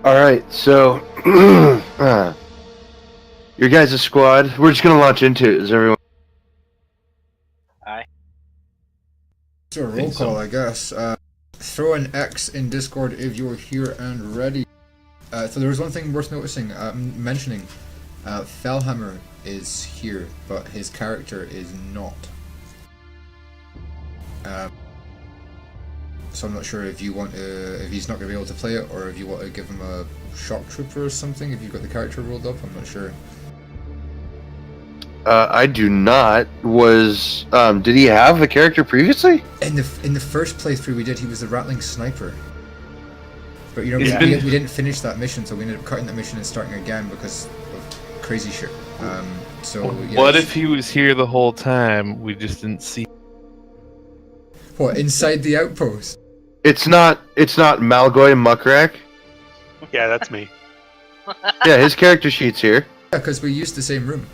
Alright, so your guys' squad, we're just gonna launch into it. Is everyone Aye. So roll call, I guess. Throw an X in Discord if you're here and ready. So there was one thing worth noticing, mentioning. Fellhammer is here, but his character is not. So I'm not sure if you want to, if he's not going to be able to play it, or if you want to give him a shock trooper or something. If you've got the character rolled up, I'm not sure. I do not. Did he have a character previously? In the first playthrough we did, he was the rattling sniper. But you know, Yeah. we didn't finish that mission, so we ended up cutting that mission and starting again because of crazy shit. So yeah, What if he was here the whole time? We just didn't see. What, inside the outpost? It's not Malgoy Muckrak. Yeah, that's me. Yeah, his character sheet's here. Yeah, because we used the same room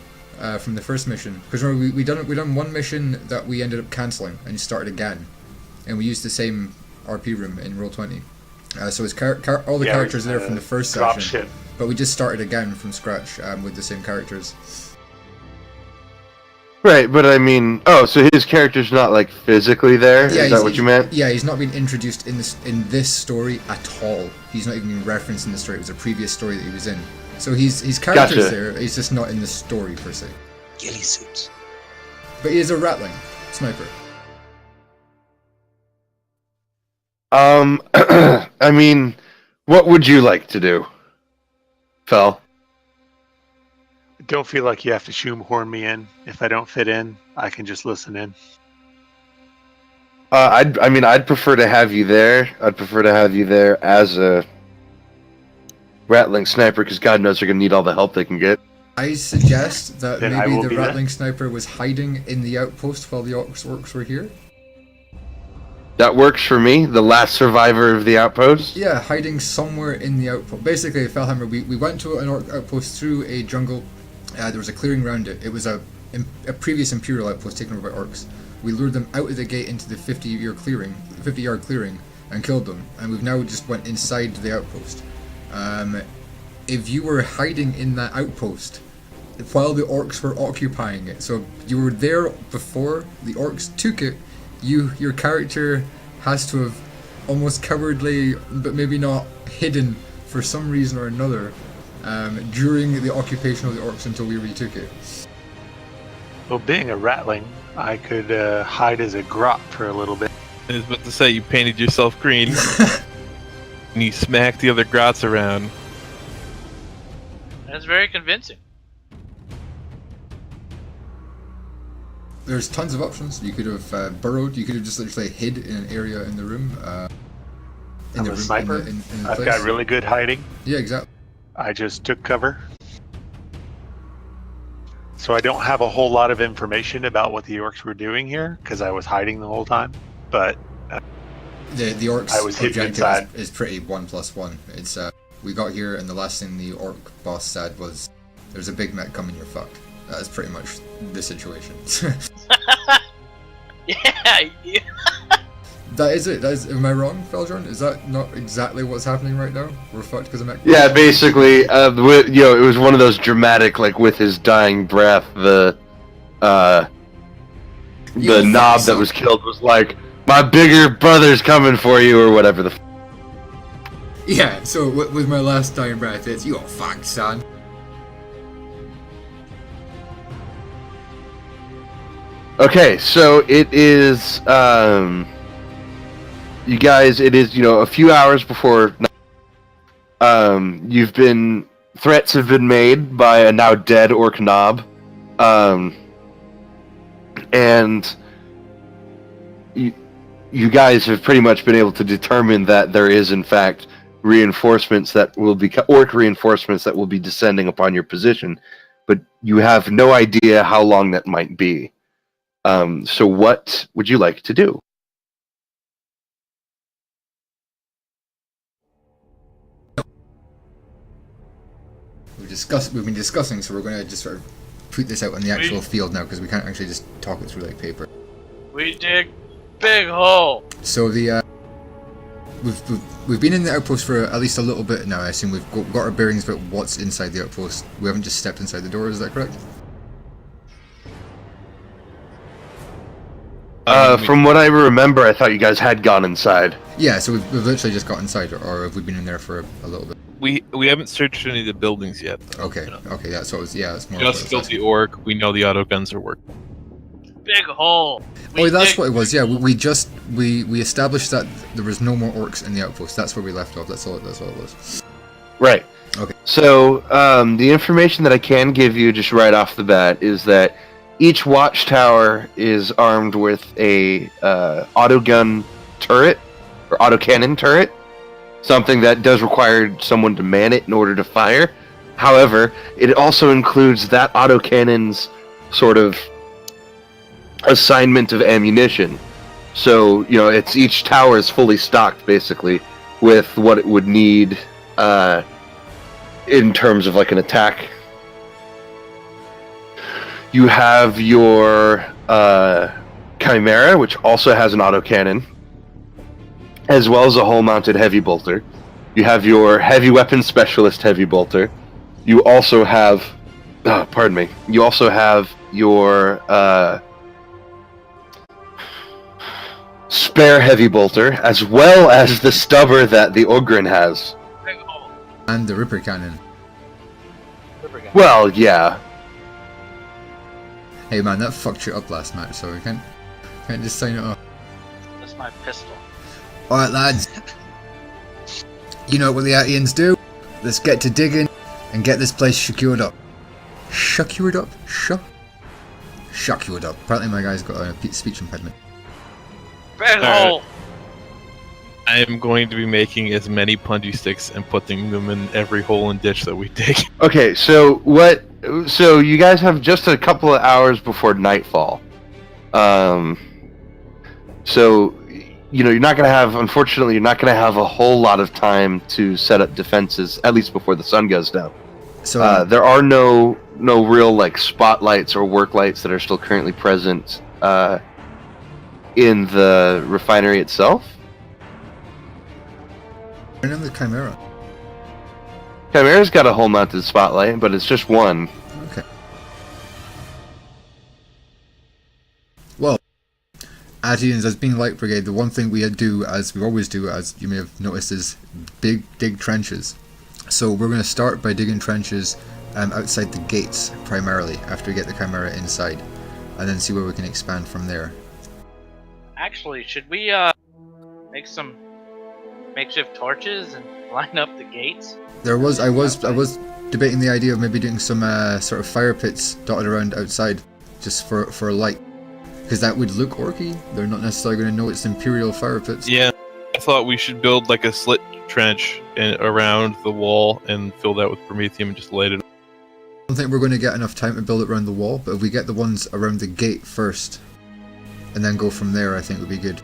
from the first mission. Because remember, we done one mission that we ended up cancelling and started again, and we used the same RP room in Roll20. So his all the characters are there from the first session, Ship. but we just started again from scratch with the same characters. Right, but I mean, so his character's not like physically there? Yeah, Is that what you meant? Yeah, he's not been introduced in this story at all. He's not even been referenced in the story. It was a previous story that he was in. So his character's Gotcha. there. He's just not in the story per se. Ghillie suits. But he is a rattling sniper. I mean, what would you like to do, Fel? Don't feel like you have to shoehorn me in. If I don't fit in, I can just listen in. I'd prefer to have you there. I'd prefer to have you there as a rattling sniper, because God knows they're going to need all the help they can get. I suggest that Then I maybe will the be there. rattling sniper was hiding in the outpost while the orcs were here. That works for me, the last survivor of the outpost. Yeah, hiding somewhere in the outpost. Basically, Fellhammer, we went to an orc outpost through a jungle. There was a clearing around it. It was a previous Imperial outpost taken over by orcs. We lured them out of the gate into the 50-yard clearing, and killed them. And we've now just went inside the outpost. If you were hiding in that outpost while the orcs were occupying it, so you were there before the orcs took it, your character has to have almost cowardly, but maybe not, hidden for some reason or another during the occupation of the orcs until we retook it. Well, being a rattling, I could hide as a grot for a little bit. I was about to say you painted yourself green and you smacked the other grots around. That's very convincing. There's tons of options. You could have burrowed. You could have just literally hid in an area in the room. I'm a sniper. In the I've place. got really good hiding. Yeah, exactly. I just took cover. So I don't have a whole lot of information about what the orcs were doing here, because I was hiding the whole time. But The orcs' I was hidden objective inside. is pretty 1+1. It's we got here and the last thing the orc boss said was, "There's a Big Mac coming, you're fucked." That is pretty much the situation. Yeah. That is it. Am I wrong, Feljorn? Is that not exactly what's happening right now? We're fucked because of Mac. Yeah, basically, it was one of those dramatic, like with his dying breath, the knob that was killed was like, "My bigger brother's coming for you," or whatever the. Yeah. So with my last dying breath, it's "You're fucked, son." Okay, so it is, you guys, it is, a few hours before, threats have been made by a now dead orc knob, and you guys have pretty much been able to determine that there is, in fact, orc reinforcements that will be descending upon your position, but you have no idea how long that might be. So what would you like to do? We've been discussing, so we're going to just sort of put this out on the actual field now, because we can't actually just talk it through like paper. We dig big hole. So the we've been in the outpost for at least a little bit now. I assume we've got our bearings about what's inside the outpost. We haven't just stepped inside the door. Is that correct? From what I remember, I thought you guys had gone inside. Yeah. So we've literally just got inside, or have we been in there for a little bit? We haven't searched any of the buildings yet. Though. Okay. Okay. That's what it was. Yeah. That's more. Just killed the orc. We know the auto guns are working. Big hole. Oh, that's what it was. Yeah, we established that there was no more orcs in the outpost. That's where we left off. That's all it was. Right. Okay. So the information that I can give you just right off the bat is that each watchtower is armed with a autogun turret or autocannon turret, something that does require someone to man it in order to fire. However, it also includes that autocannon's sort of assignment of ammunition. So, it's each tower is fully stocked basically with what it would need in terms of like an attack. You have your Chimera, which also has an autocannon, as well as a hull-mounted heavy bolter. You have your heavy weapon specialist heavy bolter. You also have, You also have your spare heavy bolter, as well as the stubber that the Ogren has. Big hole. And the Ripper cannon. Ripper gun. Well, yeah. Hey man, that fucked you up last match, so we can't just sign it off. That's my pistol. Alright lads, you know what the Attians do? Let's get to digging and get this place secured up. Secured up? Secured up. Apparently my guy's got a speech impediment. Big Alright. hole. I am going to be making as many punji sticks and putting them in every hole and ditch that we dig. Okay, so you guys have just a couple of hours before nightfall. So, you're not going to have, unfortunately, a whole lot of time to set up defenses, at least before the sun goes down. So There are no real, like, spotlights or work lights that are still currently present in the refinery itself. turn on the Chimera. Chimera's got a hull-mounted spotlight, but it's just one. Okay. Well, Attians, as being Light Brigade, the one thing we do, as we always do, as you may have noticed, is dig trenches. So we're going to start by digging trenches outside the gates, primarily, after we get the Chimera inside, and then see where we can expand from there. Actually, should we make some makeshift torches and line up the gates? I was debating the idea of maybe doing some sort of fire pits dotted around outside, just for light, because that would look orky. They're not necessarily going to know it's Imperial fire pits. Yeah, I thought we should build like a slit trench around the wall and fill that with promethium and just light it up. I don't think we're going to get enough time to build it around the wall, but if we get the ones around the gate first, and then go from there, I think would be good.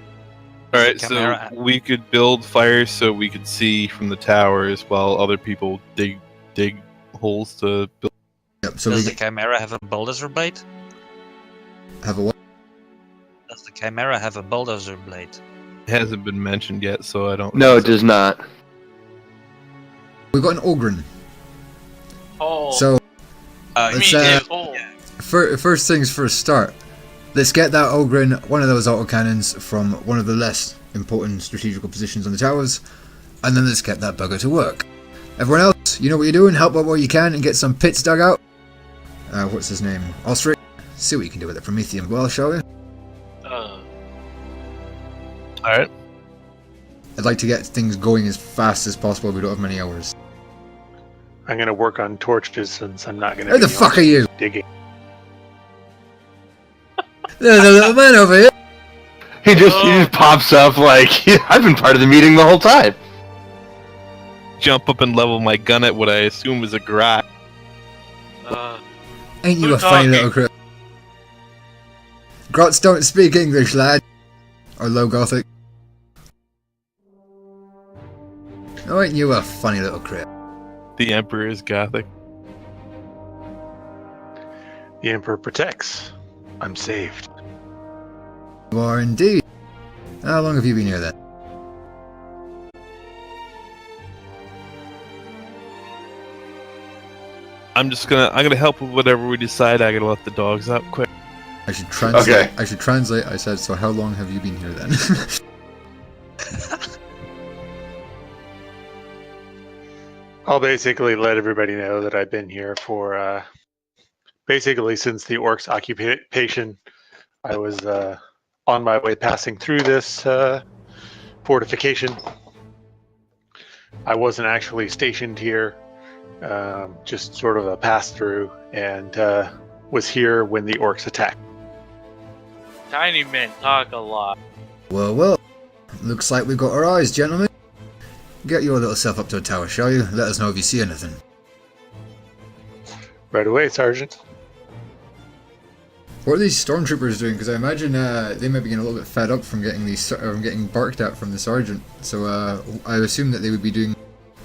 Alright, so we could build fires so we could see from the towers while other people dig holes to build. Yep. So Does we the Chimera have a bulldozer blade? have a what? Does the Chimera have a bulldozer blade? It hasn't been mentioned yet, so I don't No, it does not. We've got an Ogren. Hole. So Me, let's, big hole. first things first. Start. Let's get that Ogren, one of those autocannons, from one of the less important strategical positions on the towers, and then let's get that bugger to work. Everyone else, you know what you're doing. Help out what you can and get some pits dug out. What's his name? Ostrich. See what you can do with the promethium. Well, shall we? Alright. I'd like to get things going as fast as possible. We don't have many hours. I'm going to work on torches since I'm not going to Who the fuck are you? digging. There's a little man over here. He just pops up like, I've been part of the meeting the whole time. Jump up and level my gun at what I assume is a garage. Ain't you Who a funny talking? little crip? Grots don't speak English, lad. Or low Gothic. Oh, ain't you a funny little crip? The Emperor is Gothic. The Emperor protects. I'm saved. You are indeed. How long have you been here then? I'm gonna help with whatever we decide. I gotta let the dogs out quick. I should translate. Okay. I should translate. I said, so how long have you been here then? I'll basically let everybody know that I've been here for basically since the orcs' occupation. I was on my way passing through this fortification. I wasn't actually stationed here, just sort of a pass through, and was here when the orcs attacked. Tiny men talk a lot. Well, looks like we've got our eyes, gentlemen. Get your little self up to a tower, shall you? Let us know if you see anything. Right away, Sergeant. What are these stormtroopers doing? Because I imagine they might be getting a little bit fed up from getting getting barked at from the sergeant. So I assume that they would be doing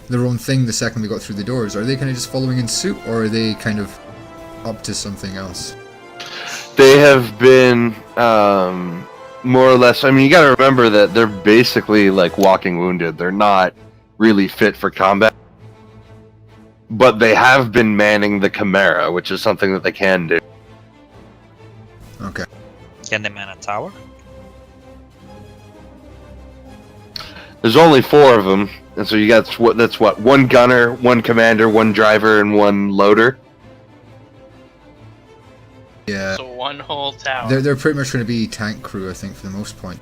their own thing the second we got through the doors. Are they kind of just following in suit, or are they kind of up to something else? They have been more or less. I mean, you got to remember that they're basically like walking wounded. They're not really fit for combat, but they have been manning the Chimera, which is something that they can do. Okay. Can they man a tower? There's only 4 of them, and so you got that's what 1 gunner, 1 commander, 1 driver, and 1 loader. Yeah. So one whole tower. They're pretty much going to be tank crew, I think, for the most part.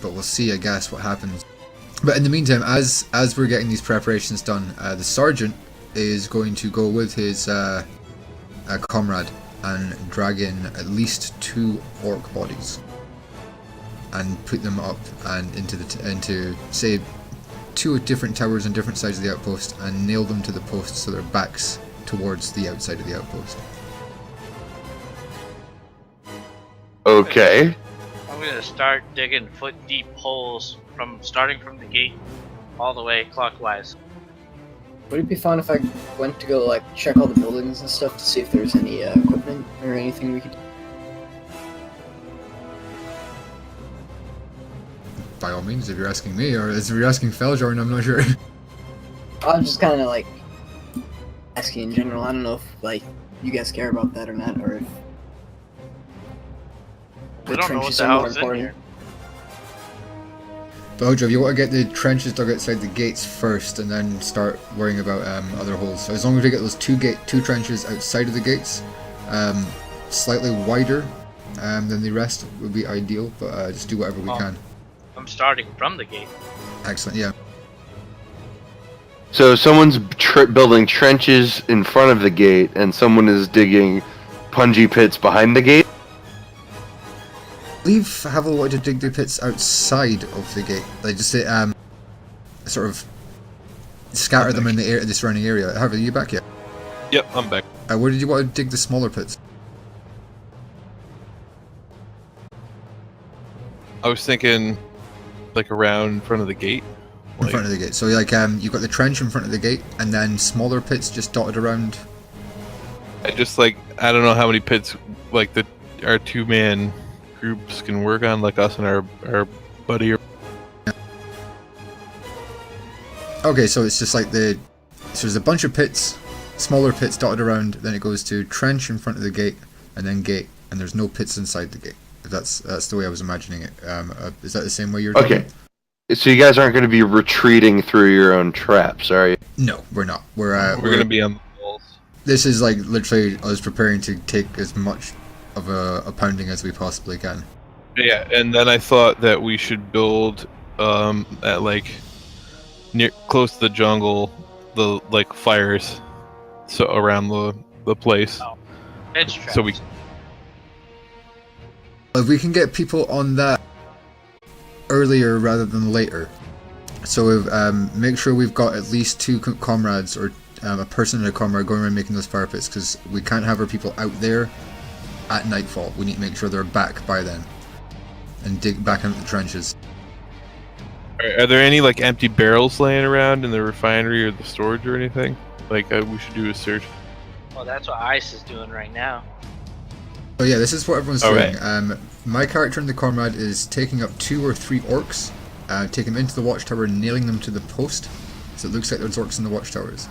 But we'll see, I guess, what happens. But in the meantime, as we're getting these preparations done, the sergeant is going to go with his comrade and drag in at least 2 orc bodies and put them up and into say 2 different towers on different sides of the outpost and nail them to the posts so their backs towards the outside of the outpost. Okay. I'm gonna start digging foot deep holes starting from the gate all the way clockwise. Would it be fun if I went to go check all the buildings and stuff to see if there's any equipment or anything we could do? By all means, if you're asking me, or if you're asking Feljorn, I'm not sure. I was just kind of asking in general. I don't know if you guys care about that or not, or if We don't know what trenches the are more hell's in important. here. Beljo, you want to get the trenches dug outside the gates first, and then start worrying about other holes. So as long as we get those 2 trenches outside of the gates, slightly wider than the rest would be ideal. But just do whatever we can. I'm starting from the gate. Excellent, yeah. So someone's building trenches in front of the gate, and someone is digging punji pits behind the gate. I believe Havel wanted to dig the pits outside of the gate. Like just sort of scatter them in the surrounding area. Havel, are you back yet? Yep, I'm back. Where did you want to dig the smaller pits? I was thinking, around in front of the gate. In front of the gate. So you've got the trench in front of the gate, and then smaller pits just dotted around. I just I don't know how many pits our 2-man groups can work on, us and our buddy. Okay, so it's just so there's a bunch of pits, smaller pits dotted around, then it goes to trench in front of the gate, and then gate, and there's no pits inside the gate. If that's the way I was imagining it. Is that the same way you're doing Okay. it? So you guys aren't going to be retreating through your own traps, are you? No, we're not. We're going to be on the walls. This is literally us preparing to take as much of a pounding as we possibly can. Yeah, and then I thought that we should build at near close to the jungle, the fires, so around the place. Oh, pitch traps. So we. If we can get people on that earlier rather than later, so make sure we've got at least 2 comrades or a person and a comrade going around making those fire pits, because we can't have our people out there at nightfall. We need to make sure they're back by then and dig back into the trenches. Are there any empty barrels laying around in the refinery or the storage or anything? We should do a search. Well, that's what ICE is doing right now. So yeah, this is what everyone's Okay. doing. My character and the comrade is taking up 2 or 3 orcs, taking them into the watchtower and nailing them to the post, so it looks like there's orcs in the watchtowers.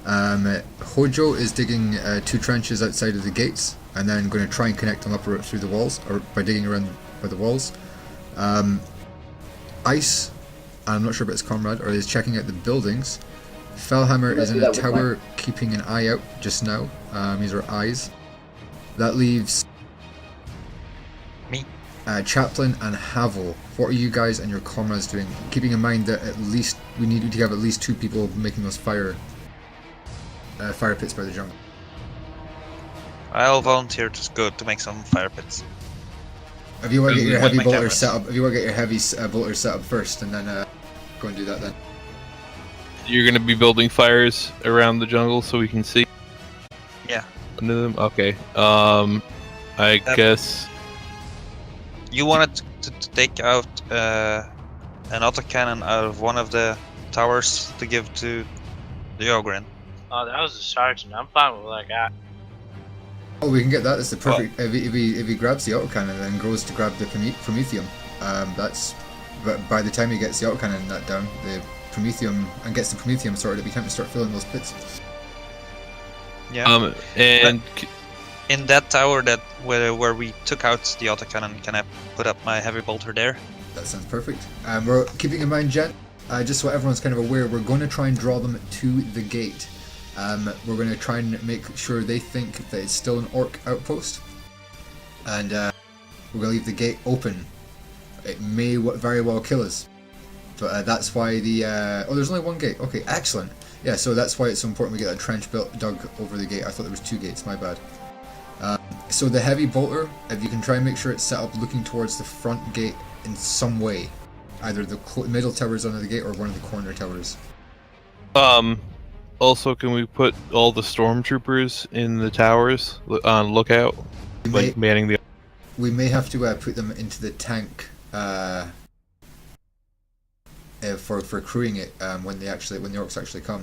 Hojo is digging 2 trenches outside of the gates, and then going to try and connect them up through the walls, or by digging around by the walls. Ice, I'm not sure about his comrade, or is checking out the buildings. Fellhammer is in a tower, keeping an eye out just now. These are eyes. That leaves Me. Chaplain and Havel. What are you guys and your comrades doing? Keeping in mind that at least we need to have at least 2 people making those fire pits by the jungle. I'll volunteer to go to make some fire pits. If you want to get your With heavy my bolter cameras. set up, if you want to get your heavy bolter set up first, and then go and do that then. You're gonna be building fires around the jungle so we can see. Yeah. Under them. Okay. I Yep. guess. You wanted to take out an autocannon out of one of the towers to give to the Ogren. Oh, that was the sergeant. I'm fine with what I got. Oh, we can get that. That's the perfect. If he grabs the autocannon and then goes to grab the Promethium, that's. But by the time he gets the autocannon that down, the Promethium and gets the Promethium sorted, it'll be time to start filling those pits. Yeah. And In that tower where we took out the autocannon, can I put up my heavy bolter there? That sounds perfect. We're keeping in mind, Jen, just so everyone's kind of aware, we're going to try and draw them to the gate. We're going to try and make sure they think that it's still an orc outpost, and we're going to leave the gate open. It may very well kill us, but that's why the oh, there's only one gate. Okay, excellent. Yeah, so that's why it's so important we get that trench dug over the gate. I thought there was 2 gates. My bad. So the heavy bolter, if you can try and make sure it's set up looking towards the front gate in some way, either the middle towers under the gate or one of the corner towers. Also, can we put all the stormtroopers in the towers on lookout, like manning the? We may have to put them into the tank for crewing it when the orcs actually come.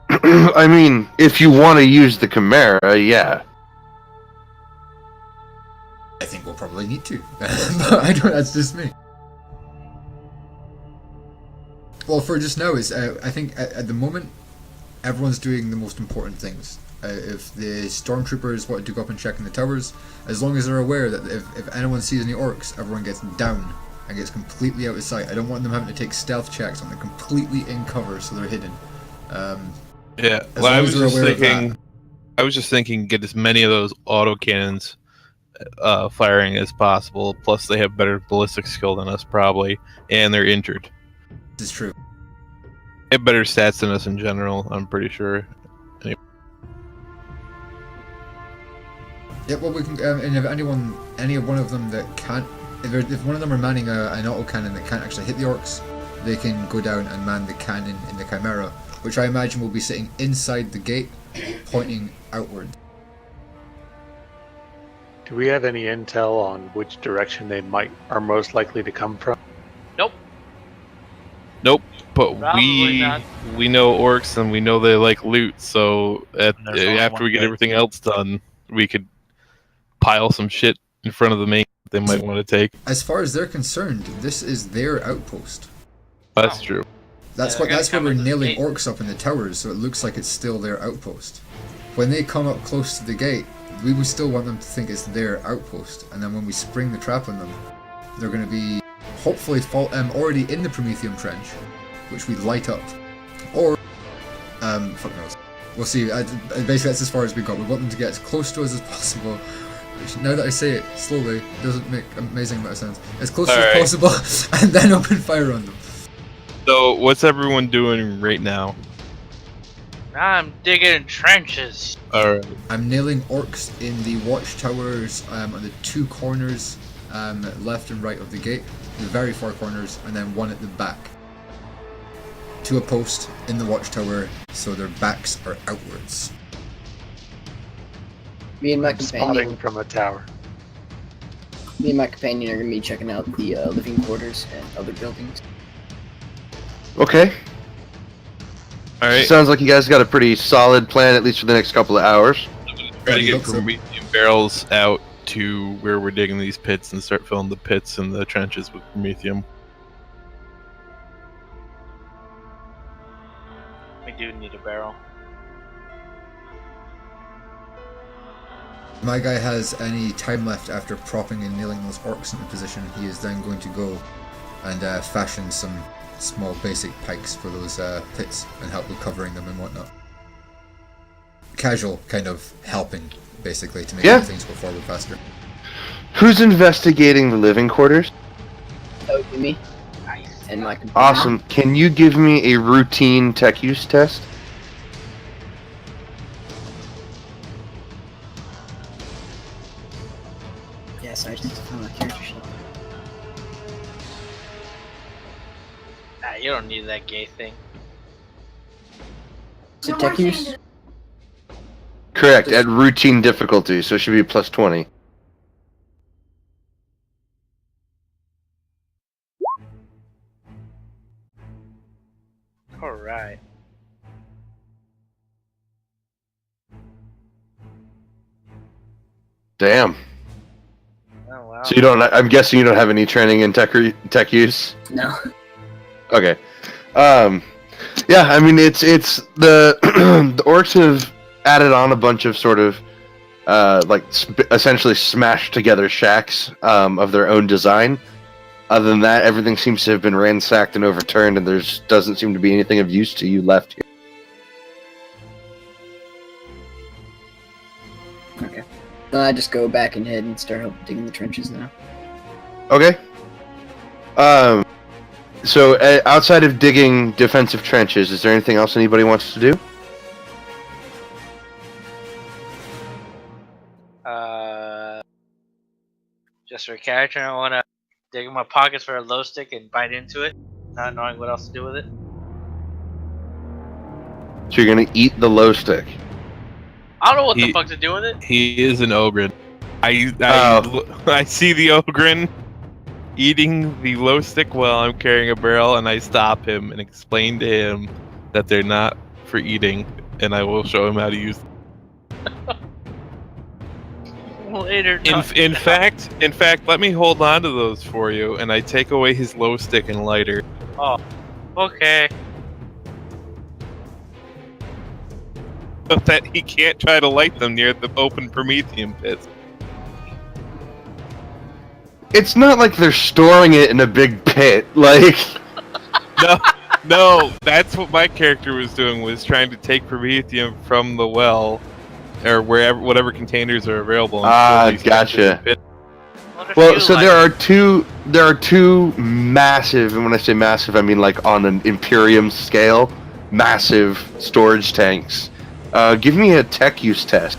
I mean, if you want to use the Chimera, yeah. I think we'll probably need to, but I don't. That's just me. Well, for just now is I think at the moment everyone's doing the most important things. If the stormtroopers want to go up and check in the towers, as long as they're aware that if anyone sees any orcs, everyone gets down and gets completely out of sight. I don't want them having to take stealth checks when they're completely in cover, so they're hidden. Yeah, As well, long as they're aware of that. I was just thinking, get as many of those autocannons firing as possible. Plus, they have better ballistic skill than us, probably, and they're injured. This is true. They have better stats than us in general. I'm pretty sure. Yeah, well, we can. And if any one of them that can't, if one of them are manning an autocannon that can't actually hit the orcs, they can go down and man the cannon in the Chimera, which I imagine will be sitting inside the gate, pointing outward. Do we have any intel on which direction they are most likely to come from? Nope. But Probably not. we know orcs and we know they like loot. So There's only after one we get way. everything else done, we could pile some shit in front of the main they might want to take. As far as they're concerned, this is their outpost. That's Oh. true. That's Yeah, what. they're That's why gonna we're come into the nailing gate. orcs up in the towers, so it looks like it's still their outpost. When they come up close to the gate, we would still want them to think it's their outpost, and then when we spring the trap on them, they're going to be hopefully already in the Promethium trench, which we light up, or fuck knows. We'll see. Basically, that's as far as we got. We want them to get as close to us as possible. Which, now that I say it slowly, doesn't make an amazing amount of sense. As close as Alright. possible, and then open fire on them. So what's everyone doing right now? I'm digging trenches. All right. I'm nailing orcs in the watchtowers on the 2 corners, left and right of the gate, the very far corners, and then one at the back. To a post in the watchtower, so their backs are outwards. Me and my Spotting companion, from a tower. are going to be checking out the living quarters and other buildings. Okay. All right. Sounds like you guys got a pretty solid plan, at least for the next couple of hours. Try to get hope so. Promethean barrels out to where we're digging these pits and start filling the pits and the trenches with Promethium. need a barrel. My guy has any time left after propping and nailing those orcs into position, he is then going to go and fashion some small basic pikes for those pits and help with covering them and whatnot. Casual kind of helping, basically, to make things go forward faster. Who's investigating the living quarters? That would be me. And my computer. Awesome. Can you give me a routine tech use test? Yes, I just found my character sheet. You don't need that gay thing. So tech use? Correct, at routine difficulty, so it should be plus 20. Alright. Damn. Oh wow. So you don't, I'm guessing you don't have any training in tech use? No. Okay. Yeah, I mean, it's the, the orcs have added on a bunch of sort of, essentially smashed together shacks, of their own design. Other than that, everything seems to have been ransacked and overturned, and there's doesn't seem to be anything of use to you left here. Okay. Then I just go back and head and start digging the trenches now. Okay. So outside of digging defensive trenches, is there anything else anybody wants to do? Just for character, I want to dig in my pockets for a low stick and bite into it, not knowing what else to do with it. So you're gonna eat the low stick. I don't know what the fuck to do with it. He is an ogre. I see the ogre eating the low stick while I'm carrying a barrel, and I stop him and explain to him that they're not for eating, and I will show him how to use them. Later. In fact, let me hold on to those for you, and I take away his low stick and lighter. Oh, okay. So that he can't try to light them near the open Promethean pits. It's not like they're storing it in a big pit, like... No, that's what my character was doing, was trying to take Prometheum from the well, or whatever containers are available. Gotcha. Well, so there are two massive, and when I say massive, I mean like on an Imperium scale, massive storage tanks. Give me a tech use test.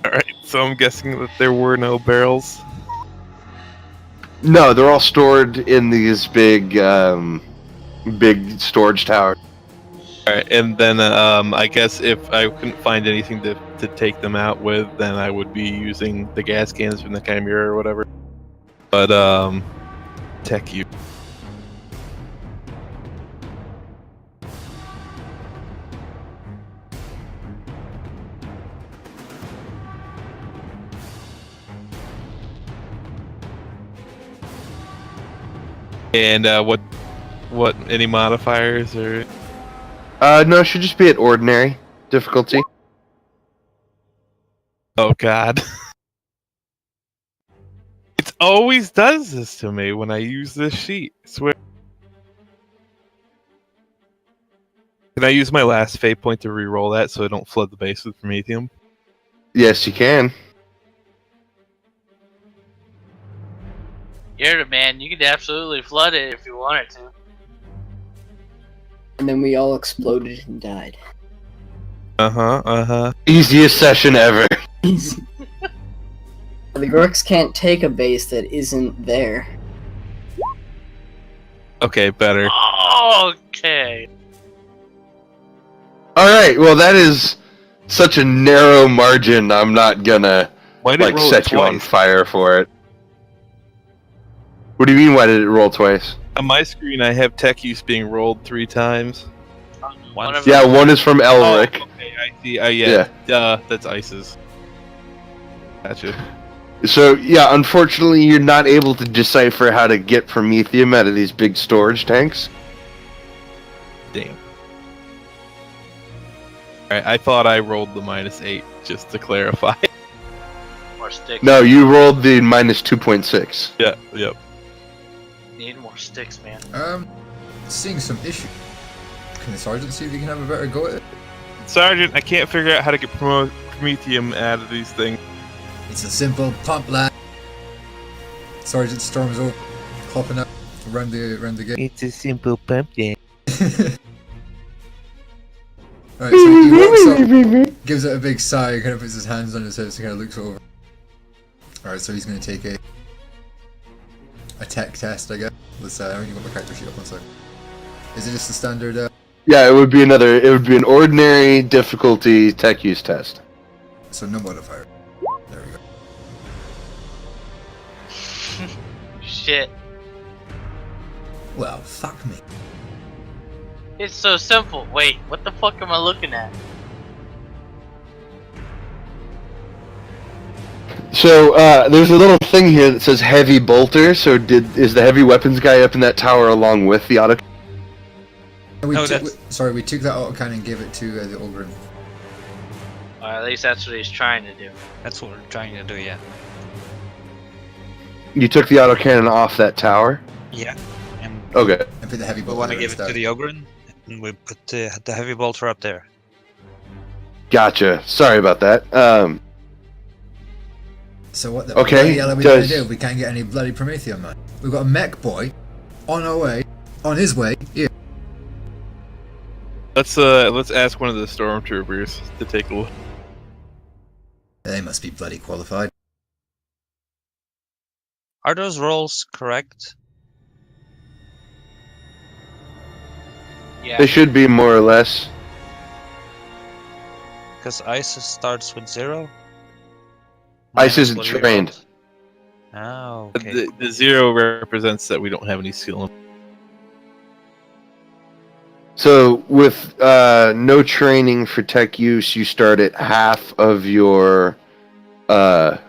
Alright, so I'm guessing that there were no barrels. No, they're all stored in these big storage towers. Alright, and then I guess if I couldn't find anything to take them out with, then I would be using the gas cans from the Chimera or whatever. But, tech use. And what any modifiers or? No, it should just be at ordinary difficulty. Oh God! It always does this to me when I use this sheet. I swear. Can I use my last fate point to re-roll that so I don't flood the base with Prometheum? Yes, you can. You're the man. You could absolutely flood it if you wanted to. And then we all exploded and died. Easiest session ever. The Gorks can't take a base that isn't there. Okay, better. Okay. Alright, well that is such a narrow margin, I'm not gonna set you on fire for it. What do you mean, why did it roll twice? On my screen, I have tech use being rolled 3 times. One is from Elric. Oh, okay, I see. Yeah. That's Ice's. Gotcha. So, yeah, unfortunately, you're not able to decipher how to get Prometheum out of these big storage tanks. Damn. Alright, I thought I rolled the -8, just to clarify. More sticks. No, you rolled the -2.6. Yeah, yep. Need more sticks, man. Seeing some issue. Can the sergeant see if he can have a better go at it? Sergeant, I can't figure out how to get Promethium out of these things. It's a simple pump, lad. Sergeant storms over, hopping up around the gate. It's a simple pump, yeah. Alright, so he walks up, gives it a big sigh, kind of puts his hands on his hips and kind of looks over. Alright, so he's going to take a tech test, I guess. Let's, I haven't got my character sheet up, one sec. Is it just the standard, Yeah, it would be an ordinary difficulty tech use test. so no modifier. There we go. Shit. Well, fuck me. It's so simple. Wait, what the fuck am I looking at? So there's a little thing here that says heavy bolter. So is the heavy weapons guy up in that tower along with the auto? We No, took, that's- sorry, we took that autocannon and gave it to the Ogren. Or at least that's what he's trying to do. That's what we're trying to do, yeah. You took the autocannon off that tower. Yeah. And Okay. And put the heavy we bolter want to there give it to instead. the Ogren, and we put the heavy bolter up there. Gotcha. Sorry about that. So what the Okay, bloody hell are we going to does- do? We can't get any bloody Prometheum, man. We've got a mech boy on his way here. Let's ask one of the stormtroopers to take a look. They must be bloody qualified. Are those rolls correct? Yeah. They should be more or less. Because ISIS starts with 0. ICE Minus isn't what we trained. rolled. Oh, okay. The 0 represents that we don't have any skill. So with no training for tech use, you start at half of your. I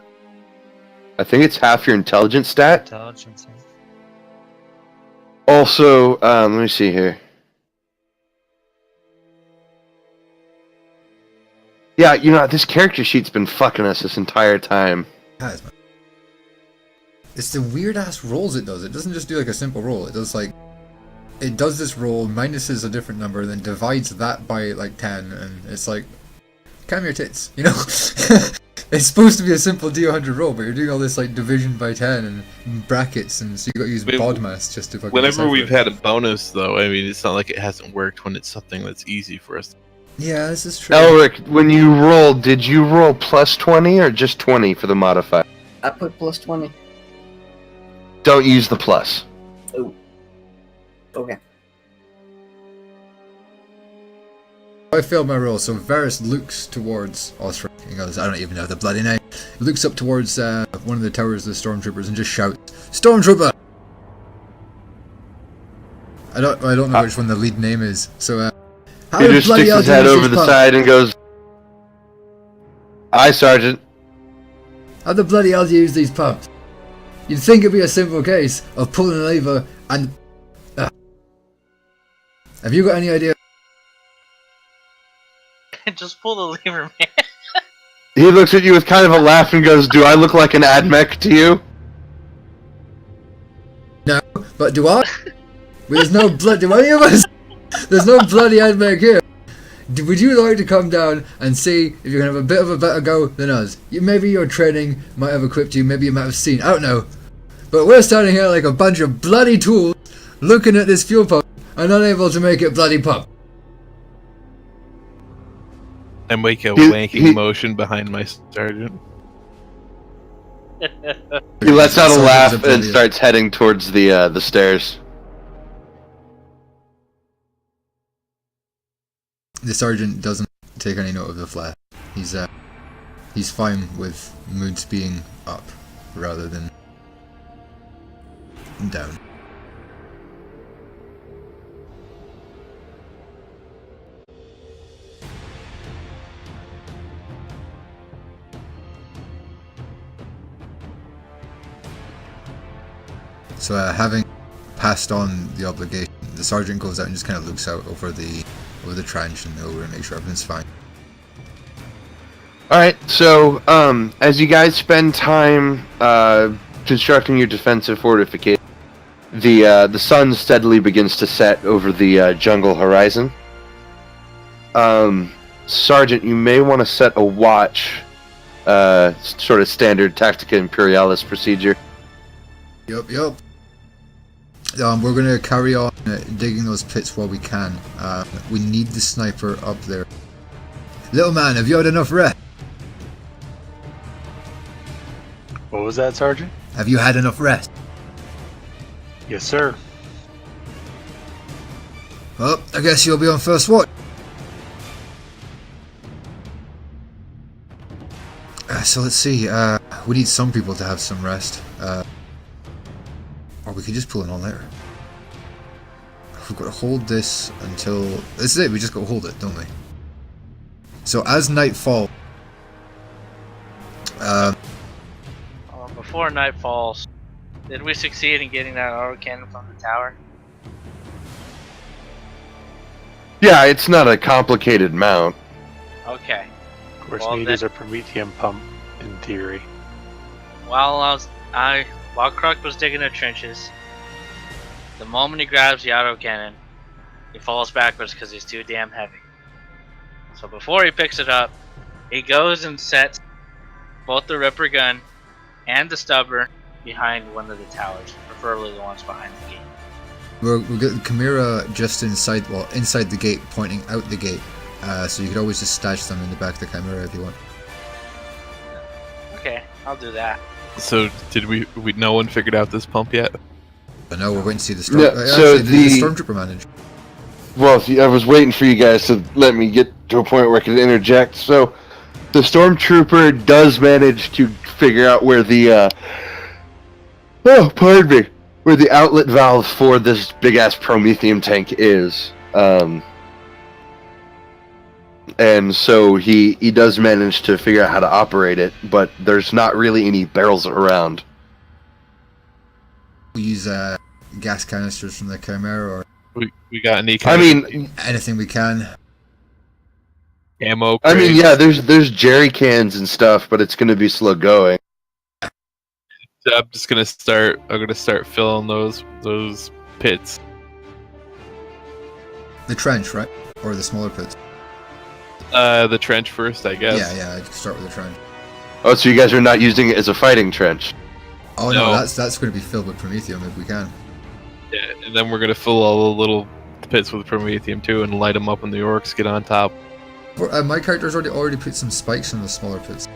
think it's half your intelligence stat. Intelligence. Also, let me see here. Yeah, you know, this character sheet's been fucking us this entire time. Has, man. It's the weird ass rolls it does. It doesn't just do like a simple roll. It does like. It does this roll, minuses a different number, then divides that by like 10, and it's like. Calm your tits, you know? It's supposed to be a simple D100 roll, but you're doing all this like division by 10 and brackets, and so you gotta use Wait, BODMAS just to fucking. Whenever decipher we've it. had a bonus, though, I mean, it's not like it hasn't worked when it's something that's easy for us. Yeah, this is true. Elric, when you rolled, did you roll plus 20 or just 20 for the modifier? I put plus 20. Don't use the plus. Okay. I failed my roll, so Varys looks towards Osric. He goes, I don't even know the bloody name. He looks up towards one of the towers of the stormtroopers and just shouts, "Stormtrooper!" I don't know which one the lead name is. So how He the just bloody sticks hell his do you head use over these the pumps? side and goes, "Aye, Sergeant." How the bloody hell do you use these pumps? You'd think it'd be a simple case of pulling a lever and. Have you got any idea? Just pull the lever, man. He looks at you with kind of a laugh and goes, "Do I look like an admech to you?" No, but do I? There's no blood. Do any of us? There's no bloody admech here. Would you like to come down and see if you can have a bit of a better go than us? Maybe your training might have equipped you. Maybe you might have seen. I don't know. But we're standing here like a bunch of bloody tools, looking at this fuel pump and unable to make it bloody pump. I make a He- wanking he- motion behind my sergeant. He lets out a Sergeant's laugh and brilliant. starts heading towards the stairs. The sergeant doesn't take any note of the flash. He's fine with moods being up rather than down. So having passed on the obligation, the sergeant goes out and just kind of looks out over the trench and over and makes sure everything's fine. All right. So, as you guys spend time constructing your defensive fortification, the sun steadily begins to set over the jungle horizon. Sergeant, you may want to set a watch, sort of standard Tactica Imperialis procedure. Yup. We're going to carry on digging those pits while we can. We need the sniper up there. Little man, have you had enough rest? What was that, Sergeant? Have you had enough rest? Yes, sir. Well, I guess you'll be on first watch. So let's see. We need some people to have some rest. Or we could just pull an all-nighter. We've got to hold this until... This is it, we just got to hold it, don't we? So as night falls... Before night falls, did we succeed in getting that autocannon from the tower? Yeah, it's not a complicated mount. Okay. Of course, Well, need is then- a promethium pump, in theory. While Kruk was digging the trenches, the moment he grabs the autocannon, he falls backwards because he's too damn heavy. So before he picks it up, he goes and sets both the Ripper gun and the stubber behind one of the towers, preferably the ones behind the gate. We've got the Chimera just inside the gate, pointing out the gate. So you could always just stash them in the back of the Chimera if you want. Okay, I'll do that. So did we no one figured out this pump yet? But no, we're waiting to see the storm. Yeah, so the stormtrooper manage. Well, I was waiting for you guys to let me get to a point where I could interject. So, the stormtrooper does manage to figure out where the where the outlet valve for this big ass promethium tank is. And so he does manage to figure out how to operate it, but there's not really any barrels around. We use gas canisters from the Chimera or We got any I kind mean, anything we can. of ammo? I mean, crates? yeah, there's jerry cans and stuff, but it's going to be slow going. So I'm gonna start filling those pits. The trench, right? Or the smaller pits. The trench first, I guess. Yeah, I'd start with the trench. Oh, so you guys are not using it as a fighting trench? Oh No. no, that's going to be filled with promethium if we can. Yeah, and then we're gonna fill all the little pits with promethium too, and light them up when the orcs get on top. My character's already put some spikes in the smaller pits.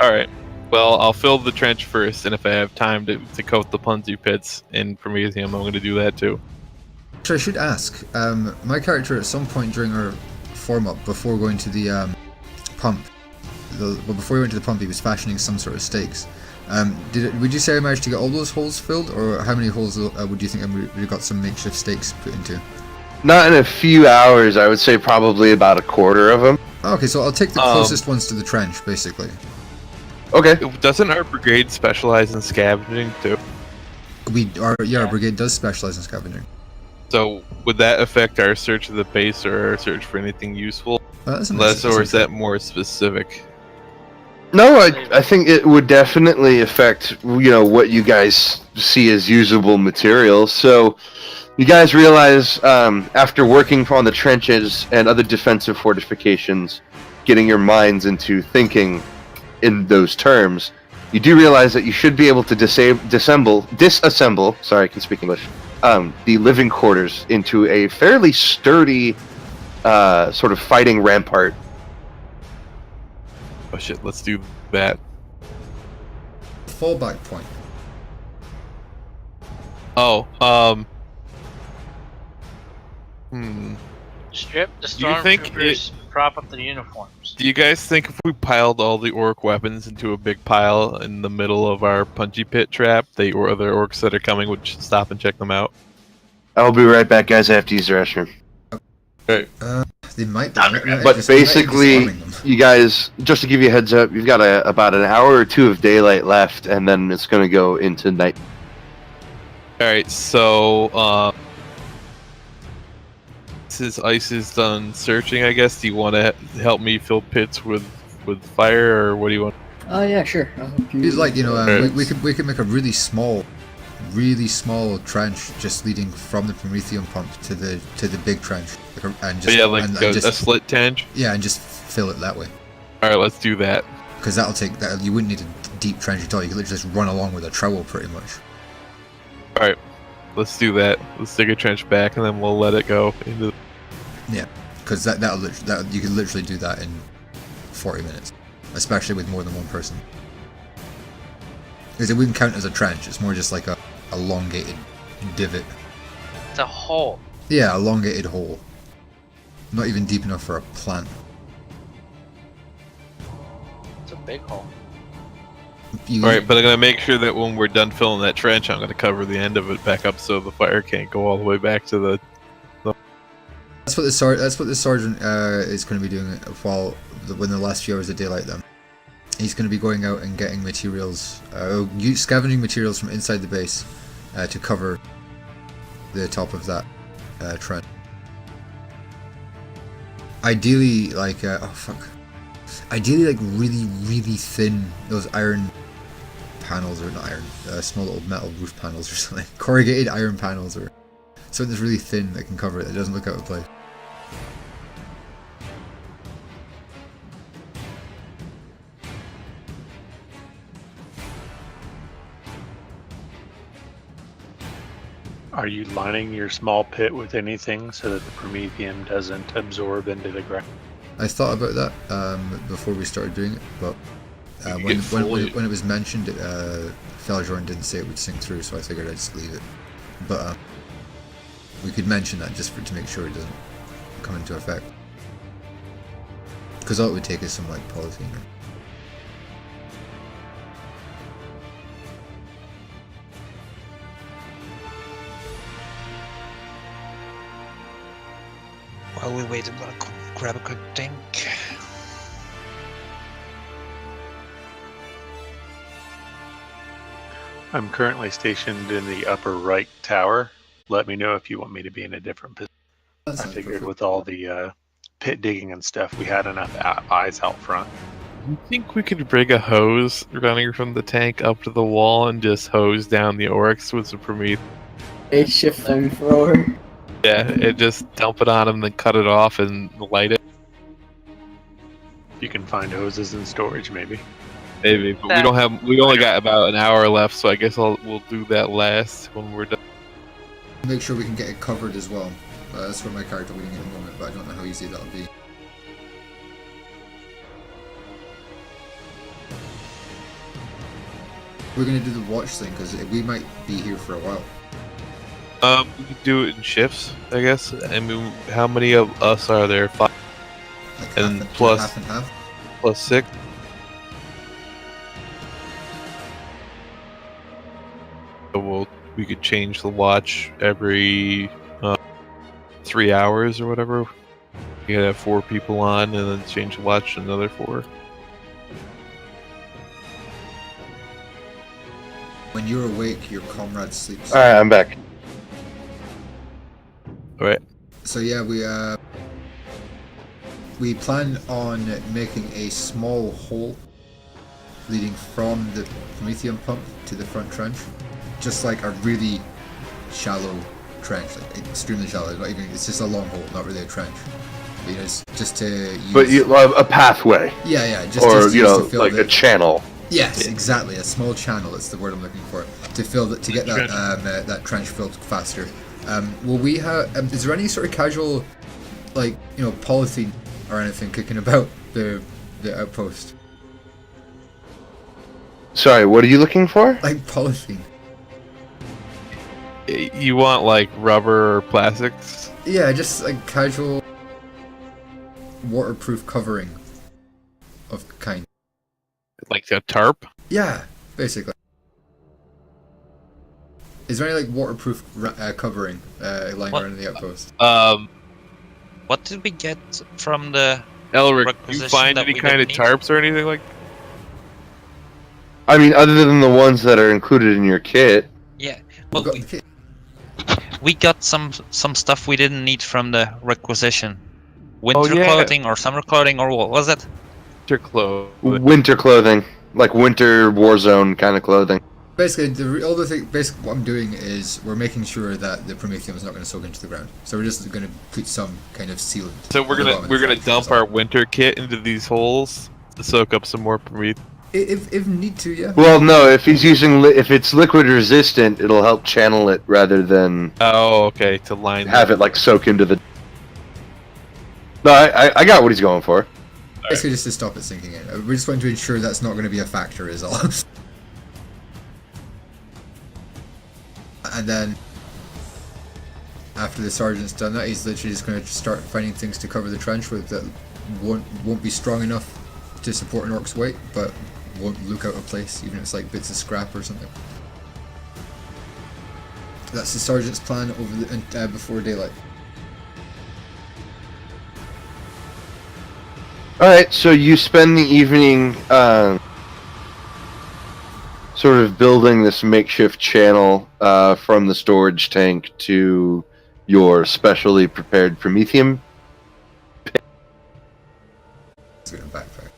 All right. Well, I'll fill the trench first, and if I have time to coat the Punzi pits in promethium, I'm going to do that too. Actually, I should ask. My character at some point during our form up, before going to the pump, before he went to the pump, he was fashioning some sort of stakes. Would you say I managed to get all those holes filled, or how many holes would you think we got some makeshift stakes put into? Not in a few hours. I would say probably about a quarter of them. Okay, so I'll take the closest ones to the trench, basically. Okay. Doesn't our brigade specialize in scavenging too? Our brigade does specialize in scavenging. So would that affect our search of the base or our search for anything useful? That's a Less, nice- or is that more specific? No, I think it would definitely affect, what you guys see as usable material. So, you guys realize, after working on the trenches and other defensive fortifications, getting your minds into thinking in those terms, you do realize that you should be able to disassemble, sorry, I can speak English, the living quarters into a fairly sturdy, sort of fighting rampart. Oh shit, let's do that. Fallback point. Oh, Strip the Do you think stormtroopers, prop up the uniforms. Do you guys think if we piled all the orc weapons into a big pile in the middle of our punchy pit trap, the other orcs that are coming would stop and check them out? I'll be right back, guys. I have to use the restroom. Right. They might. But basically, you guys, just to give you a heads up, you've got about an hour or two of daylight left, and then it's going to go into night. Alright, so Ice is done searching, I guess, do you want to help me fill pits with fire, or what do you want? Yeah, sure. I'll help you. It's like, Right. we could make a really small trench just leading from the Prometheum pump to the big trench, and just and a just slit trench. yeah, and just fill it that way. All right, let's do that. Because that'll take that. You wouldn't need a deep trench at all. You could literally just run along with a trowel, pretty much. All right, let's do that. Let's dig a trench back, and then we'll let it go into. Because that you could literally do that in 40 minutes, especially with more than one person. Because it wouldn't count as a trench. It's more just like a elongated divot. It's a hole. Yeah, elongated hole. Not even deep enough for a plant. It's a big hole. You, All right, but I'm gonna make sure that when we're done filling that trench, I'm gonna cover the end of it back up so the fire can't go all the way back to the. That's what the sergeant is going to be doing when the last few hours of daylight. Then he's going to be going out and getting materials, scavenging materials from inside the base to cover the top of that trench. Ideally, ideally, like really, really thin. Those iron panels, or not iron, small little metal roof panels or something. Corrugated iron panels, or something that's really thin that can cover it. That doesn't look out of place. Are you lining your small pit with anything so that the promethium doesn't absorb into the ground? I thought about that before we started doing it, but when it was mentioned, Felajorn didn't say it would sink through, so I figured I'd just leave it. But we could mention that just to make sure it doesn't come into effect. Because all it would take is some like polythene. While we wait, I'm gonna grab a quick drink. I'm currently stationed in the upper right tower. Let me know if you want me to be in a different position. I figured with all the pit digging and stuff, we had enough eyes out front. You think we could bring a hose running from the tank up to the wall and just hose down the orcs with some Prometheus? A shift flamethrower. Yeah, and just dump it on them, then cut it off and light it. You can find hoses in storage, maybe. Maybe, but we only got about an hour left, so I guess we'll do that last when we're done. Make sure we can get it covered as well. That's for my character waiting at the moment, but I don't know how easy that'll be. We're gonna do the watch thing because we might be here for a while. We could do it in shifts, I guess. I mean, how many of us are there? 5 Like and half plus half and half. plus 6. So we could change the watch every 3 hours or whatever. You could have 4 people on, and then change the watch to another 4. When you're awake, your comrade sleeps. All right, I'm back. All right. So yeah, we plan on making a small hole leading from the Prometheum pump to the front trench, just like a really shallow trench, like extremely shallow. Not even, it's just a long hole, not really a trench. But, you know, it's just to use. But a pathway, yeah, just or just to fill like the, a channel. Yes, exactly. A small channel. That's the word I'm looking for. To fill that, to get that that trench filled faster. Will we have? Is there any sort of casual, like polythene or anything kicking about the outpost? Sorry, what are you looking for? Like polythene. You want like rubber or plastics? Yeah, just like casual waterproof covering of kind. Like a tarp? Yeah, basically. Is there any like waterproof covering lying around in the outpost? What did we get from the Elric, do you requisition find that any we kind of didn't need? tarps or anything like? I mean, other than the ones that are included in your kit. Yeah, We've well, got the kit. we got some stuff we didn't need from the requisition. Winter yeah. clothing or summer clothing or what was it? Winter clothes. Winter clothing, like winter war zone kind of clothing. Basically, basically what I'm doing is we're making sure that the Prometheum is not going to soak into the ground. So we're just going to put some kind of sealant. So on the bottom of the gonna tank, dump that's all. our winter kit into these holes to soak up some more Prometheus. If need to, yeah. Well, no, if he's using if it's liquid resistant, it'll help channel it rather than Oh, okay. To line have it like soak into the. No, I got what he's going for. Basically, just to stop it sinking in. We just want to ensure that's not going to be a factor, is all. And then, after the sergeant's done that, he's literally just going to start finding things to cover the trench with that won't be strong enough to support an orc's weight, but won't look out of place, even if it's like bits of scrap or something. That's the sergeant's plan over the before daylight. All right, so you spend the evening sort of building this makeshift channel from the storage tank to your specially prepared Prometheum. It's going to backfire.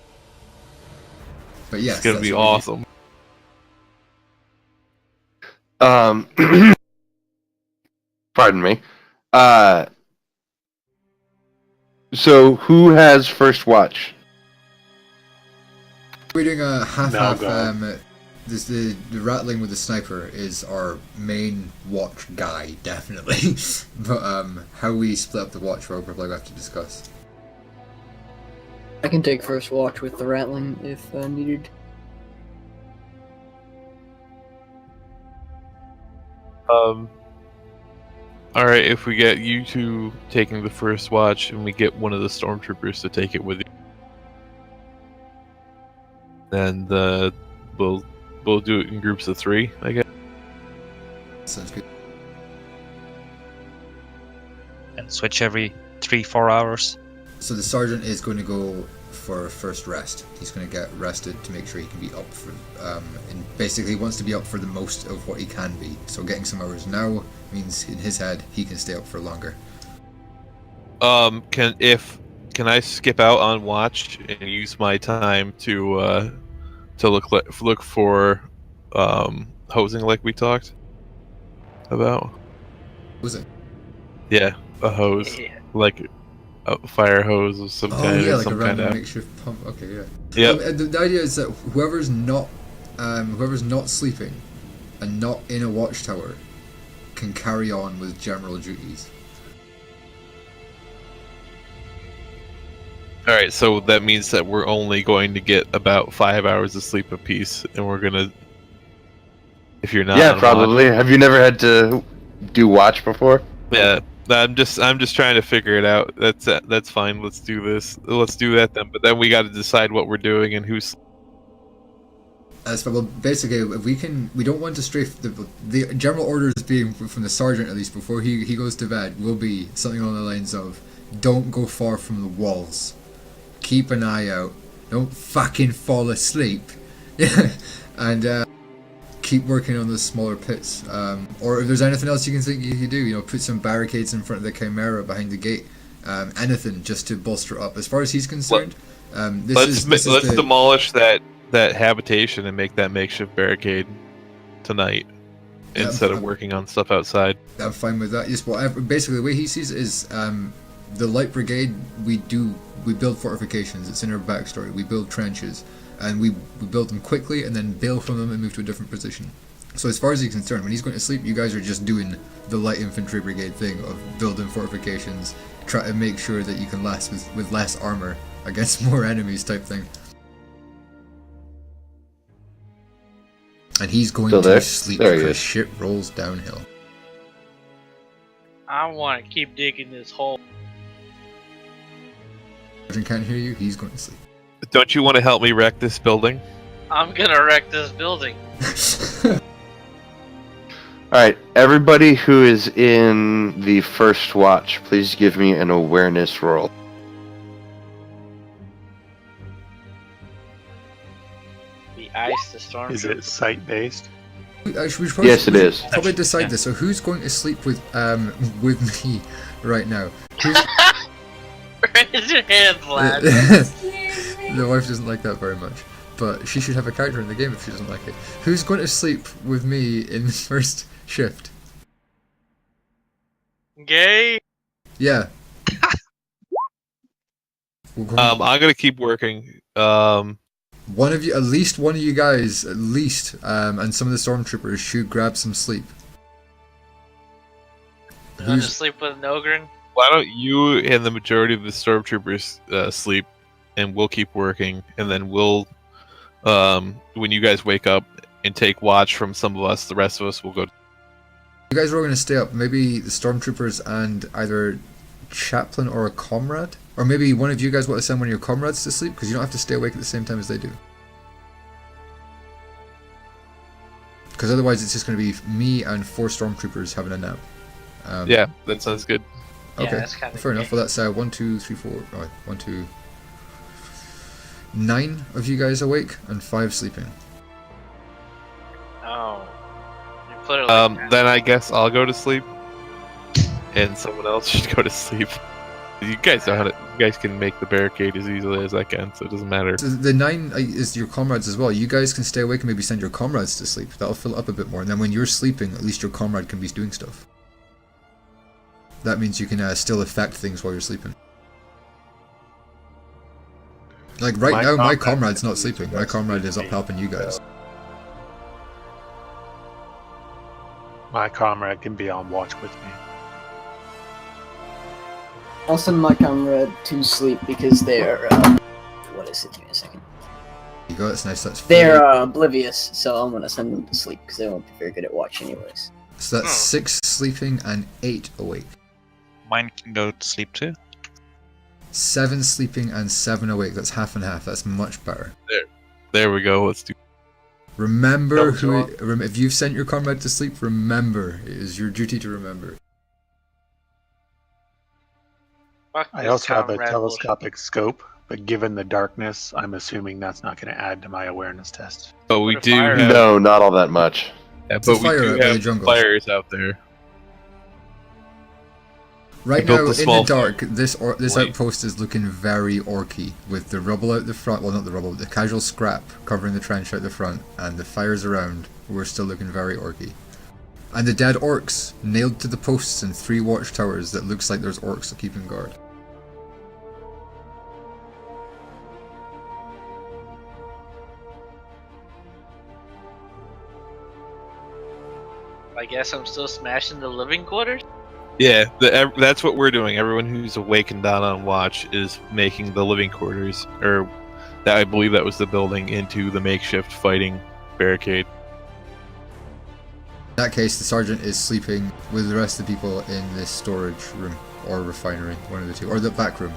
But yes, It's gonna that's be what we do. awesome. Pardon me. So who has first watch? We're doing a half-half. No, The rattling with the sniper is our main watch guy, definitely. But how we split up the watch, we'll probably have to discuss. I can take first watch with the rattling if needed. Alright, if we get you two taking the first watch and we get one of the stormtroopers to take it with you, then we'll do it in groups of 3, I guess. Sounds good. And switch every 3-4 hours. So the sergeant is going to go for first rest. He's going to get rested to make sure he can be up for, and basically he wants to be up for the most of what he can be. So getting some hours now means in his head he can stay up for longer. Can I skip out on watch and use my time to look for hosing like we talked about? Was it? Yeah, a hose, Yeah. like a fire hose of some Oh kind. yeah, of like some a random kind of. makeshift pump. Okay, yeah. Yep. The idea is that whoever's not sleeping and not in a watchtower can carry on with general duties. All right, so that means that we're only going to get about 5 hours of sleep apiece, and we're gonna. If you're not. Yeah, on probably. Have you never had to do watch before? watch- yeah. I'm just trying to figure it out. That's fine. Let's do this. Let's do that then. But then we got to decide what we're doing and who's. Well, basically, if we don't want to strafe the general orders being from the sergeant at least before he goes to bed will be something along the lines of, don't go far from the walls, keep an eye out, don't fucking fall asleep, and keep working on the smaller pits. Or if there's anything else you can think you could do, put some barricades in front of the Chimera behind the gate, anything just to bolster up. As far as he's concerned, Let's demolish that habitation and make that makeshift barricade tonight instead of working on stuff outside. I'm fine with that. Just whatever. Basically, the way he sees it is, the light brigade. We build fortifications. It's in our backstory. We build trenches, and we build them quickly, and then bail from them and move to a different position. So as far as he's concerned, when he's going to sleep, you guys are just doing the light infantry brigade thing of building fortifications, try to make sure that you can last with less armor against more enemies type thing. And he's going Still to there? sleep There he because is. shit rolls downhill. I want to keep digging this hole. Sergeant can't hear you, he's going to sleep. Don't you want to help me wreck this building? I'm gonna wreck this building. All right, everybody who is in the first watch, please give me an awareness roll. The ice, the storm. Is it site based? We should probably, Yes, it we should is. Probably decide this. So who's going to sleep with me right now? Raise your hand, Vlad. The wife doesn't like that very much, but she should have a character in the game if she doesn't like it. Who's going to sleep with me in the first shift? Gay. Yeah. I'm gonna keep working. One of you, at least one of you guys, at least, and some of the stormtroopers should grab some sleep. You want to sleep with Nogrin? Why don't you and the majority of the stormtroopers sleep, and we'll keep working, and then we'll, when you guys wake up and take watch from some of us, the rest of us will go. You guys are all going to stay up. Maybe the stormtroopers and either chaplain or a comrade, or maybe one of you guys want to send one of your comrades to sleep because you don't have to stay awake at the same time as they do. Because otherwise, it's just going to be me and 4 stormtroopers having a nap. Yeah, that sounds good. Okay, Yeah, that's kinda fair enough. gay. Well, that's 1, 2, 3, 4. Oh, 1, 2, 9 of you guys awake and 5 sleeping. Oh. You put it like that. Then I guess I'll go to sleep, and someone else should go to sleep. You guys know how to. You guys can make the barricade as easily as I can, so it doesn't matter. So the 9 is your comrades as well. You guys can stay awake and maybe send your comrades to sleep. That'll fill it up a bit more. And then when you're sleeping, at least your comrade can be doing stuff. That means you can still affect things while you're sleeping. Like right now, my comrade's not sleeping. My comrade is up helping you guys. My comrade can be on watch with me. I'll send my comrade to sleep because they're, what is it? Give me a second. You go, that's nice, that's They're 4. oblivious, so I'm gonna send them to sleep because they won't be very good at watch anyways. So that's 6 sleeping and 8 awake. Mine can go to sleep too. 7 sleeping and 7 awake. That's half and half. That's much better. There we go. Let's do. Remember Double who. If you've sent your comrade to sleep, remember. It is your duty to remember. Fuck I this also have a comrade telescopic scope, but given the darkness, I'm assuming that's not going to add to my awareness test. But we Put a do fire have. No, not all that much. Yeah, It's a but we fire do out by the have jungle. fires out there. Right built now, the in the small dark, this light. outpost is looking very orky, with the rubble out the front. Well, not the rubble, the casual scrap covering the trench out the front, and the fires around. We're still looking very orky. And the dead orcs nailed to the posts in 3 watchtowers that looks like there's orcs keeping guard. I guess I'm still smashing the living quarters? Yeah, that's what we're doing. Everyone who's awake and down on watch is making the living quarters, or I believe that was the building, into the makeshift fighting barricade. In that case, the sergeant is sleeping with the rest of the people in this storage room, or refinery, one of the two, or the back room,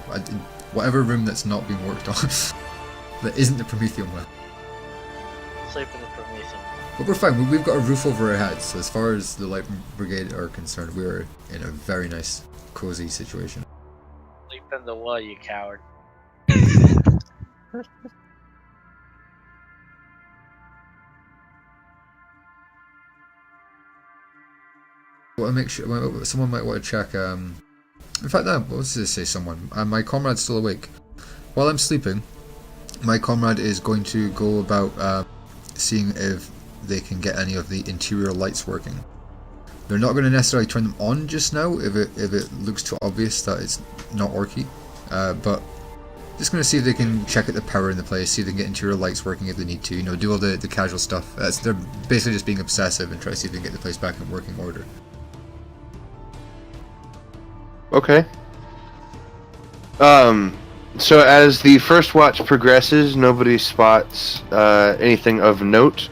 whatever room that's not being worked on, that isn't the Prometheum one. Sleep in the Prometheum. But we're fine, we've got a roof over our heads, so as far as the Light Brigade are concerned, we're in a very nice, cozy situation. Sleep in the wall, you coward. Well, make sure someone might want to check. In fact, no. Let's just say someone. My comrade's still awake. While I'm sleeping, my comrade is going to go about seeing if they can get any of the interior lights working. They're not going to necessarily turn them on just now if it looks too obvious that it's not orky, but just going to see if they can check out the power in the place, see if they can get interior lights working if they need to. You know, do all the casual stuff. They're basically just being obsessive and try to see if they can get the place back in working order. Okay. So as the first watch progresses, nobody spots anything of note.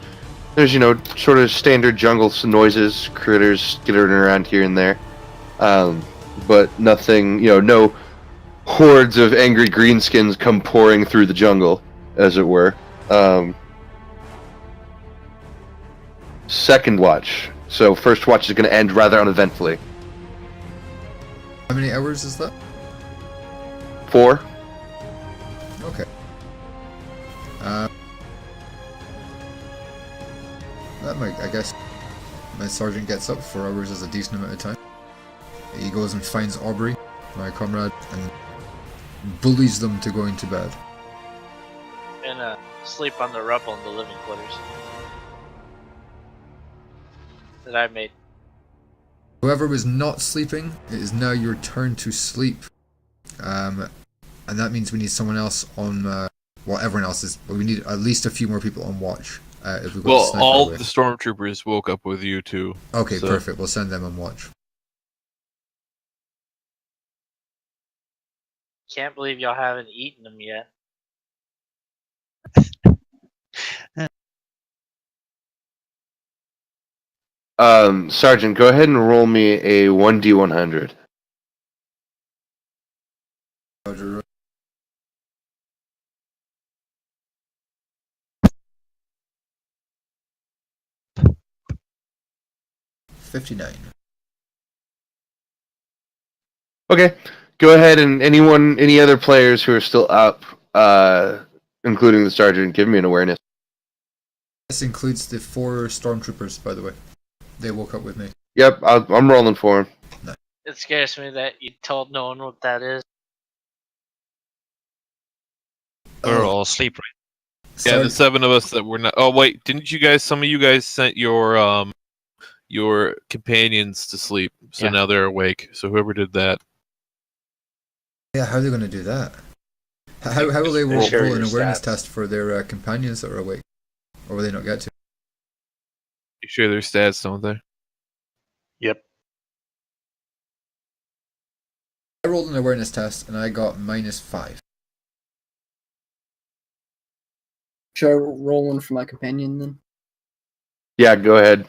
There's, sort of standard jungle noises, critters skittering around here and there. But nothing, no hordes of angry greenskins come pouring through the jungle, as it were. Second watch. So first watch is going to end rather uneventfully. How many hours is that? 4. Okay. That might, I guess, my sergeant gets up. 4 hours is a decent amount of time. He goes and finds Aubrey, my comrade, and bullies them to going to bed. And sleep on the rubble in the living quarters that I made. Whoever was not sleeping, it is now your turn to sleep. And that means we need someone else on, well, everyone else is, but we need at least a few more people on watch. If we've got Well, a sniper all away. the stormtroopers woke up with you too. Okay, so- perfect. We'll send them on watch. Can't believe y'all haven't eaten them yet. Sergeant, go ahead and roll me a 1d100. Roger. $59. Okay, go ahead and any other players who are still up, including the sergeant, give me an awareness. This includes the 4 stormtroopers, by the way. They woke up with me. Yep, I'm rolling for him. It scares me that you told no one what that is. We're all asleep, right? Yeah, the 7 of us that were not. Oh wait, didn't you guys? Some of you guys sent your companions to sleep, so Yeah. now they're awake. So whoever did that, Yeah, how are they going to do that? How will they roll share an your awareness stats. test for their companions that are awake? Or will they not get to? you share their stats, don't they? Yep. I rolled an awareness test and I got -5. Should I roll one for my companion then? Yeah, go ahead.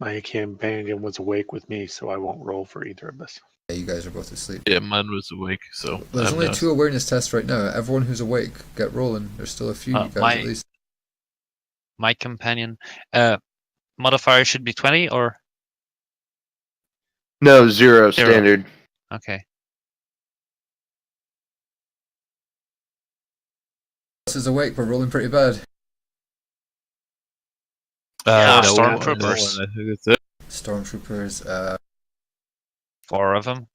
My companion was awake with me, so I won't roll for either of us. Yeah, you guys are both asleep. Yeah, mine was awake. So Well, there's I'm only not- 2 awareness tests right now. Everyone who's awake, get rolling. There's still a few you guys my- at least. My companion. Modifier should be 20 or No, 0 Zero. standard. okay. This is awake, but rolling pretty bad. Yeah, no, stormtroopers. I think that's it. Stormtroopers. 4 of them.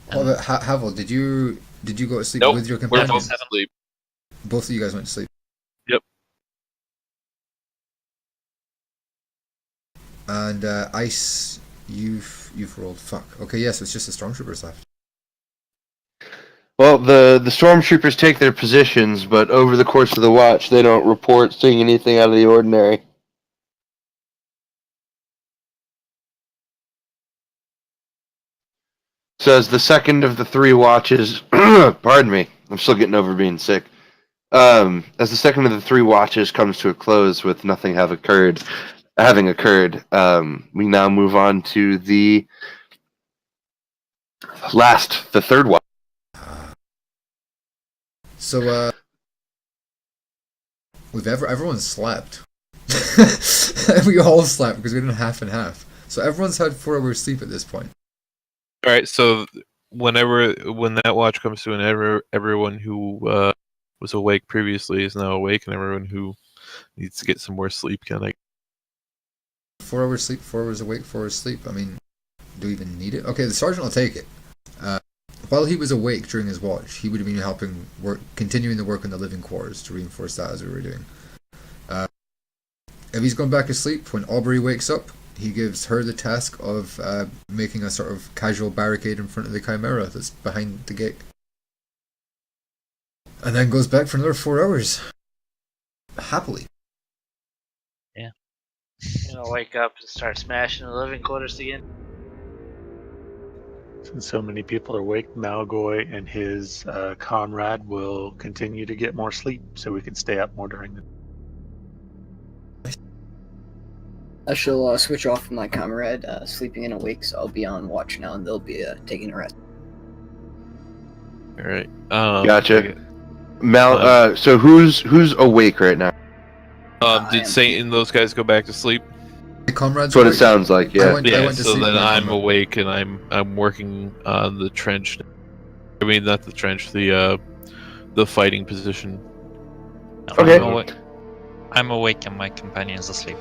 What about Havel? Did you go to sleep Nope, with your We're companions? both asleep. Both of you guys went to sleep. Yep. And Ice, you've rolled. Fuck. Okay, yes, it's just the stormtroopers left. Well, the stormtroopers take their positions, but over the course of the watch, they don't report seeing anything out of the ordinary. So as the second of the 3 watches, pardon me, I'm still getting over being sick. As the second of the 3 watches comes to a close with nothing having occurred, we now move on to the 3rd watch. So, everyone slept. We all slept because we did half and half. So everyone's had 4 hours sleep at this point. All right, so when that watch comes to an everyone who was awake previously is now awake, and everyone who needs to get some more sleep can like 4 hours sleep, 4 hours awake, 4 hours sleep. I mean, do we even need it? Okay, the sergeant will take it. While he was awake during his watch, he would have been helping continuing the work in the living quarters to reinforce that as we were doing. If he's gone back to sleep, when Aubrey wakes up, he gives her the task of making a sort of casual barricade in front of the Chimera that's behind the gate. And then goes back for another 4 hours. Happily. You know, wake up and start smashing the living quarters again. Since so many people are awake, Malgoy and his comrade will continue to get more sleep so we can stay up more during the I shall switch off from my comrade sleeping and awake, so I'll be on watch now, and they'll be taking a rest. all right. Gotcha. So who's awake right now? I Did am- Saint and those guys go back to sleep? The comrades. That's what it awake. sounds like. I Yeah. went Yeah. to So sleep then with my I'm comrade. awake and I'm working on the trench. I mean, not the trench. The fighting position. Okay. I'm I'm awake and my companion's asleep.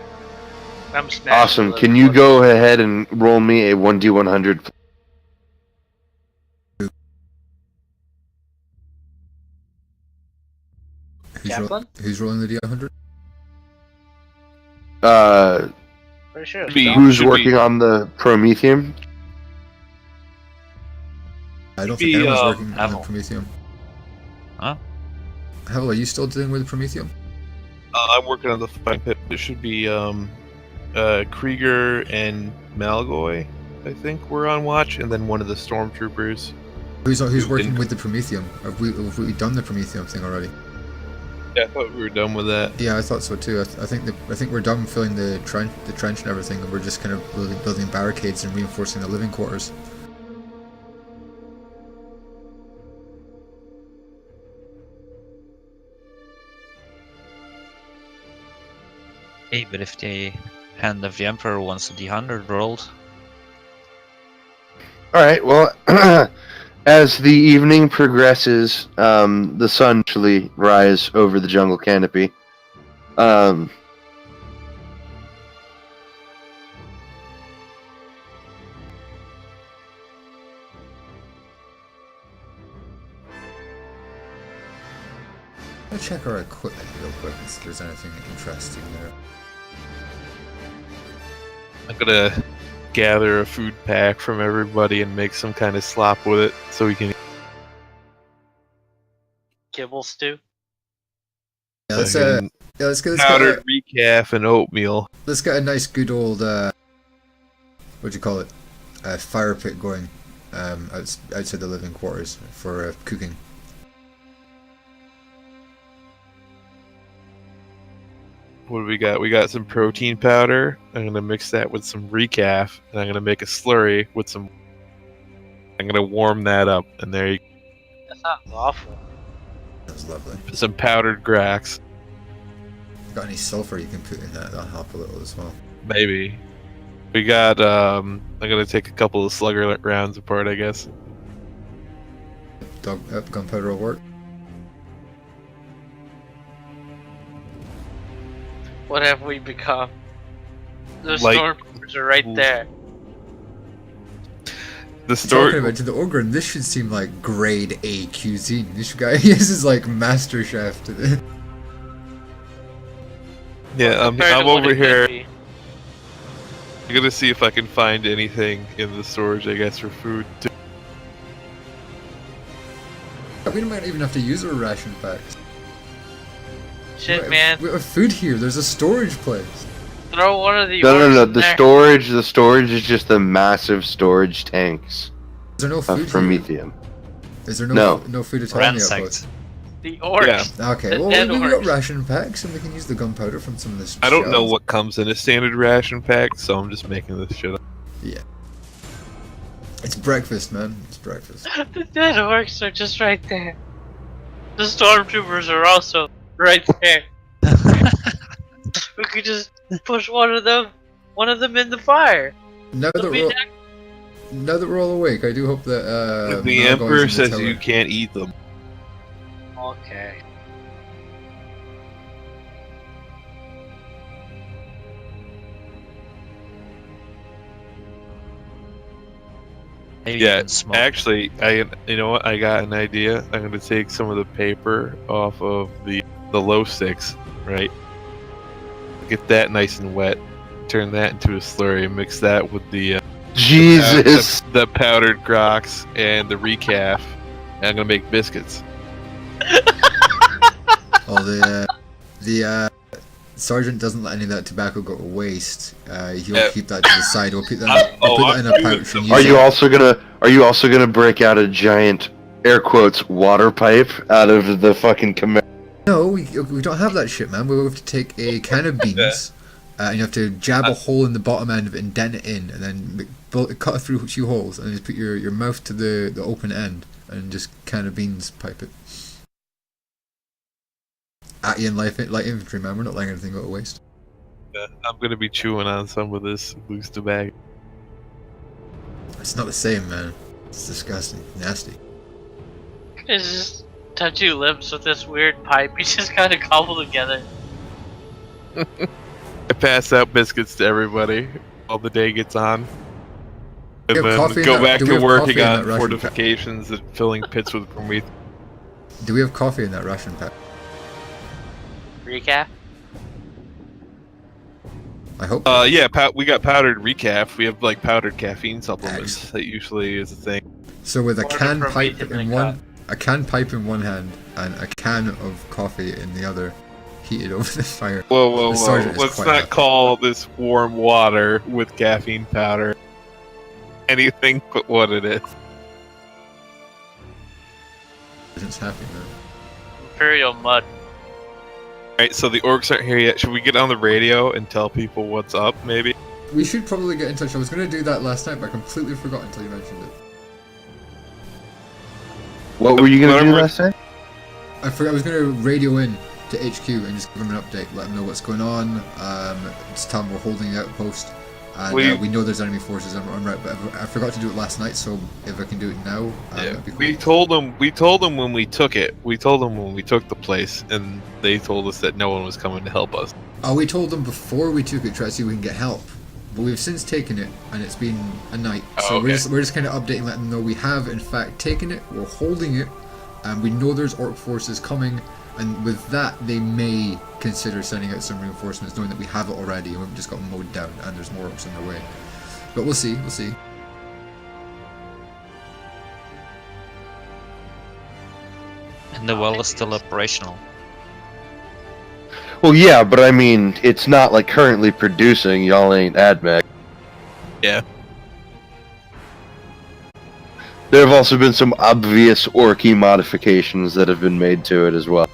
I'm smashed. Awesome. Can you go ahead and roll me a 1d100? Kaplan? Who's rolling the D100? Pretty sure. it's Be- John. Who's Should working on the Prometheum? I don't Be, think anyone's working on the Avel. Prometheum. Huh? Hell, are you still dealing with the Prometheum? I'm working on the fine pit. It should be Krieger and Malgoy, I think, we're on watch, and then one of the stormtroopers. Who's Who working didn't- with the Prometheum? Have we done the Prometheum thing already? Yeah, I thought we were done with that. Yeah, I thought so too. I think we're done filling the trench and everything, and we're just kind of building barricades and reinforcing the living quarters. Hey, but if the Hand of the Emperor wants a D100 rolled, All right. Well, as the evening progresses, the sun actually rise over the jungle canopy. I'll check our equipment real quick and see if there's anything interesting there. I'm gonna gather a food pack from everybody and make some kind of slop with it so we can. Kibble stew. Yeah, let's fucking get powdered recaf and oatmeal. let's get a nice good old what do you call it? Fire pit going outside the living quarters for cooking. What do we got? We got some protein powder. I'm gonna mix that with some recaf, and I'm gonna make a slurry with some. I'm gonna warm that up, and there you That sounds awful. That's lovely. some powdered grax. Got any sulfur you can put in that? That'll help a little as well. Maybe. We got. I'm gonna take a couple of slugger rounds apart, I guess. Gunpowder will work. What have we become? The Like- stormtroopers are right there. The Talking story. about to the Ogren, this should seem like grade A cuisine. This guy, this is like Master Chef to the. Yeah, Compared I'm to what over it could here. be. I'm gonna see if I can find anything in the storage, I guess, for food. We might even have to use our ration packs. Shit, man. We have food here. There's a storage place. Throw one of the No. orcs in The there. storage is just the massive storage tanks Is there no of food here? Prometheum. Is there No. no food at all in the outpost? ransacked. The orcs. Yeah. Okay, The well dead we got orcs. ration packs and we can use the gunpowder from some of this. I don't know what comes in a standard ration pack, so I'm just making this shit up. It's breakfast, man. It's breakfast. The dead orcs are just right there. The stormtroopers are also right there. We could just push one of them in the fire. Now that They'll be we're all, back. now that we're all awake, I do hope that the Malgoy's Emperor in the says tower. you can't eat them. Okay. Maybe you Yeah, can smoke. actually, you know what? I got an idea. I'm gonna take some of the paper off of the low sticks, right? Get that nice and wet. Turn that into a slurry and mix that with the Jesus. the powdered grox and the recaf. And I'm gonna make biscuits. Oh, the sergeant doesn't let any of that tobacco go to waste. He'll Yeah. keep that to the side. We'll put that, I'm in a doing pouch and use Are you it. also gonna break out a giant air quotes water pipe out of the fucking command? No, we don't have that shit, man. We have to take a can of beans, and you have to jab a hole in the bottom end of it and dent it in, and then cut through a few holes, and just put your mouth to the open end, and just can of beans pipe it. At you in light infantry, man. We're not letting anything go to waste. I'm gonna be chewing on some of this loose tobacco. It's not the same, man. It's disgusting, nasty. It's just touchy lips with this weird pipe. You just kind of cobble together. I pass out biscuits to everybody while the day gets on. And have then coffee in go that- back do we to have working coffee in on that ration pack? fortifications and filling pits with Prometheus. Do we have coffee in that ration pack? Recap? I hope. Yeah, we got powdered recaf. We have like powdered caffeine supplements. Excellent. That usually is a thing. So with a Order can for pipe me to in make one, a can pipe in one hand, and a can of coffee in the other, heated over the fire. Whoa! The sergeant is Let's quite not happy. call this warm water with caffeine powder anything but what it is. Sergeant's happy now. Imperial mud. Alright, so the orcs aren't here yet. Should we get on the radio and tell people what's up, maybe? We should probably get in touch. I was going to do that last night, but I completely forgot until you mentioned it. What were you going to do Whatever. last time? I forgot. I was going to radio in to HQ and just give them an update, let them know what's going on. Just tell them we're holding the outpost, and we know there's enemy forces on route. But I forgot to do it last night, so if I can do it now, that'd be cool. We told them when we took it. We told them when we took the place, and they told us that no one was coming to help us. Oh, we told them before we took it, try to see if we can get help. But we've since taken it, and it's been a night. So okay. we're just kind of updating, letting them know we have in fact taken it. We're holding it, and we know there's orc forces coming. And with that, they may consider sending out some reinforcements, knowing that we have it already, and we've just got mowed down, and there's more orcs on their way. But we'll see. We'll see. And the well is still operational. Well, yeah, but I mean, it's not like currently producing. Y'all ain't AdMech. Yeah. There have also been some obvious orky modifications that have been made to it as well.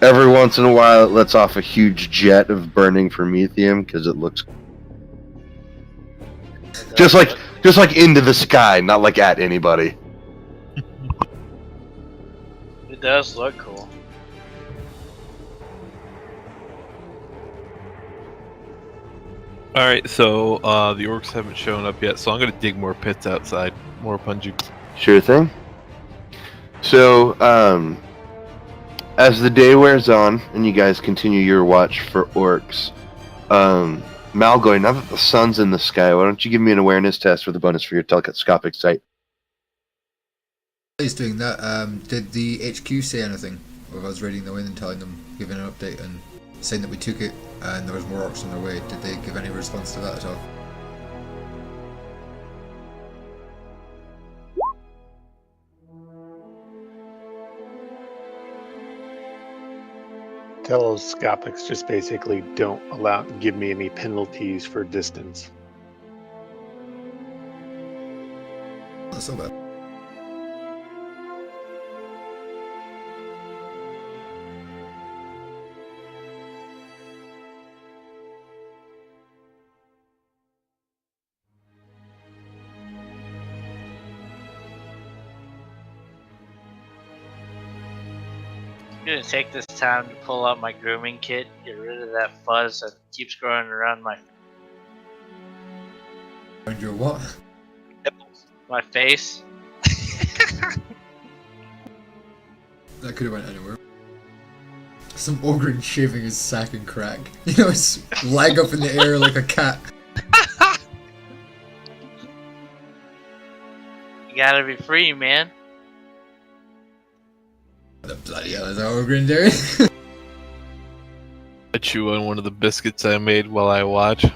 Every once in a while, it lets off a huge jet of burning promethium because it looks just like into the sky, not like at anybody. It does look cool. Alright, so the orcs haven't shown up yet, so I'm gonna dig more pits outside. More punju. Sure thing. So, as the day wears on and you guys continue your watch for orcs, Malgoy, now that the sun's in the sky, why don't you give me an awareness test with a bonus for your telescopic sight? He's doing that. Did the HQ say anything? Or if I was reading the wind and telling them, giving an update and saying that we took it and there was more orcs on their way, did they give any response to that at all? Telescopics just basically don't give me any penalties for distance. Not so bad. I'm gonna take this time to pull out my grooming kit, get rid of that fuzz that keeps growing around my And your what? nipples, my face. That could have went anywhere. Some ogre shaving his sack and crack. You know, his leg up in the air like a cat. You gotta be free, man. What the bloody hell is that ogre doing? I chew on one of the biscuits I made while I watch. Do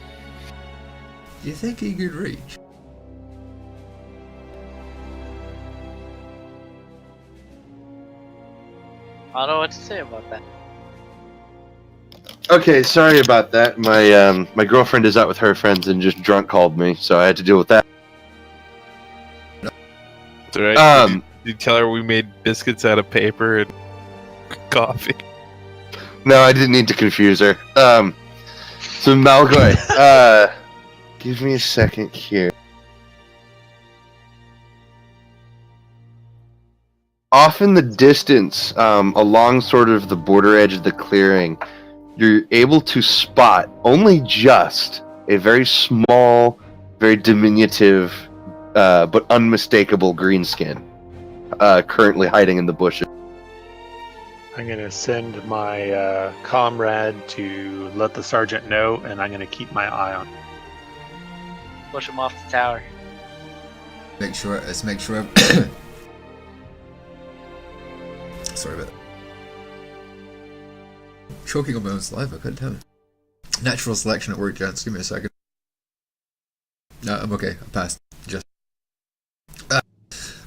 you think he could reach? I don't know what to say about that. Okay, sorry about that. My girlfriend is out with her friends and just drunk called me, so I had to deal with that. It's alright. Did you tell her we made biscuits out of paper and coffee? No, I didn't need to confuse her. So Malgoy, give me a second here. Off in the distance, along sort of the border edge of the clearing, you're able to spot only just a very small, very diminutive, but unmistakable greenskin currently hiding in the bushes. I'm going to send my comrade to let the sergeant know, and I'm going to keep my eye on him. Push him off the tower. Let's make sure. Sorry about that. Choking on my own saliva, God damn it. Natural selection at work, gents. Give me a second. No, I'm okay. I passed. Just.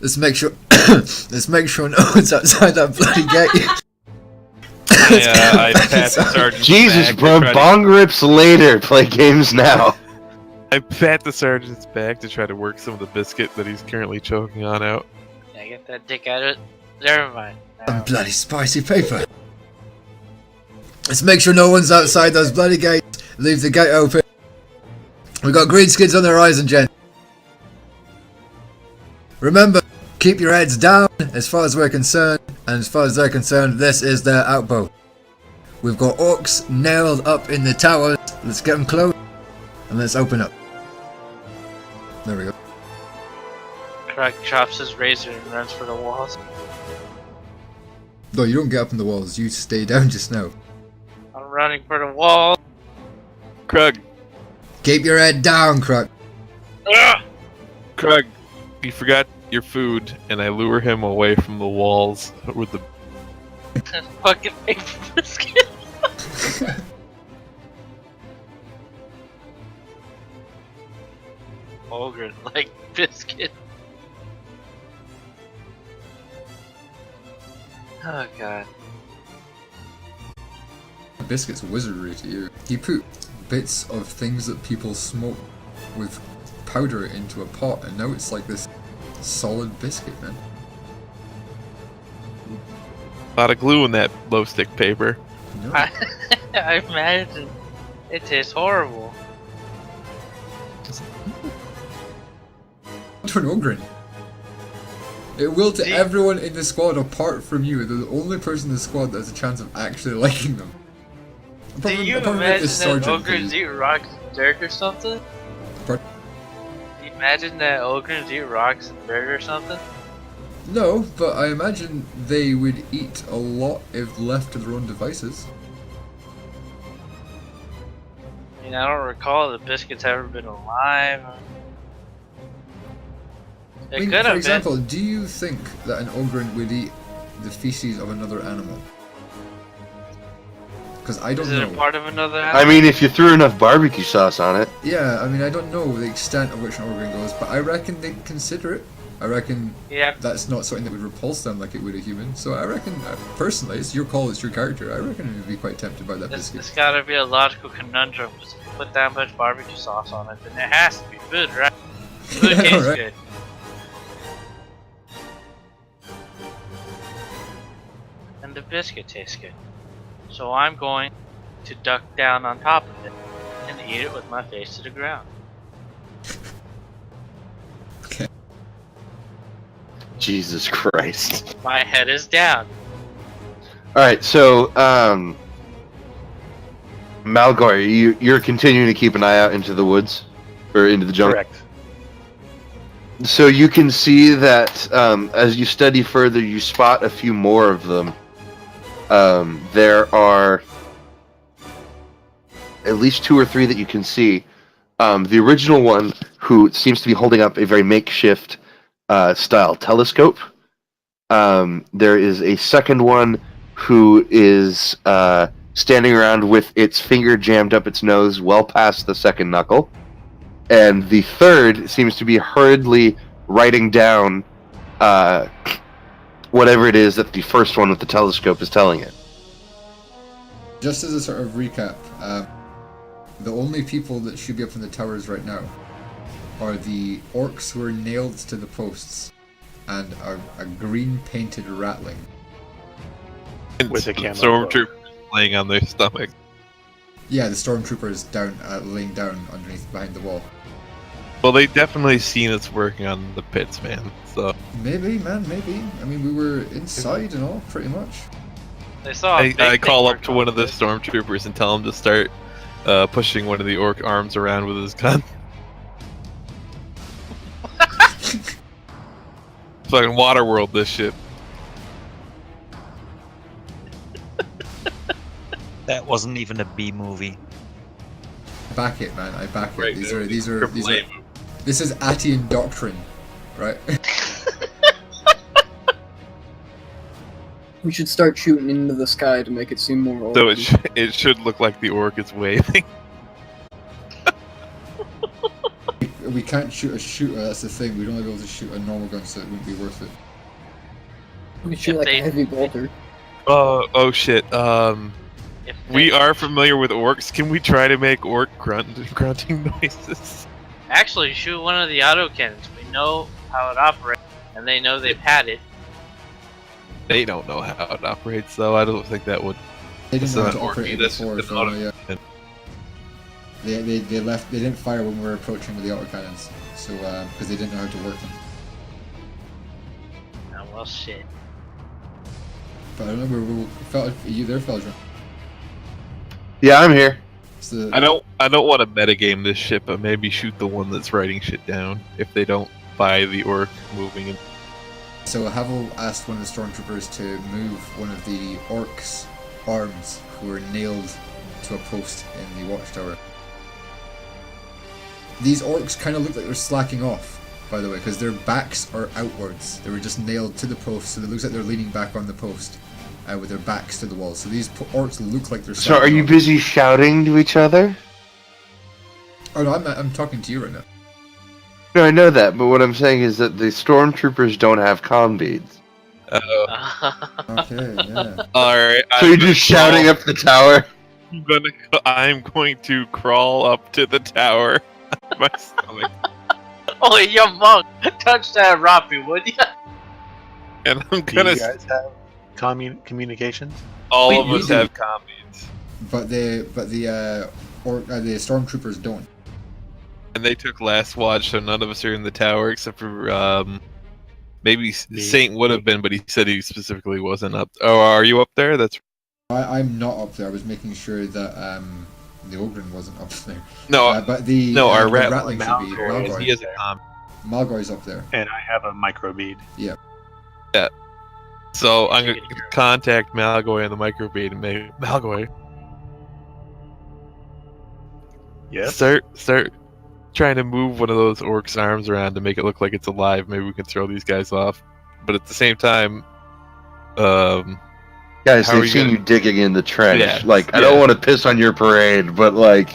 Let's make sure. Let's make sure no one's outside that bloody gate. I pat the sergeant's Jesus, back bro. to try to- Bong rips later. Play games now. I pat the sergeant's back to try to work some of the biscuit that he's currently choking on out. Yeah, get that dick out of it. Never mind. Some bloody spicy paper. Let's make sure no one's outside those bloody gates. Leave the gate open. We got green skids on the horizon, gent. Remember, keep your heads down as far as we're concerned, and as far as they're concerned, this is their outpost. We've got orcs nailed up in the towers. Let's get them close, and let's open up. There we go. Krug chops his razor and runs for the walls. No, you don't get up in the walls. You stay down just now. I'm running for the wall. Krug, Keep your head down, Krug. Krug, you forgot your food, and I lure him away from the walls with the. Fucking big biscuit. Ogre like biscuit. Oh god. Biscuit's wizardry to you. He put bits of things that people smoke with powder into a pot, and now it's like this solid biscuit, man. A lot of glue in that glow stick paper. No. I imagine it tastes horrible. To an ogre. It will to See? everyone in the squad apart from you. They're the only person in the squad that has a chance of actually liking them. Do you apart from imagine the that sergeant, ogres 'cause- eat rocks and dirt or something? Pardon? Do you imagine that ogres eat rocks and dirt or something? No, but I imagine they would eat a lot if left to their own devices. I mean, I don't recall the biscuits ever been alive. It I mean, could for have example, do you think that an ogre would eat the feces of another animal? Because I been. don't Is it know. a part of another I animal? mean, if you threw enough barbecue sauce on it. Yeah, I mean, I don't know the extent of which an ogre goes, but I reckon they'd consider it. I reckon Yeah. that's not something that would repulse them like it would a human. So I reckon, personally, it's your call, it's your character. I reckon it would be quite tempted by that This biscuit. gotta be a logical conundrum. Because if you put that much barbecue sauce on it, then it has to be good, right? Food Yeah, tastes right. good. And the biscuit tastes good. So I'm going to duck down on top of it and eat it with my face to the ground. Okay. Jesus Christ. My head is down. Alright, so, Malgoy, you're continuing to keep an eye out into the woods? Or into the jungle? Correct. So you can see that as you study further, you spot a few more of them. There are at least 2 or 3 that you can see. The original one, who seems to be holding up a very makeshift style telescope. There is a second one who is standing around with its finger jammed up its nose well past the second knuckle. And the third seems to be hurriedly writing down whatever it is that the first one with the telescope is telling it. Just as a sort of recap, the only people that should be up in the towers right now are the orcs who are nailed to the posts and a green painted ratling. With a camo Stormtrooper laying on their stomach. Yeah, the stormtroopers down, laying down underneath behind the wall. Well, they definitely seen us working on the pits, man. So Maybe, man, maybe. I mean, we were inside and all, pretty much. They saw. a big I thing call up working to on one of the this. stormtroopers and tell him to start pushing one of the orc arms around with his gun. Fucking Waterworld, this shit. That wasn't even a B movie. I back it, man. I back it. Right, These that are was these are triple these A are. This is Atian doctrine, right? We should start shooting into the sky to make it seem more. So orky. it should look like the orc is waving. We can't shoot a shooter. That's the thing. We'd only be able to shoot a normal gun, so it wouldn't be worth it. We could shoot If like they- a heavy bolter. Oh shit. If We they- are familiar with orcs. Can we try to make orc grunting noises? Actually shoot one of the autocannons. We know how it operates, and they know they've had it. They don't know how it operates, though. I don't think that would. They didn't It's know how not to orky, operate it that's before, just an so auto- yeah. They left. They didn't fire when we were approaching with the autocannons, so because they didn't know how to work them. Oh, well, shit. But I remember are you there, Feldra? Yeah, I'm here. So I don't want to metagame this shit, but maybe shoot the one that's writing shit down if they don't buy the orc moving it. So Havel asked one of the stormtroopers to move one of the orcs' arms who were nailed to a post in the watchtower. These orcs kind of look like they're slacking off, by the way, because their backs are outwards. They were just nailed to the post, so it looks like they're leaning back on the post with their backs to the wall. So these orcs look like they're So, are slacking you off. busy shouting to each other? Oh no, I'm talking to you right now. No, I know that, but what I'm saying is that the stormtroopers don't have comm beads. Okay, yeah. Alright. So you're just shouting up the tower? I'm going to crawl up to the tower. My stomach. Oh, you monk! Touch that Roppy, would ya? And I'm Do gonna. you guys have communications? All We of us do. have combines. But the stormtroopers don't. And they took last watch, so none of us are in the tower except for maybe Me. Saint would have been, but he said he specifically wasn't up. Oh, are you up there? That's I'm not up there. I was making sure that the Ogren wasn't up there. no, But the no, our the Rattling should be Malgoy is- he Malgoy. has a comp. Malgoy's up there. And I have a microbead. So I'm gonna contact Malgoy on the microbead and make Malgoy Yes. start trying to move one of those orcs' arms around to make it look like it's alive. Maybe we can throw these guys off. But at the same time, Guys, How are they've you seen gonna- you digging in the trench. Yeah, Like, I yeah. don't want to piss on your parade, but like,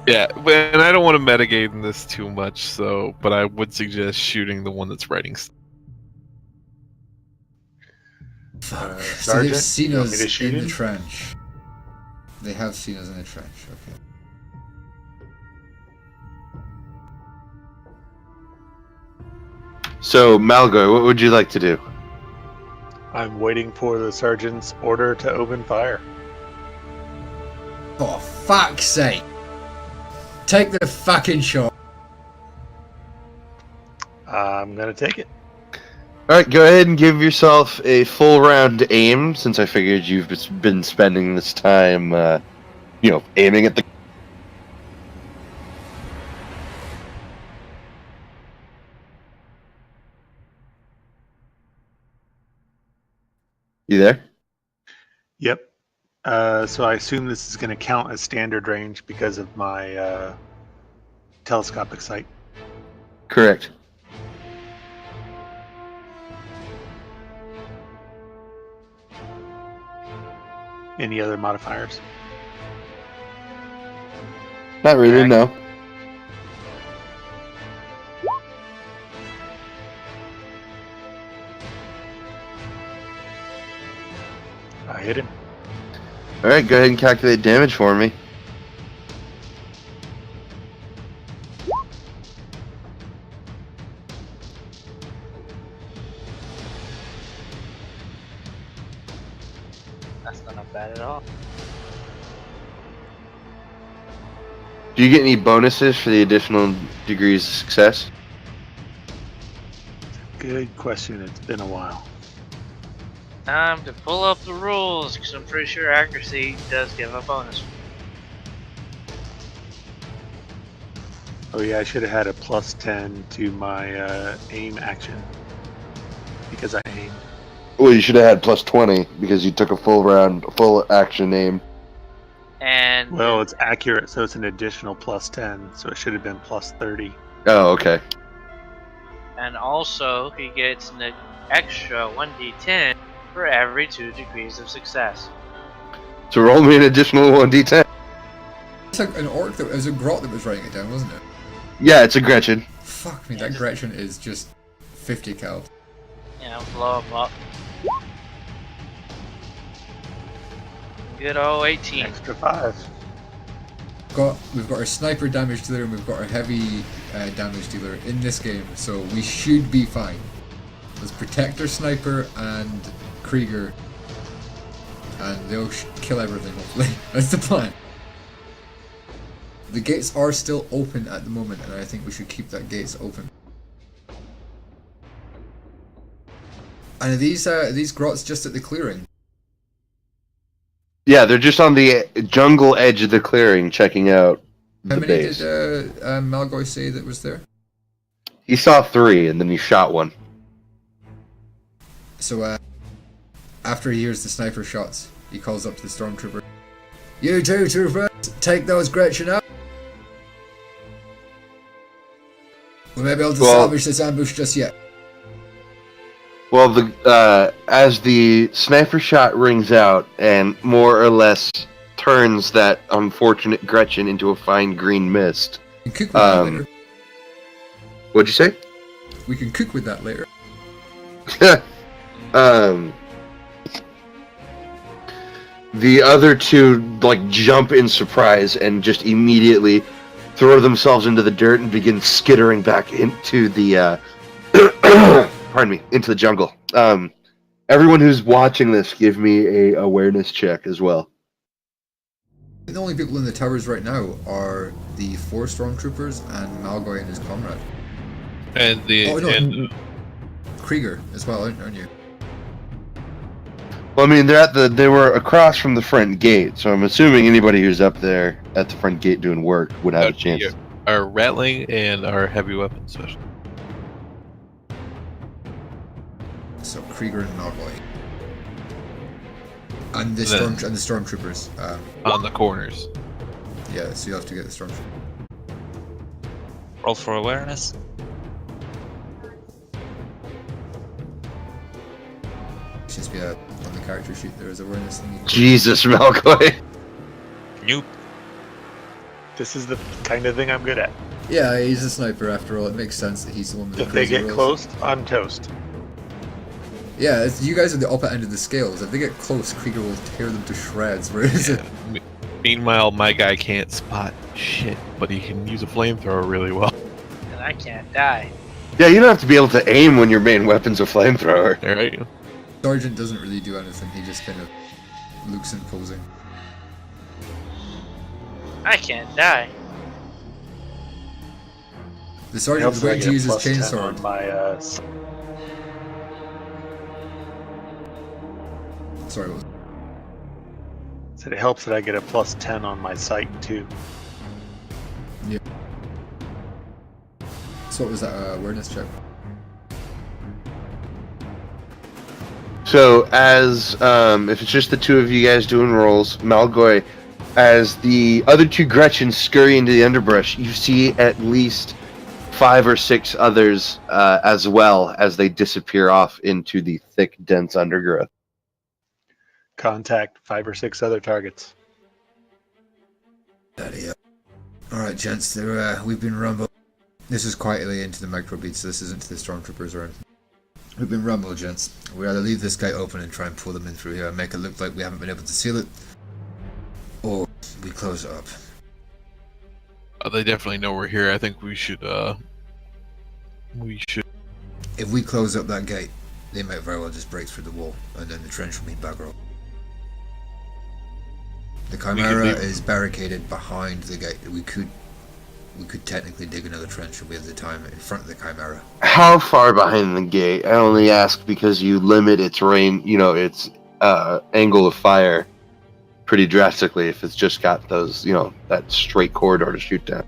yeah, and I don't want to metagame this too much. So, but I would suggest shooting the one that's writing. So Sergeant, they've seen you want me us to shoot in the him? trench. They have seen us in the trench. Okay. so Malgoy, what would you like to do? I'm waiting for the sergeant's order to open fire. For fuck's sake! Take the fucking shot. I'm gonna take it. All right, go ahead and give yourself a full round aim, since I figured you've been spending this time, aiming at the. You there? Yep. So I assume this is going to count as standard range because of my telescopic sight. Correct. Any other modifiers? Not really, no. I hit him. All right, go ahead and calculate damage for me. That's not bad at all. Do you get any bonuses for the additional degrees of success? Good question. It's been a while. Time to pull up the rules, because I'm pretty sure accuracy does give a bonus. Oh yeah, I should have had a +10 to my aim action because I aimed. Well, you should have had +20 because you took a full round, full action aim. And Well, it's accurate, so it's an additional plus 10, so it should have been plus 30. Oh, okay. and also he gets an extra 1d10 for every 2 degrees of success. So roll me an additional 1d10. It's like an orc that was a grot that was writing it down, wasn't it? Yeah, it's a Gretchen. Fuck me, that Gretchen is just 50 cal. You know, blow him up. Good old 18. Extra 5. We've got our sniper damage dealer and we've got our heavy damage dealer in this game, so we should be fine. Let's protect our sniper and Krieger, and they'll kill everything, hopefully. That's the plan. The gates are still open at the moment, and I think we should keep that gates open. And are these grots just at the clearing? Yeah, they're just on the jungle edge of the clearing, checking out How the many base. did Malgoy say that was there? He saw 3, and then he shot one. So after he hears the sniper shots, he calls up to the stormtrooper. You two troopers, take those Gretchen out. We may be able to salvage this ambush just yet. Well, as the sniper shot rings out and more or less turns that unfortunate Gretchen into a fine green mist. We can cook with that later. What'd you say? We can cook with that later. The other two jump in surprise and just immediately throw themselves into the dirt and begin skittering back into the pardon me, into the jungle. Everyone who's watching this, give me a awareness check as well. The only people in the towers right now are the 4 stormtroopers and Malgoy and his comrade. And and Krieger as well, aren't you? Well, I mean, they were across from the front gate, so I'm assuming anybody who's up there at the front gate doing work would have a chance. our rattling and our heavy weapons special. So Krieger and Malgoy. And the stormtroopers. On the corners. Yeah, so you have to get the stormtroopers. Roll for awareness. Just be on the character sheet there is awareness thing. Jesus, Malgoy. Nope. This is the kind of thing I'm good at. Yeah, he's a sniper after all. It makes sense that he's the one with the If they crazy get rolls. close, I'm toast. Yeah, you guys are the opposite end of the scales. If they get close, Krieger will tear them to shreds. Whereas Meanwhile, my guy can't spot shit, but he can use a flamethrower really well. And I can't die. Yeah, you don't have to be able to aim when your main weapon's a flamethrower. All right. Sergeant doesn't really do anything. He just kind of looks imposing. I can't die. The sergeant was waiting to use his chainsaw. On my, Sorry, what was said it helps that I get a plus 10 on my sight too. So what was that awareness check? So, as if it's just the two of you guys doing rolls, Malgoy, as the other two Gretchens scurry into the underbrush, you see at least 5 or 6 others as well as they disappear off into the thick, dense undergrowth. Contact 5 or 6 other targets. Alright, gents, we've been rumbled. This is quietly into the microbeats, so this isn't to the stormtroopers or anything. We've been rumbled, gents. We either leave this guy open and try and pull them in through here and make it look like we haven't been able to seal it, or we close it up. They definitely know we're here. I think we should. If we close up that gate, they might very well just break through the wall, and then the trench will be Bagro. The Chimera is barricaded behind the gate. We could technically dig another trench if we have the time in front of the Chimera. How far behind the gate? I only ask because you limit its range, its angle of fire pretty drastically if it's just got those, that straight corridor to shoot down.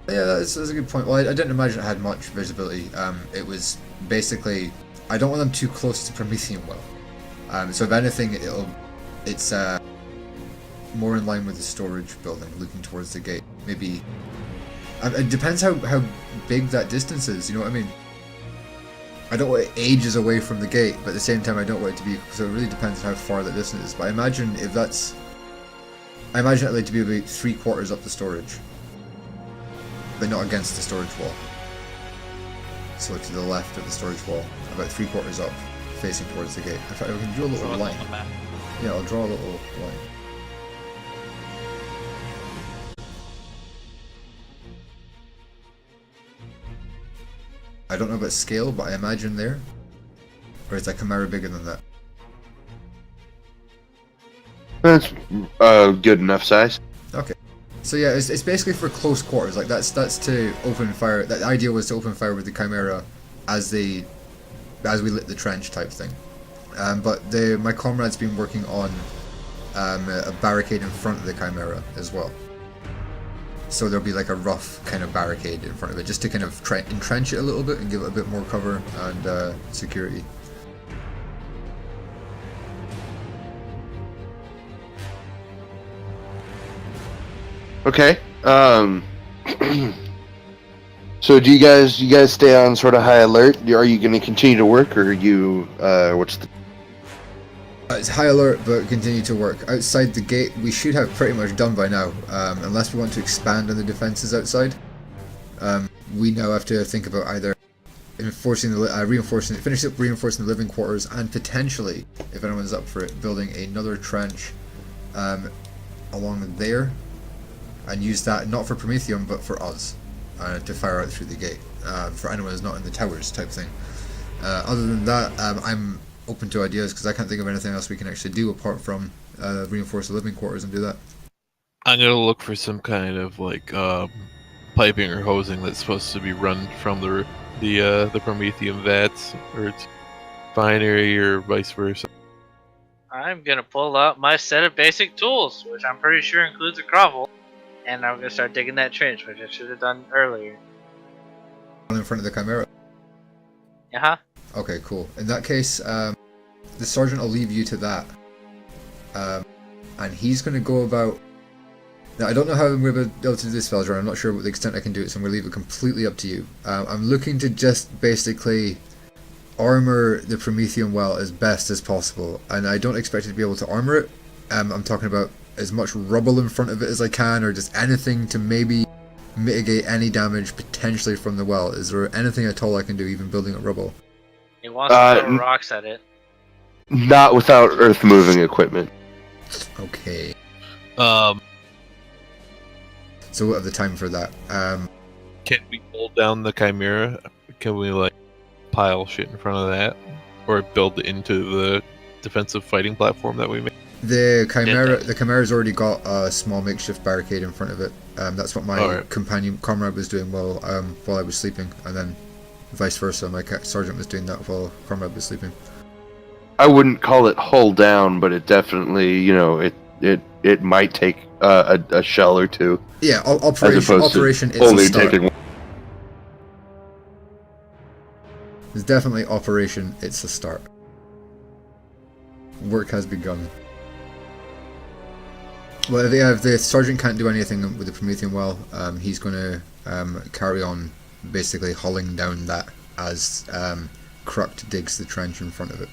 Yeah, that's a good point. Well, I didn't imagine it had much visibility. It was basically, I don't want them too close to Promethean well. So if anything, it's more in line with the storage building, looking towards the gate. Maybe. It depends how big that distance is. You know what I mean? I don't want it ages away from the gate, but at the same time I don't want it to be. So it really depends on how far that distance is. But I imagine if that's. I imagine it like to be about 3/4 up the storage, but not against the storage wall. So to the left of the storage wall, about 3/4 up, facing towards the gate. In fact, we can draw a little line. Yeah, I'll draw a little line. I don't know about scale, but I imagine there. Or is that Chimera bigger than that? That's good enough size. Okay. So yeah, it's basically for close quarters. Like that's to open fire. That idea was to open fire with the Chimera as we lit the trench type thing. But my comrade's been working on a barricade in front of the Chimera as well. So there'll be like a rough kind of barricade in front of it, just to kind of entrench it a little bit and give it a bit more cover and security. Okay. So do you guys stay on sort of high alert? Are you going to continue to work, or are you what's the? It's high alert, but continue to work. Outside the gate, we should have pretty much done by now, unless we want to expand on the defenses outside. We now have to think about either reinforcing the living quarters, and potentially, if anyone's up for it, building another trench along there, and use that not for Prometheum but for us to fire out through the gate for anyone who's not in the towers type thing. Other than that, I'm open to ideas because I can't think of anything else we can actually do apart from reinforce the living quarters and do that. I'm gonna look for some kind of like piping or hosing that's supposed to be run from the Prometheum vats or its binary or vice versa. I'm gonna pull out my set of basic tools, which I'm pretty sure includes a grovel, and I'm gonna start digging that trench, which I should have done earlier. In front of the Chimera. Uh-huh. Okay, cool. In that case, the sergeant will leave you to that, and he's going to go about. Now, I don't know how I'm going to be able to do this, Velger. I'm not sure what the extent I can do it, so I'm going to leave it completely up to you. I'm looking to just basically armor the Prometheum well as best as possible, and I don't expect you to be able to armor it. I'm talking about as much rubble in front of it as I can, or just anything to maybe mitigate any damage potentially from the well. Is there anything at all I can do, even building up rubble? He wants to throw rocks at it. Not without earth-moving equipment. Okay. Um, So we'll have the time for that. Can we hold down the Chimera? Can we like pile shit in front of that, or build it into the defensive fighting platform that we made? The Chimera's already got a small makeshift barricade in front of it. That's what my comrade was doing while I was sleeping, and then vice versa. My sergeant was doing that while comrade was sleeping. I wouldn't call it hull down, but it definitely, it might take a shell or two. Yeah, operation. It's only a start. taking. It's definitely operation. It's a start. Work has begun. Well, if the sergeant can't do anything with the Prometheum well, he's going to carry on basically hauling down that as Krukt digs the trench in front of it.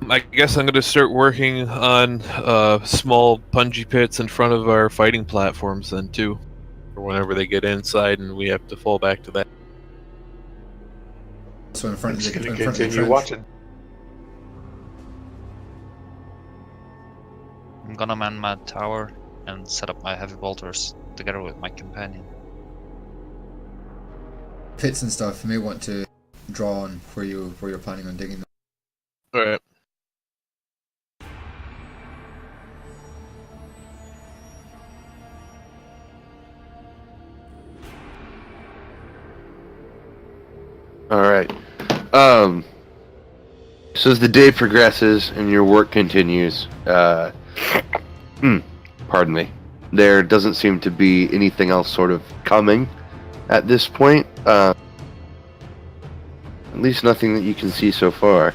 I guess I'm going to start working on small punji pits in front of our fighting platforms then too, for whenever they get inside and we have to fall back to that. So in front of the Continue trench. watching. I'm gonna man my tower and set up my heavy bolters together with my companion. Pits and stuff, you may want to draw on where you're planning on digging them. Alright. All right. So as the day progresses and your work continues, pardon me. There doesn't seem to be anything else sort of coming at this point. At least nothing that you can see so far.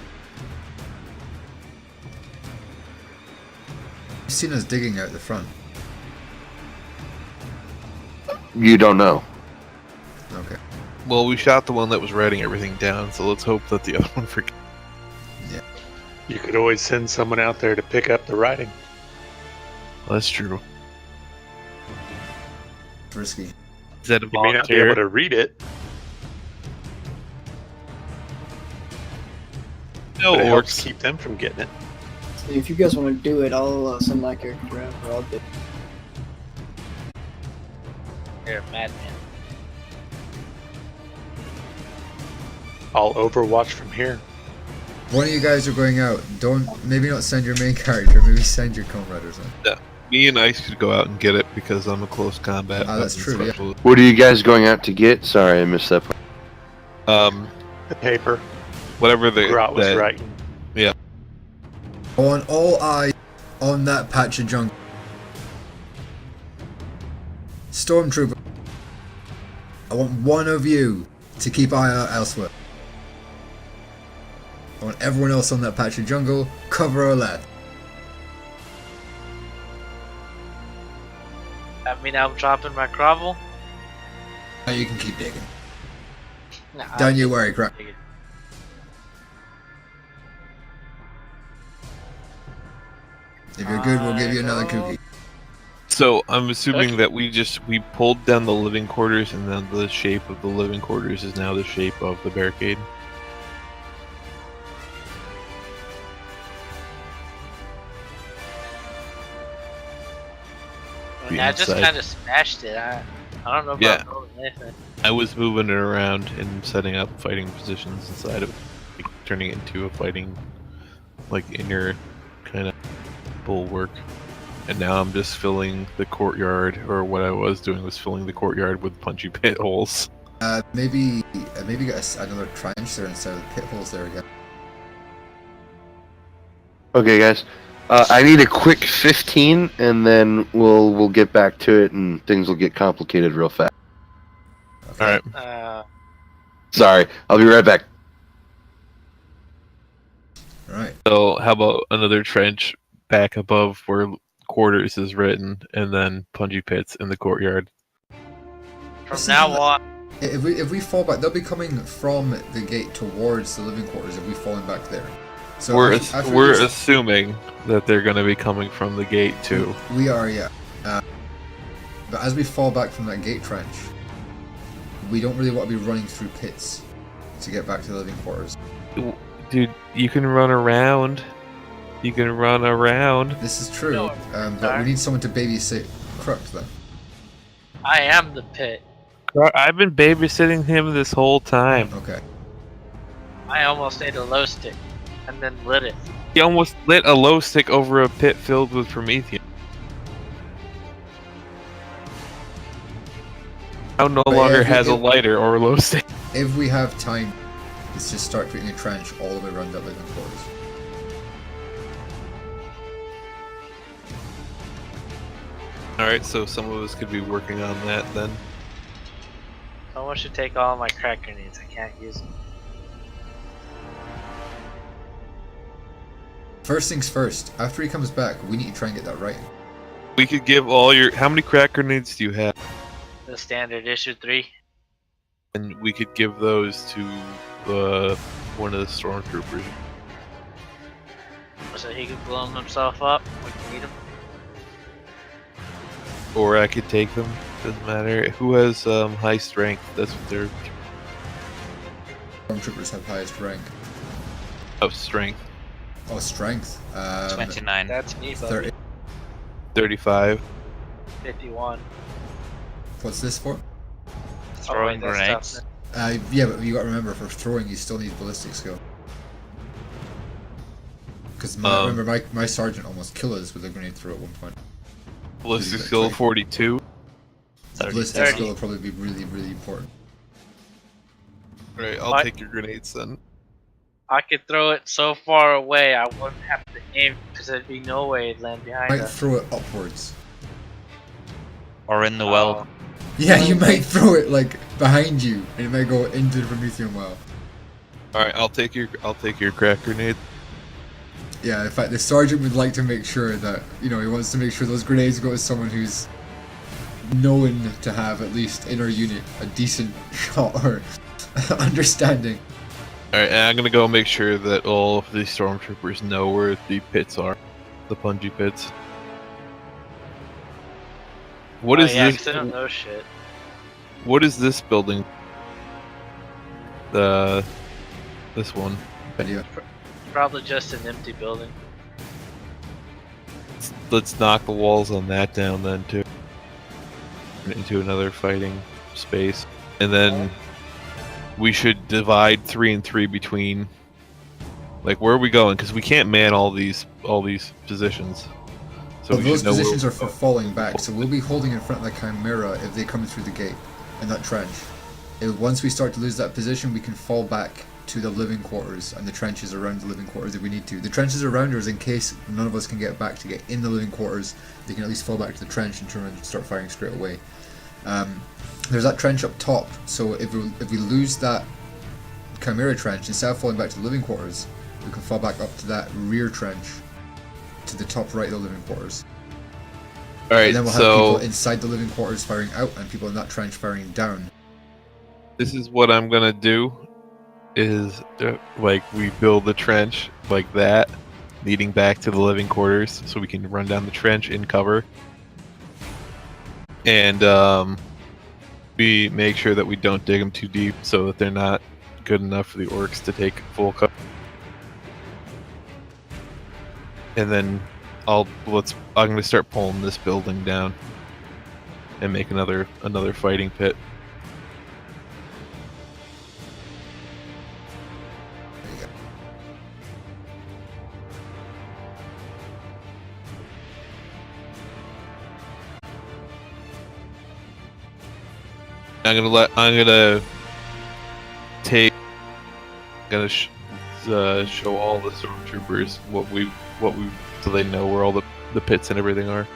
You've seen us digging out the front. You don't know. Okay. Well, we shot the one that was writing everything down, so let's hope that the other one forgets. You could always send someone out there to pick up the writing. That's true. Risky. Is that a You may not be volunteer? able to read it, No but it helps orcs. keep them from getting it. So if you guys want to do it, I'll send my character out, or I'll do it. You're a madman. I'll overwatch from here. One of you guys are going out. Maybe not send your main character. Maybe send your comrade or something. Me and Ice could go out and get it because I'm a close combat. Ah, that's weapon true, yeah. specialist. What are you guys going out to get? Sorry, I missed that part. The paper. Whatever the Grot was that- writing. I want all eyes on that patch of jungle. Stormtrooper. I want one of you to keep eye out elsewhere. I want everyone else on that patch of jungle, cover or left. I mean, I'm dropping my grovel. Now you can keep digging. Nah, Don't you worry, crap. If you're good, we'll give you another cookie. So I'm assuming Okay. that we pulled down the living quarters, and then the shape of the living quarters is now the shape of the barricade. I mean, I just inside. kind of smashed it. I don't know about Yeah. building anything. I was moving it around and setting up fighting positions inside of it, like, turning it into a fighting, like, inner kind of bulwark. And now I'm just filling the courtyard, or what I was doing was filling the courtyard with punchy pit holes. Maybe get another trench there instead of the pit holes there again. Okay, guys. I need a quick 15, and then we'll get back to it, and things will get complicated real fast. Okay. Alright. Sorry, I'll be right back. Right. So how about another trench back above where quarters is written, and then punchy pits in the courtyard? From This now isn't on, If we fall back, they'll be coming from the gate towards the living quarters if we falling back there. So we're after we're this- assuming that they're going to be coming from the gate too. We are, yeah. But as we fall back from that gate trench, we don't really want to be running through pits to get back to the living quarters. Dude, you can run around. You can run around. This is true, No, but sorry. we need someone to babysit Crook then. I am the pit. I've been babysitting him this whole time. Okay. I almost ate a low stick and then lit it. He almost lit a low stick over a pit filled with Promethean. Now no But longer if we- has a if- lighter or a low stick. If we have time, let's just start creating a trench all the way around that living quarters. Alright, so some of us could be working on that then. Someone should take all my crack grenades. I can't use them. First things first, after he comes back, we need to try and get that right. We could give all your... How many crack grenades do you have? The standard issue 3. And we could give those to one of the stormtroopers. So he could blow himself up. We can eat him. Or I could take them. Doesn't matter. Who has high strength? That's what they're... Stormtroopers have highest rank. Oh, strength. Oh, strength. 29. That's me, buddy. 30. 35. 51. What's this for? Throwing that's grenades. toughness. Yeah, but you got to remember, for throwing, you still need ballistic skill. Because remember, my sergeant almost killed us with a grenade throw at one point. Ballistic skill 42. Ballistic 30. skill will probably be really, really important. Right, I'll What? take your grenades then. I could throw it so far away I wouldn't have to aim because there'd be no way it'd land behind Might us. throw it upwards. Or in the well. Yeah, you might throw it like behind you, and it might go into the Promethean well. All right, I'll take your crack grenade. Yeah, in fact, the sergeant would like to make sure that, he wants to make sure those grenades go to someone who's known to have, at least in our unit, a decent shot or understanding. All right, and I'm gonna go make sure that all of the stormtroopers know where the pits are, the punji pits. What is yeah, this? 'cause I don't know shit. What is this building? This one. Idea. Probably just an empty building. Let's knock the walls on that down then too. Into another fighting space, and then we should divide 3 and 3 between. Like, where are we going? Because we can't man all these positions. So Well, we those should know where positions we're are for going. falling back, so we'll be holding in front of the Chimera if they come through the gate in that trench. Once we start to lose that position, we can fall back to the living quarters and the trenches around the living quarters if we need to. The trenches around us, in case none of us can get back to get in the living quarters, they can at least fall back to the trench and turn around and start firing straight away. There's that trench up top, so if we lose that Chimera trench, instead of falling back to the living quarters, we can fall back up to that rear trench to the top right of the living quarters. All right, And then we'll have so people inside the living quarters firing out and people in that trench firing down. this is what I'm gonna do. Is like we build the trench like that, leading back to the living quarters, so we can run down the trench in cover, and we make sure that we don't dig them too deep, so that they're not good enough for the orcs to take full cover. And then I'm gonna start pulling this building down and make another fighting pit. I'm gonna show all the stormtroopers what we so they know where all the pits and everything are.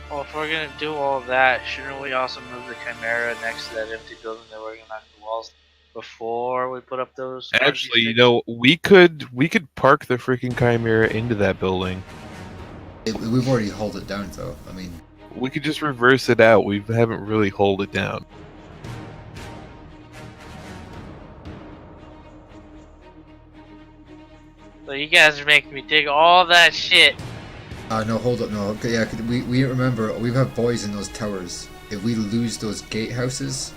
Well, if we're gonna do all that, shouldn't we also move the Chimera next to that empty building that we're gonna knock the walls before we put up those? Actually, we could park the freaking Chimera into that building. We've already hauled it down, though. I mean, We could just reverse it out. We haven't really hold it down. So you guys are making me dig all that shit. no, hold up, no. Okay, yeah, we remember, we have boys in those towers. If we lose those gatehouses,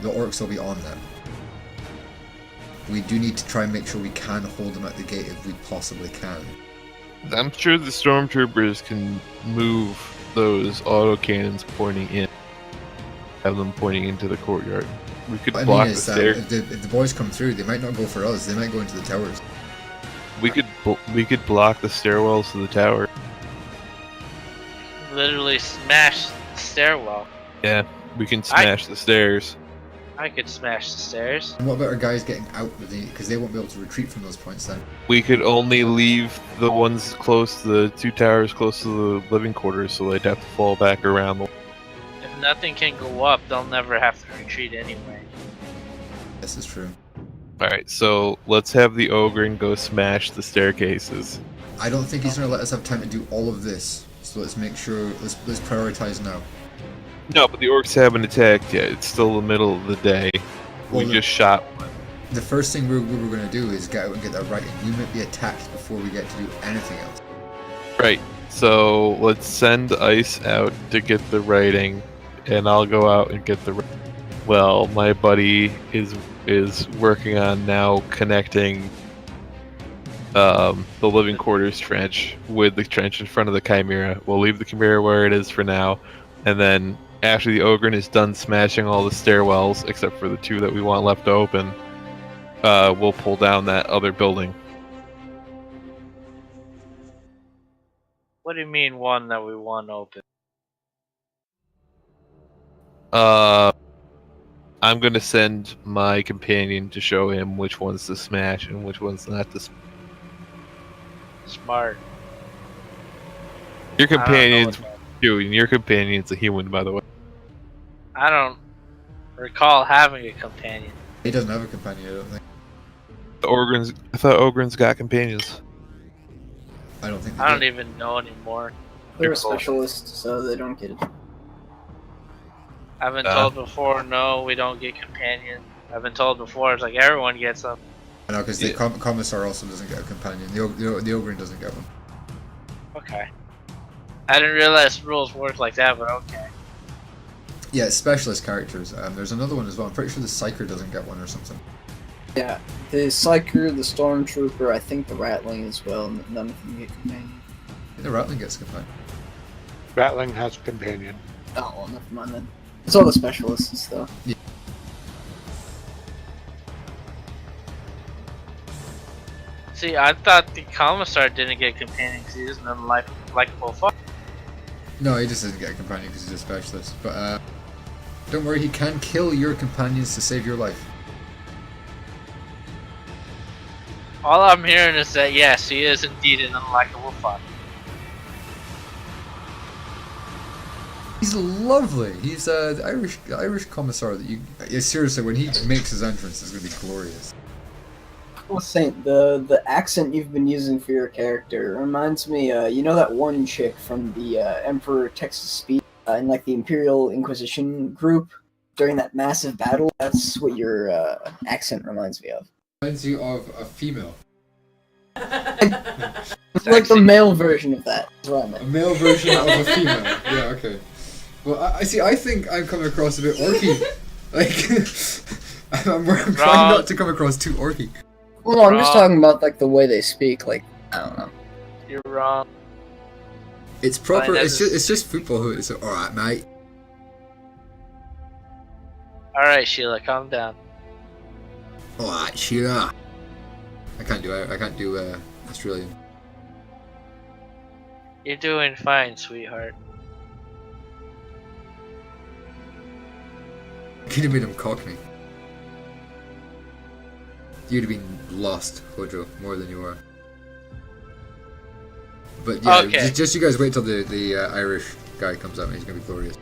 the orcs will be on them. We do need to try and make sure we can hold them at the gate if we possibly can. I'm sure the stormtroopers can move those autocannons pointing in. Have them pointing into the courtyard. We could What I block mean the is, stairs. if the boys come through, they might not go for us. They might go into the towers. We could block the stairwells to the tower. Literally smash the stairwell. Yeah, we can smash the stairs. I could smash the stairs. And what about our guys getting out of the? Because they won't be able to retreat from those points then. We could only leave the ones close to the two towers close to the living quarters, so they'd have to fall back around. If nothing can go up, they'll never have to retreat anyway. This is true. Alright, so let's have the Ogren go smash the staircases. I don't think he's going to let us have time to do all of this. So let's make sure, let's prioritize now. No, but the orcs haven't attacked yet. It's still the middle of the day. Well, We just shot. The first thing we were going to do is get out and get that writing. We might be attacked before we get to do anything else. Right, so let's send Ice out to get the writing, and I'll go out and get the. Well, my buddy is working on now connecting the living quarters trench with the trench in front of the Chimera. We'll leave the Chimera where it is for now, and then after the Ogren is done smashing all the stairwells, except for the two that we want left open, we'll pull down that other building. What do you mean one that we want open? I'm gonna send my companion to show him which ones to smash and which ones not to smash. Smart. Your I don't know companion's what doing. Your companion's a human, by the way. I don't recall having a companion. He doesn't have a companion, I don't think. I thought Ogrins got companions. I don't think they I don't do. even know anymore. They're a Good call. specialist, so they don't get it. I've been Ah. told before, no, we don't get companions. I've been told before, it's like everyone gets them. I know, because the Yeah. Commissar also doesn't get a companion. The Ogren doesn't get one. Okay. I didn't realize rules worked like that, but okay. Yeah, it's specialist characters. There's another one as well. I'm pretty sure the Psyker doesn't get one or something. Yeah, the Psyker, the Stormtrooper, I think the Ratling as well. None of them get companion. I think the Rattling gets a companion. Rattling has a companion. Oh, well, never mind then. It's all the specialists though. See, I thought the Commissar didn't get companions because he isn't an unlikable fuck. No, he just doesn't get a companion because he's a specialist. But don't worry, he can kill your companions to save your life. All I'm hearing is that, yes, he is indeed an unlikable fuck. He's lovely. He's the Irish Commissar that you. Yeah, seriously, when he makes his entrance, it's gonna be glorious. Well, Saint, the accent you've been using for your character reminds me, you know that one chick from the Emperor Texas speech in like the Imperial Inquisition group during that massive battle? That's what your accent reminds me of. Reminds you of a female. It's like the male version of that. That's what I A meant. male version of a female. Yeah, okay. Well, I see. I think I'm coming across a bit orky. Like, I'm trying not to come across too orky. Well, no, I'm just Wrong. talking about like the way they speak. Like, I don't know. You're wrong. It's proper. Fine, It's just football. It's all right, mate. Alright, Sheila, calm down. All right, Sheila. I can't do Australian. You're doing fine, sweetheart. Could have made him cockney. You'd have been lost, Hojo, more than you are. But yeah, Okay. just you guys wait till the Irish guy comes up and he's gonna be glorious.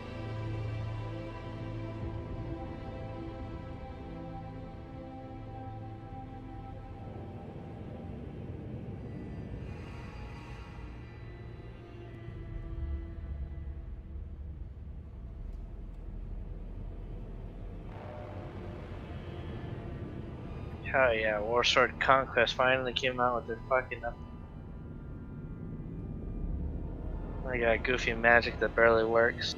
Hell yeah, Warsword Conquest finally came out with their fucking up. I got goofy magic that barely works.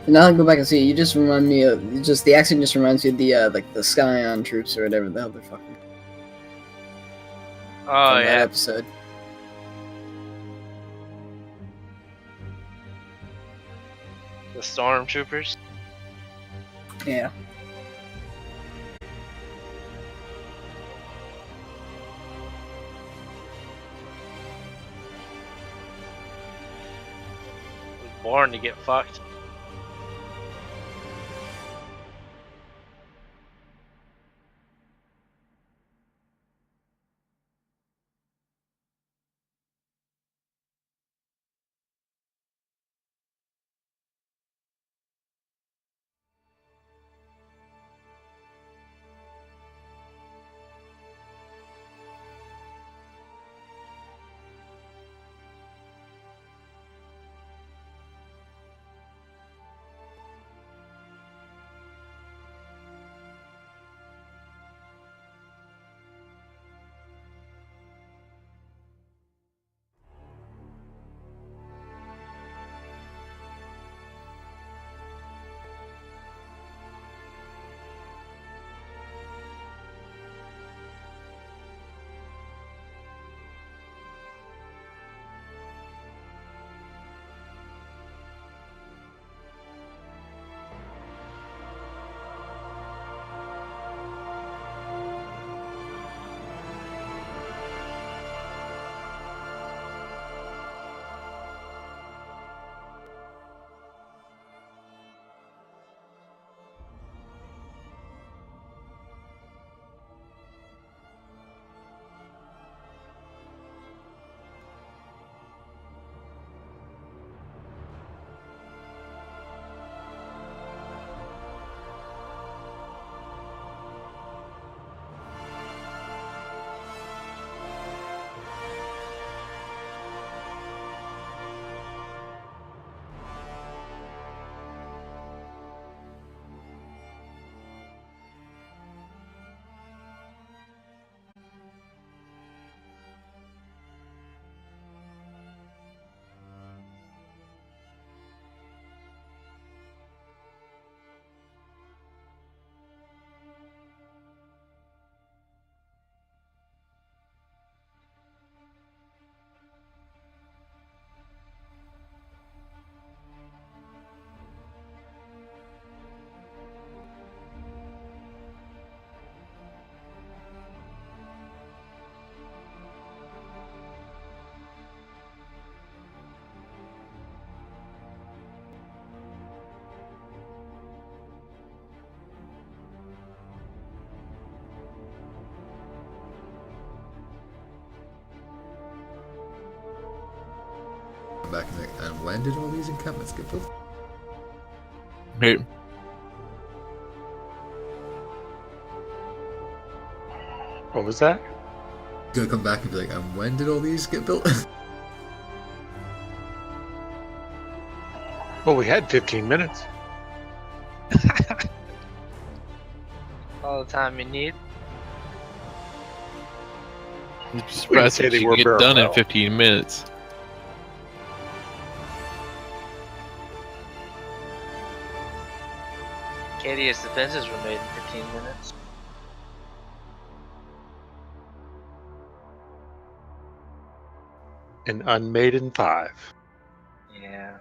Now I go back and see it. You just remind me of the accent. Just reminds me of the like the Scion troops or whatever the hell they're fucking. Oh from that yeah, episode. the stormtroopers. Yeah. born to get fucked. Back and when did all these encampments get built? Hey, What was that? Gonna come back and be like, and when did all these get built? Well, we had 15 minutes. All the time you need. I'm surprised say if they you were can get done in barrel. 15 minutes. Cadius defenses were made in 15 minutes. An unmaiden 5. Yeah.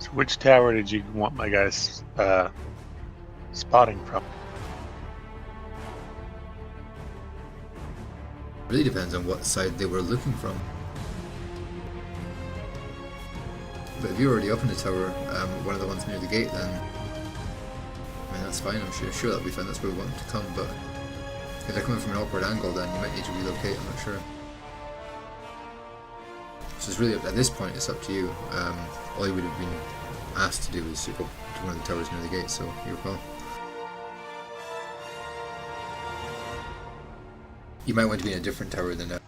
So which tower did you want my guys spotting from? Really depends on what side they were looking from. But if you're already up in the tower, one of the ones near the gate, then I mean that's fine. I'm sure that'll be fine. That's where we want them to come. But if they're coming from an awkward angle, then you might need to relocate. I'm not sure. So it's really at this point, it's up to you. All you would have been asked to do is to go to one of the towers near the gate. So your call. You might want to be in a different tower than a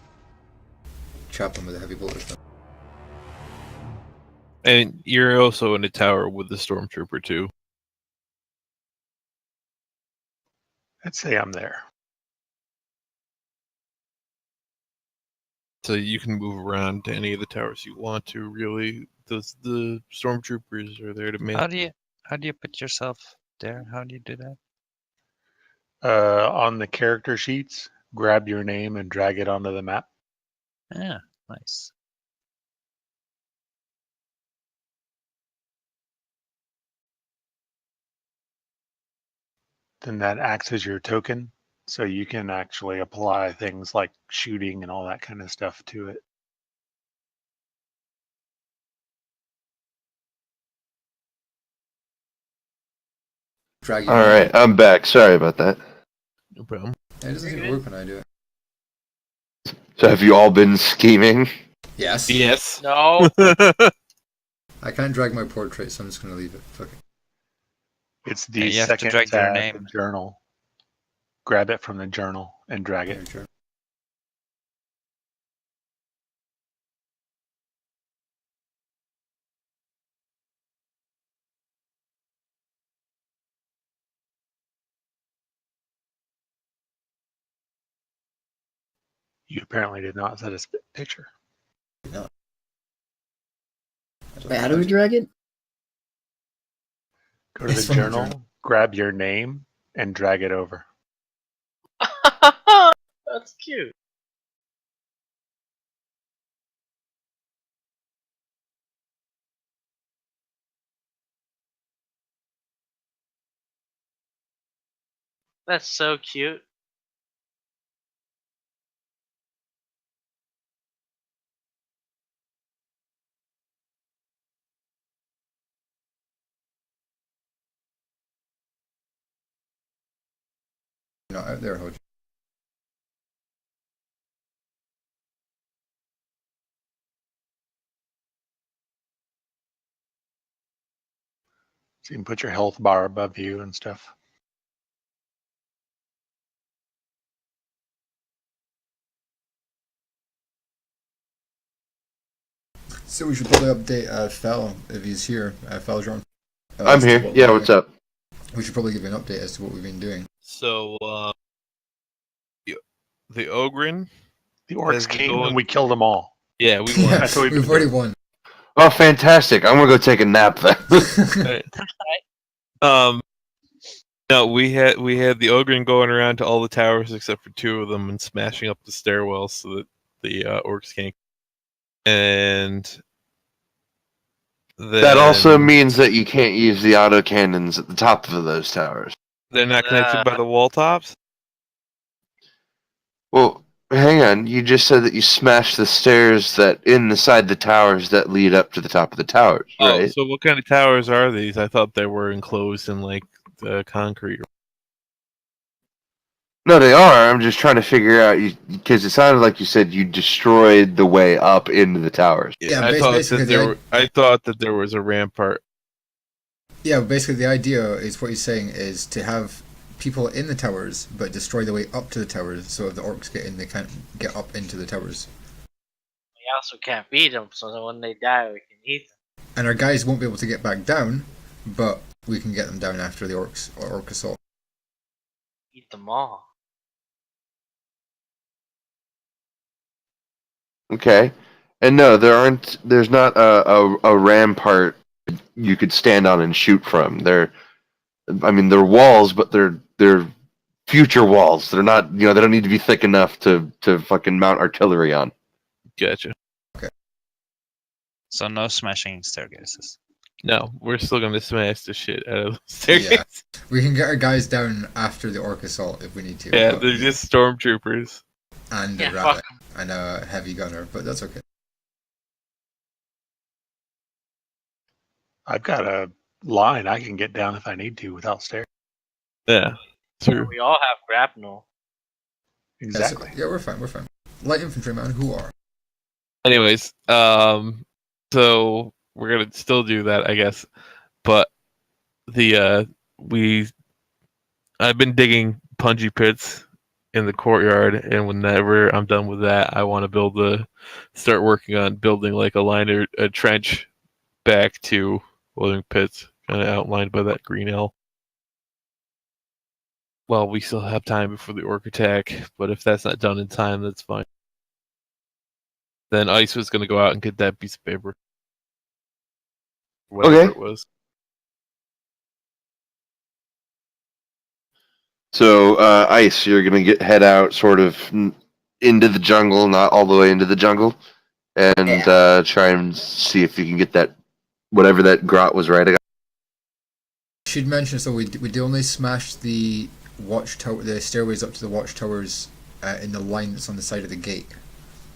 chaplain with a heavy bolt or something. And you're also in a tower with the stormtrooper too. I'd say I'm there. So you can move around to any of the towers you want to. Really, the stormtroopers are there to make. How do you put yourself there? How do you do that? On the character sheets, grab your name and drag it onto the map. Yeah, nice. Then that acts as your token, so you can actually apply things like shooting and all that kind of stuff to it. Drag All right, I'm back. Sorry about that. No problem. It doesn't seem to work when I do it. So have you all been scheming? Yes. Yes. No. I can't drag my portrait, so I'm just going to leave it. Fuck it. It's Yeah, the you have to second drag your tab, name. the journal. Grab it from the journal and drag it. Sure. You apparently did not set a picture. No. Wait, how do we drag it? Go to It's the from the journal, journal. grab your name, and drag it over. That's cute. That's so cute. Not out there, Hodge. So you can put your health bar above you and stuff. So we should probably update Fel if he's here. Fel John. I'm here. Yeah, what's up? We should probably give you an update as to what we've been doing. So the Ogren. The orcs Has been came going- and we killed them all. Yeah, we won. That's what we've We've been already doing. won. Oh, fantastic! I'm gonna go take a nap then. Right. No, we had the Ogren going around to all the towers except for 2 of them and smashing up the stairwells so that the orcs can't. And That also then means that you can't use the autocannons at the top of those towers. they're not connected by the wall tops. Well, hang on. You just said that you smashed the stairs that inside the towers that lead up to the top of the towers, Oh, right? so what kind of towers are these? I thought they were enclosed in like the concrete. No, they are. I'm just trying to figure out because it sounded like you said you destroyed the way up into the towers. Yeah, I thought basically that I thought that there was a rampart. Yeah, basically the idea is what he's saying is to have people in the towers, but destroy the way up to the towers. So if the orcs get in, they can't get up into the towers. We also can't beat them, so that when they die, we can eat them. And our guys won't be able to get back down, but we can get them down after the orc assault. Eat them all. Okay. And no, there's not a rampart you could stand on and shoot from. They're walls, but they're future walls. They're not, they don't need to be thick enough to fucking mount artillery on. Gotcha. So no smashing staircases. No, we're still gonna smash the shit out of the staircase. We can get our guys down after the orc assault if we need to. Yeah, but- they're just stormtroopers. and Yeah, a rabbit and a heavy gunner, but that's okay. I've got a line I can get down if I need to without stairs. Yeah, true. We all have grapnel. That's Exactly. okay. Yeah, we're fine. We're fine. Light infantryman, who are? Anyways, so we're gonna still do that, I guess. But I've been digging punji pits in the courtyard, and whenever I'm done with that, I want to start working on building like a line or a trench back to Wuthering Pits, kind of outlined by that green L. Well, we still have time before the orc attack, but if that's not done in time, that's fine. Then Ice was going to go out and get that piece of paper. Whatever Okay. it was. So, Ice, you're gonna head out sort of into the jungle, not all the way into the jungle, and try and see if you can get that whatever that grot was right. Should mention, so we only smashed the watchtower, the stairways up to the watchtowers in the line that's on the side of the gate.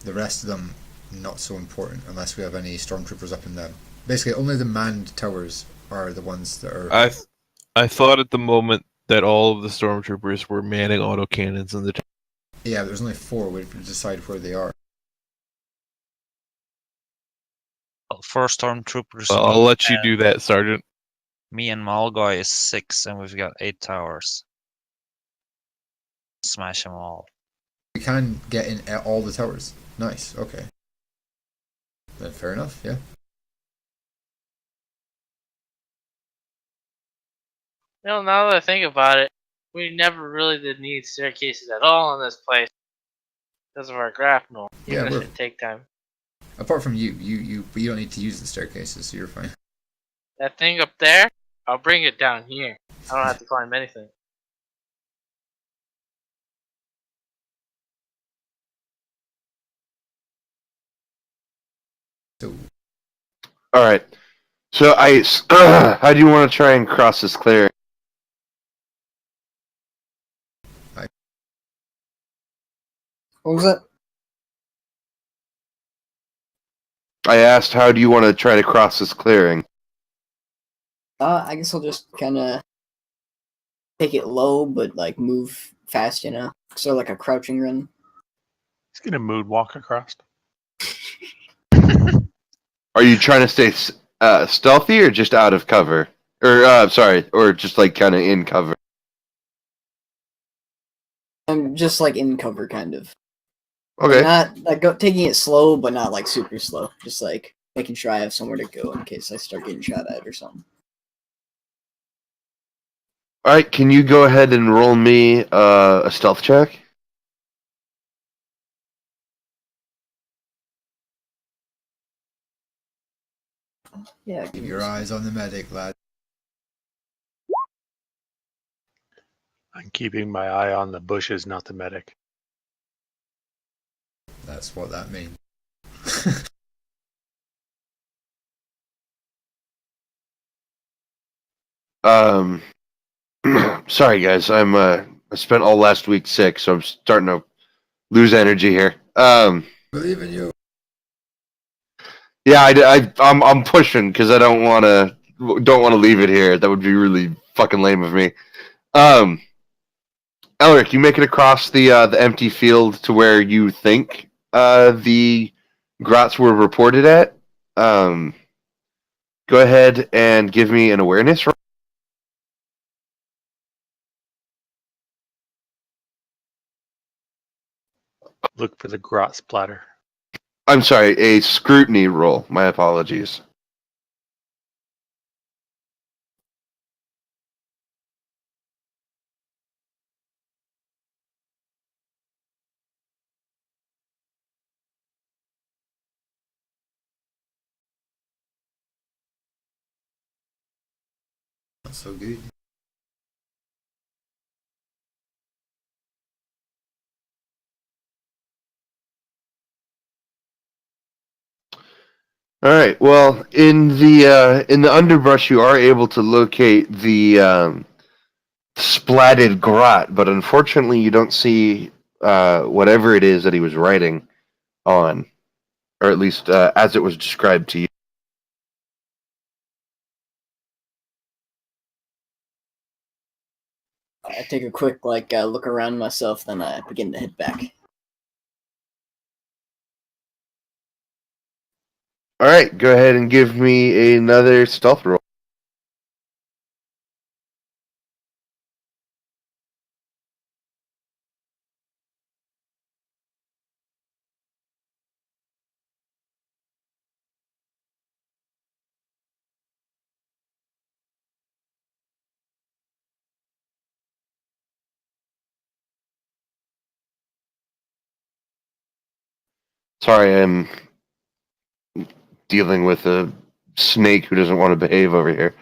The rest of them not so important unless we have any stormtroopers up in them. Basically, only the manned towers are the ones that are. I thought at the moment that all of the stormtroopers were manning autocannons in the tower. Yeah, there's only 4. We have to decide where they are. Well, 4 stormtroopers. Well, I'll let you do that, Sergeant. Me and Malgoy is 6, and we've got 8 towers. Smash them all. We can get in at all the towers. Nice. Okay. Then fair enough. Yeah. Now that I think about it, we never really did need staircases at all in this place because of our grapnel. Yeah, Even if we're- it take time. Apart from you don't need to use the staircases, so you're fine. That thing up there, I'll bring it down here. I don't have to climb anything. So All right. So, Ice, how do you want to try and cross this clearing? What was that? I asked, how do you want to try to cross this clearing? I guess I'll just kind of take it low, but like move fast, you know? So like a crouching run. He's gonna mood walk across. Are you trying to stay stealthy or just out of cover? Or or just like kind of in cover? I'm just like in cover, kind of. Okay. Not like taking it slow, but not like super slow. Just like making sure I have somewhere to go in case I start getting shot at or something. All right. Can you go ahead and roll me a stealth check? Yeah. keep your eyes on the medic, lad. I'm keeping my eye on the bushes, not the medic. That's what that means. Um, sorry guys, I spent all last week sick, so I'm starting to lose energy here. Believe in you. Yeah, I'm pushing because I don't want to leave it here. That would be really fucking lame of me. Elric, you make it across the empty field to where you think the grots were reported at. Go ahead and give me an awareness roll. Look for the grot splatter. I'm sorry, a scrutiny roll. My apologies. Not so good. All right. Well, in the underbrush, you are able to locate the splatted grot, but unfortunately, you don't see whatever it is that he was writing on, or at least as it was described to you. I take a quick look around myself, then I begin to head back. All right. Go ahead and give me another stealth roll. Sorry, I'm dealing with a snake who doesn't want to behave over here.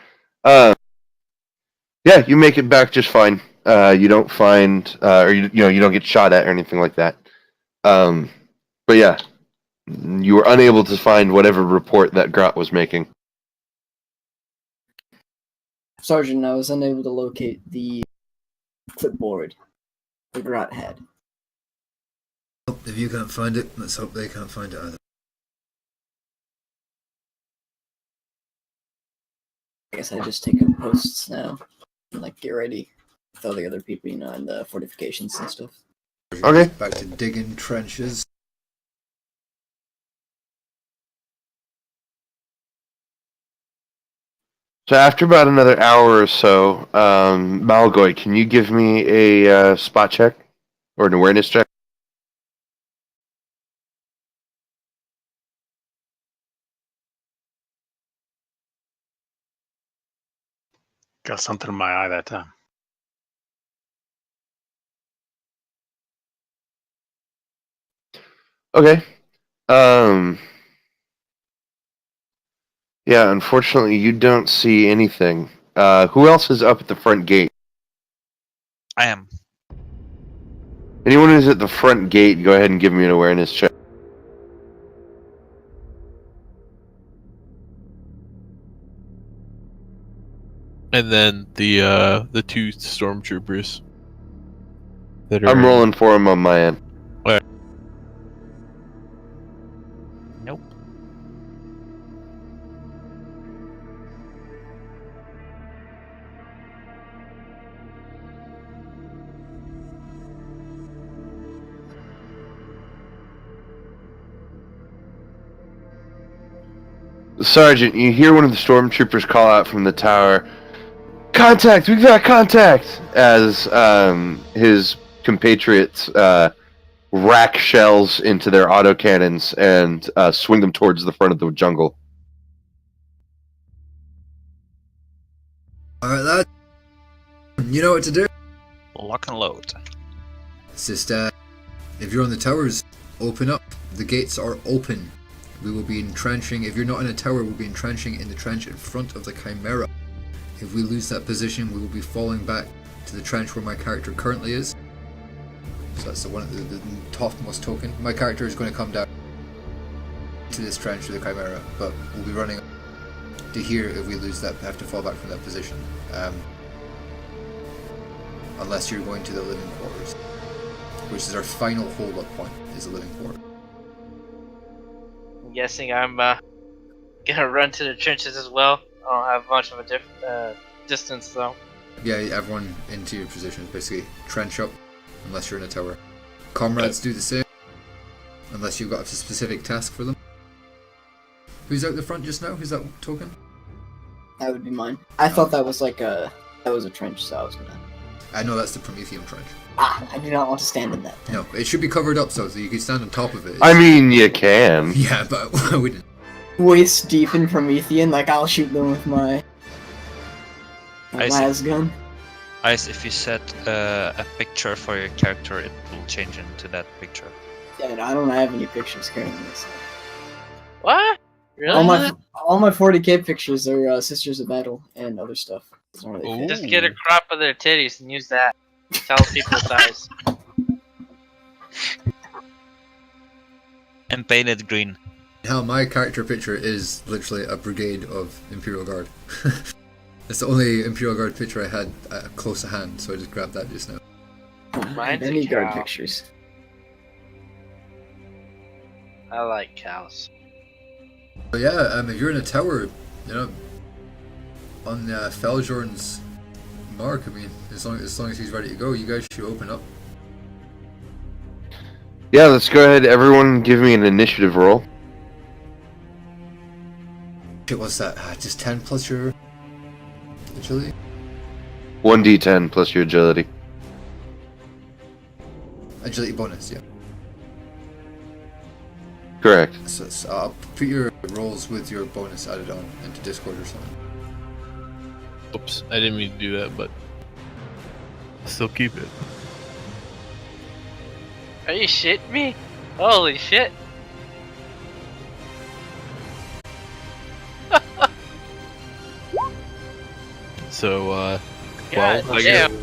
Yeah, you make it back just fine. You don't find, or you don't get shot at or anything like that. But yeah, you were unable to find whatever report that Grot was making. Sergeant, I was unable to locate the clipboard the Grot had. If you can't find it, let's hope they can't find it either. I guess I just take up posts now and like get ready with all the other people, in the fortifications and stuff. Okay. Back to digging trenches. So after about another hour or so, Malgoy, can you give me a spot check or an awareness check? Got something in my eye that time. Okay. Yeah, unfortunately, you don't see anything. Who else is up at the front gate? I am. Anyone who's at the front gate, go ahead and give me an awareness check. And then the two stormtroopers. That are I'm rolling for them on my end. Nope. Sergeant, you hear one of the stormtroopers call out from the tower, "Contact! We've got contact!" As his compatriots rack shells into their autocannons and swing them towards the front of the jungle. Alright, lad. You know what to do. Lock and load. It's just, if you're on the towers, open up. The gates are open. We will be entrenching. If you're not in a tower, we'll be entrenching in the trench in front of the Chimera. If we lose that position, we will be falling back to the trench where my character currently is. So that's the topmost token. My character is going to come down to this trench to the Chimera, but we'll be running to here. If we lose that, we have to fall back from that position. Unless you're going to the living quarters, which is our final hold-up point, is the living quarters. I'm guessing I'm gonna run to the trenches as well. I don't have much of a distance though. Yeah, everyone into your positions, basically trench up, unless you're in a tower. Comrades do the same, unless you've got a specific task for them. Who's out the front just now? Who's that token? That would be mine. I thought that was like that was a trench, so I was gonna. I know that's the Prometheum trench. I do not want to stand in that. No, it should be covered up so you can stand on top of it. I mean, you can. Yeah, but we didn't. Waist deep in Promethean, like I'll shoot them with my las gun. Ice, if you set a picture for your character, it will change into that picture. Yeah, I don't have any pictures currently. So. What? Really? All my 40k pictures are Sisters of Battle and other stuff. It's not really Just get a crop of their titties and use that. Tell people size. And paint it green. Hell, my character picture is literally a brigade of Imperial Guard. It's the only Imperial Guard picture I had close to hand, so I just grabbed that just now. Mine's a any guard cow. pictures. I like cows. But yeah, if you're in a tower, on Feljorn's mark, I mean, as long as he's ready to go, you guys should open up. Yeah, let's go ahead. Everyone give me an initiative roll. Shit, what's that? Just 10 plus your agility? 1d10 plus your agility. Agility bonus, yeah. Correct. So I'll put your rolls with your bonus added on into Discord or something. Oops, I didn't mean to do that, but still keep it. Are you shitting me? Holy shit. So, God 12, I damn. guess.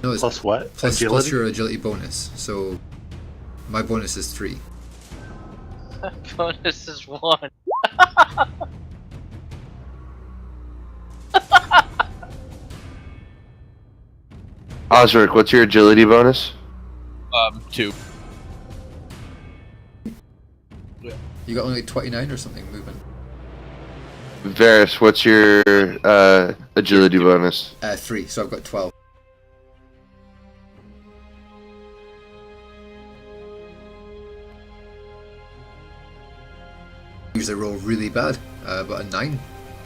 No, it's Plus what? plus Agility? your agility bonus. So my bonus is 3. Bonus is 1. Osric, what's your agility bonus? 2. You got only 29 or something movement. Varys, what's your agility bonus? 3, so I've got 12. Usually roll really bad, but a 9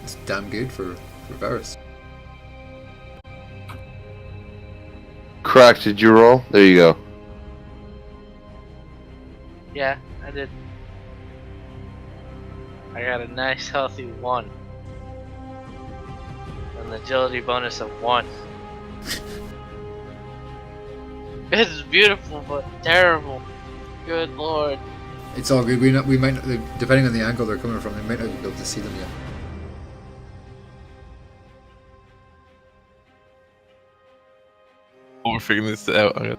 is damn good for Varys. Croc, did you roll? There you go. Yeah, I did. I got a nice healthy 1. An agility bonus of 1. It's beautiful but terrible. Good lord. It's all good. We might not, depending on the angle they're coming from, we might not be able to see them yet. We're figuring this out.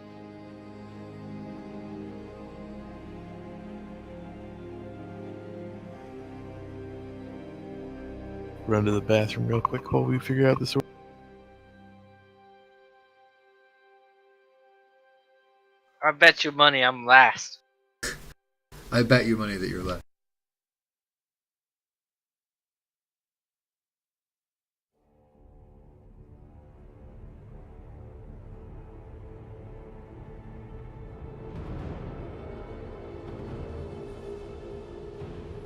Run to the bathroom real quick while we figure out this. I bet you money I'm last. I bet you money that you're left.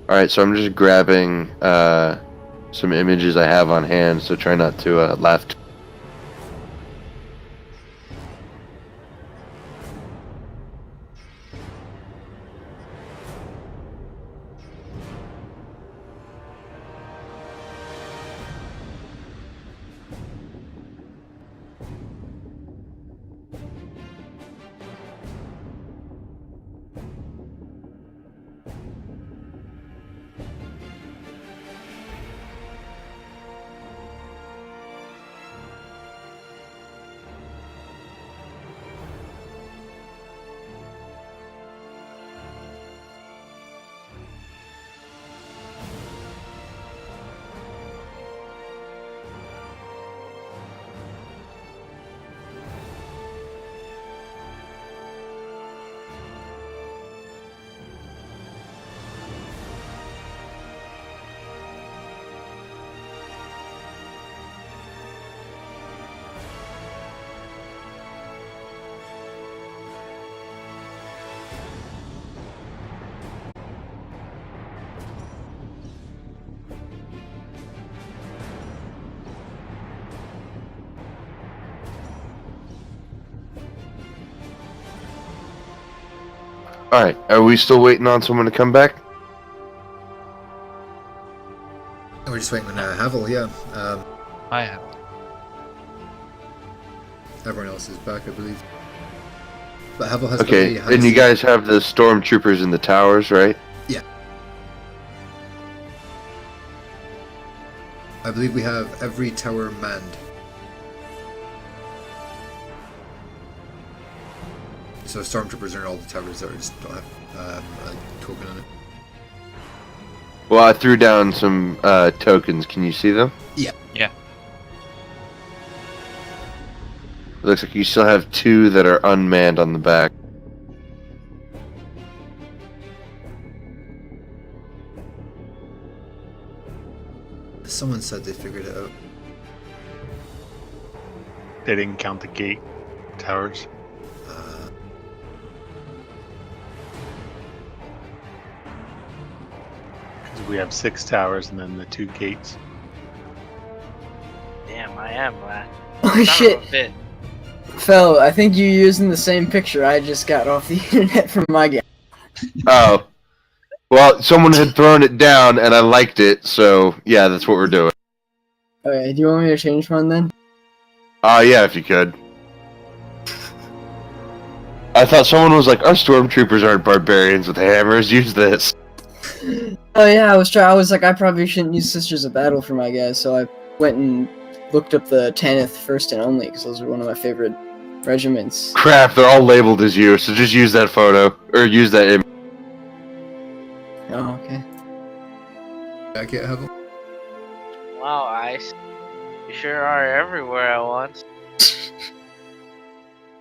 Alright, so I'm just grabbing some images I have on hand, so try not to laugh. Alright, are we still waiting on someone to come back? We're just waiting on Havel, yeah. I have. Everyone else is back, I believe. But Havel has Okay, already and you guys have the stormtroopers in the towers, right? Yeah. I believe we have every tower manned. So stormtroopers are in all the towers that just don't have a token on it. Well, I threw down some tokens. Can you see them? Yeah. Yeah. It looks like you still have 2 that are unmanned on the back. Someone said they figured it out. They didn't count the gate towers. Because we have 6 towers and then the 2 gates. Damn, I am last. Oh Son of shit. a bitch. Phil, I think you're using the same picture I just got off the internet from my game. Oh. Well, someone had thrown it down and I liked it, so yeah, that's what we're doing. Okay, do you want me to change one then? Yeah, if you could. I thought someone was like, our stormtroopers aren't barbarians with hammers, use this. Oh yeah, I was like, I probably shouldn't use Sisters of Battle for my guys, so I went and looked up the 10th First and Only because those are one of my favorite regiments. Crap, they're all labeled as you, so just use that photo or use that image. Oh, okay. I can't have them. Wow, Ice. You sure are everywhere at once.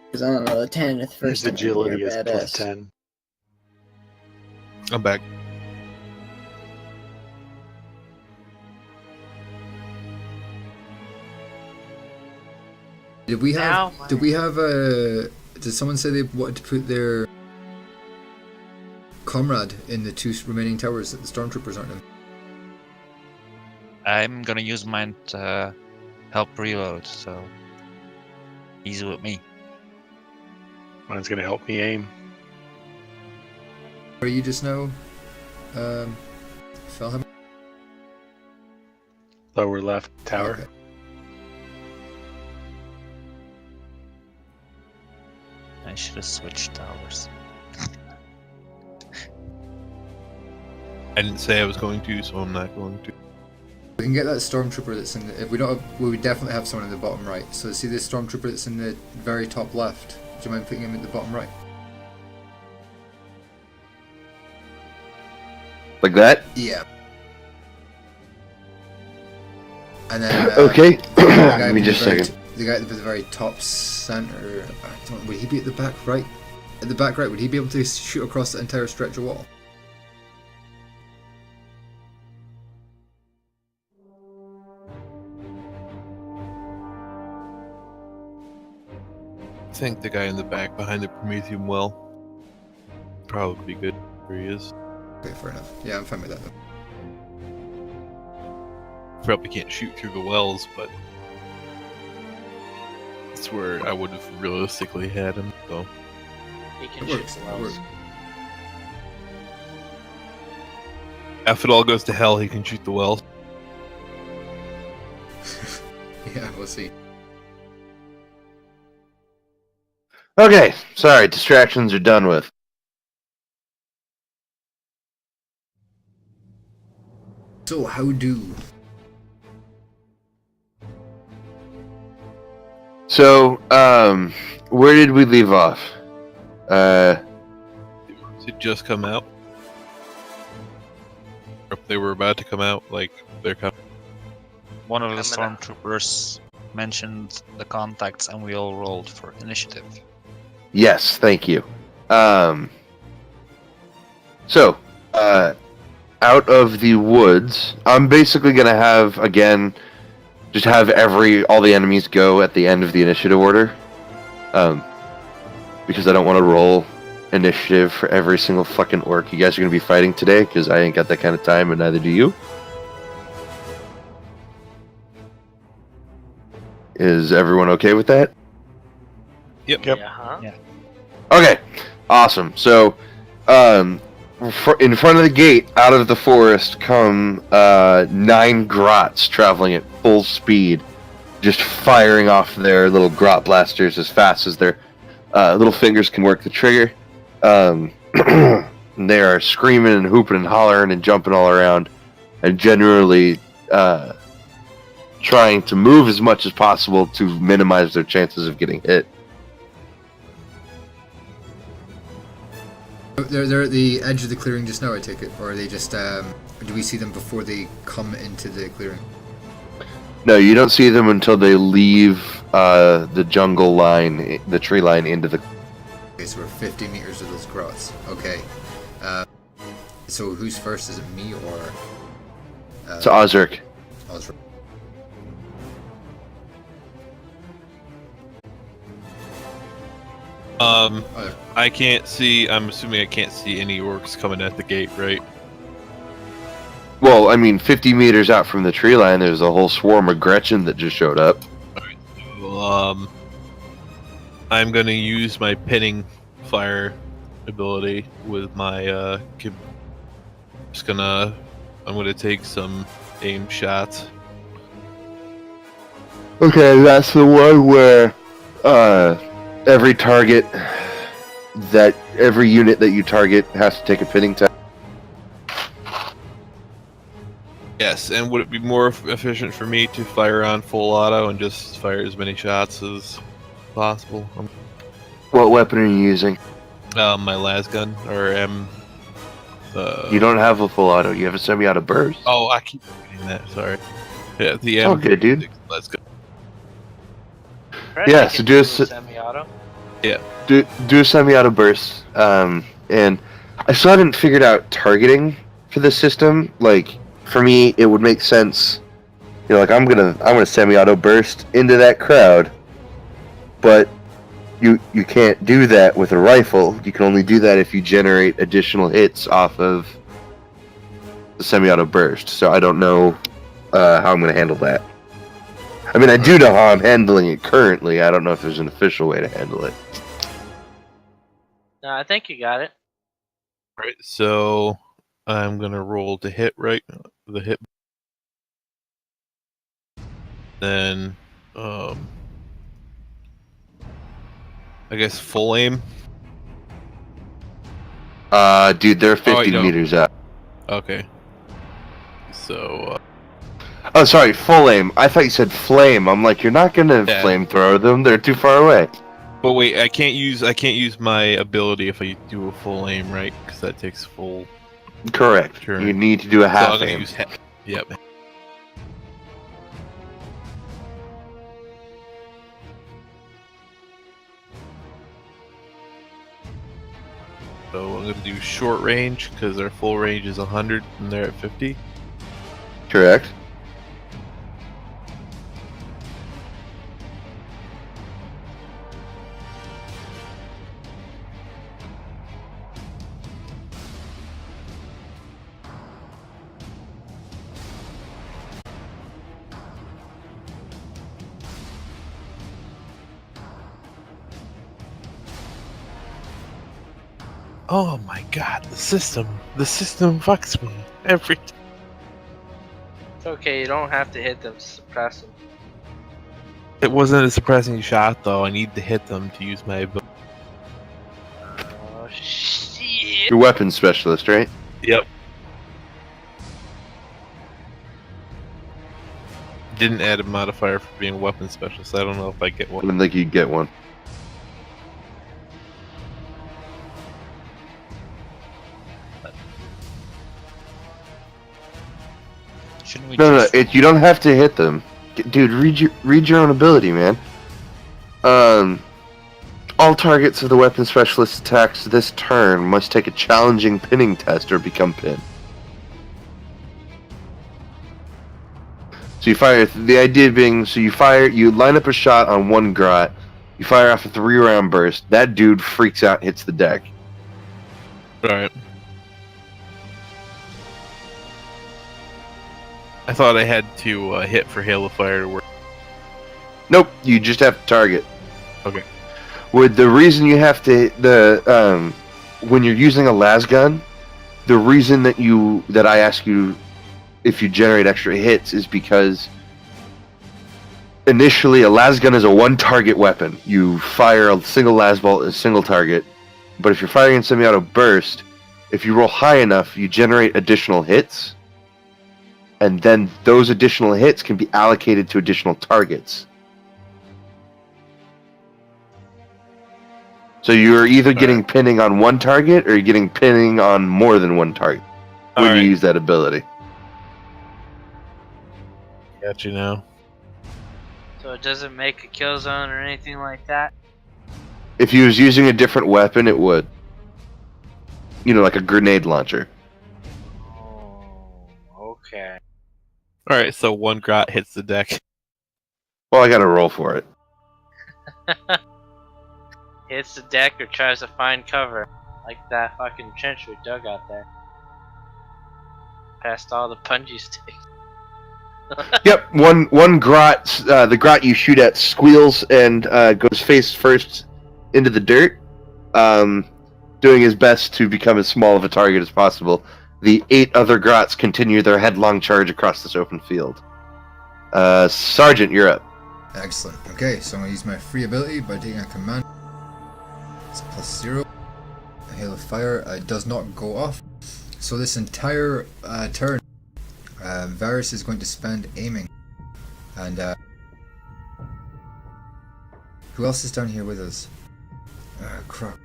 Because I don't know, the 10th His First and agility Only are is badass. plus 10. I'm back. Did we Now, have? Did we have a? Did someone say they wanted to put their comrade in the 2 remaining towers that the stormtroopers aren't in? I'm gonna use mine to help reload, so he's with me. Mine's going to help me aim. Are you just now, Felham? Lower left tower. Okay. I should have switched towers. I didn't say I was going to, so I'm not going to. We can get that stormtrooper that's in the. If we don't, have, we would definitely have someone in the bottom right. So see this stormtrooper that's in the very top left. Do you mind putting him at the bottom right? Like that? Yeah. And then Okay. the guy Give me with just a the very second. The guy at the very top center. I don't. Would he be at the back right? At the back right, would he be able to shoot across the entire stretch of wall? I think the guy in the back behind the Prometheum well probably be good where he is. Okay, fair enough. Yeah, I'm fine with that. Though. Probably can't shoot through the wells, but that's where I would have realistically had him. So he can It shoot works. the It wells. works. if it all goes to hell, he can shoot the wells. Yeah, we'll see. Okay, sorry, distractions are done with. So how do? So, where did we leave off? Did it just come out? Or they were about to come out, like they're coming. One of the Coming up. stormtroopers mentioned the contacts, and we all rolled for initiative. Yes, thank you. So, out of the woods, I'm basically gonna have, again, just have all the enemies go at the end of the initiative order. Because I don't want to roll initiative for every single fucking orc you guys are gonna be fighting today, because I ain't got that kind of time, and neither do you. Is everyone okay with that? Yep. Yeah, huh? Yeah. Okay, awesome. So, in front of the gate, out of the forest, come 9 grots traveling at full speed, just firing off their little grot blasters as fast as their little fingers can work the trigger. They are screaming and hooping and hollering and jumping all around, and generally trying to move as much as possible to minimize their chances of getting hit. They're at the edge of the clearing just now, I take it, or are they just? Do we see them before they come into the clearing? No, you don't see them until they leave the jungle line, the tree line, into the. Okay, so we're 50 meters of those grots. Okay. So who's first? Is it me or? To Ozric. Osric? I can't see. I'm assuming I can't see any orcs coming at the gate, right? Well, I mean, 50 meters out from the tree line, there's a whole swarm of Gretchen that just showed up. So, I'm gonna use my pinning fire ability with my I'm gonna take some aim shots. Okay, that's the one where every unit that you target has to take a pinning test. Yes, and would it be more efficient for me to fire on full auto and just fire as many shots as possible? What weapon are you using? My las gun or M. You don't have a full auto. You have a semi-auto burst. Oh, I keep forgetting that. Sorry. Yeah, the It's M. all good, dude. Let's go. Fred, Yeah, you so can do a semi-auto. do a semi-auto burst. And I still haven't figured out targeting for this system. Like, for me, it would make sense. You know, like I'm gonna semi-auto burst into that crowd, but you can't do that with a rifle. You can only do that if you generate additional hits off of the semi-auto burst. So I don't know how I'm gonna handle that. I mean, I do know how I'm handling it currently. I don't know if there's an official way to handle it. No, I think you got it. Right, so I'm gonna roll to hit the hit. Then, I guess full aim. Dude, they're 50 no. meters out. Okay. So, Oh, sorry, full aim. I thought you said flame. I'm like, you're not gonna Yeah. flamethrower them. They're too far away. but wait, I can't use my ability if I do a full aim, right? Because that takes full. Correct. Sure. You need to do a So half I'm gonna aim. use Yep. So I'm gonna do short range because their full range is 100 and they're at 50. Correct. Oh my god, the system fucks me every time. It's okay, you don't have to hit them to suppress them. It wasn't a suppressing shot though. I need to hit them to use my ability. Oh shit! You're weapons specialist, right? Yep. Didn't add a modifier for being a weapon specialist. I don't know if I get I one. didn't think you'd get one. Shouldn't we No, just you don't have to hit them. Dude, read your own ability, man. All targets of the weapon specialist attacks this turn must take a challenging pinning test or become pinned. So you fire. The idea being, so you line up a shot on one grot. You fire off a 3-round burst. That dude freaks out, hits the deck. Alright. I thought I had to hit for Hail of Fire to work. Nope, you just have to target. Okay. With the reason you have to when you're using a las gun, the reason that I ask you if you generate extra hits is because initially a las gun is a one target weapon. You fire a single las bolt at a single target, but if you're firing in semi-auto burst, if you roll high enough, you generate additional hits. And then those additional hits can be allocated to additional targets. So you're either getting pinning on one target or you're getting pinning on more than one target when you use that ability. Got you now. So it doesn't make a kill zone or anything like that? If you was using a different weapon, it would. You know, like a grenade launcher. Oh, okay. Alright, so one grot hits the deck. Well, I gotta roll for it. Hits the deck or tries to find cover. Like that fucking trench we dug out there. Past all the punji sticks. Yep, one grot, the grot you shoot at squeals and goes face first into the dirt, doing his best to become as small of a target as possible. The 8 other grots continue their headlong charge across this open field. Sergeant, you're up. Excellent. Okay, so I'm going to use my free ability by taking a command. It's +0. A Hail of Fire does not go off. So this entire turn, Varys is going to spend aiming. And who else is down here with us? Crap.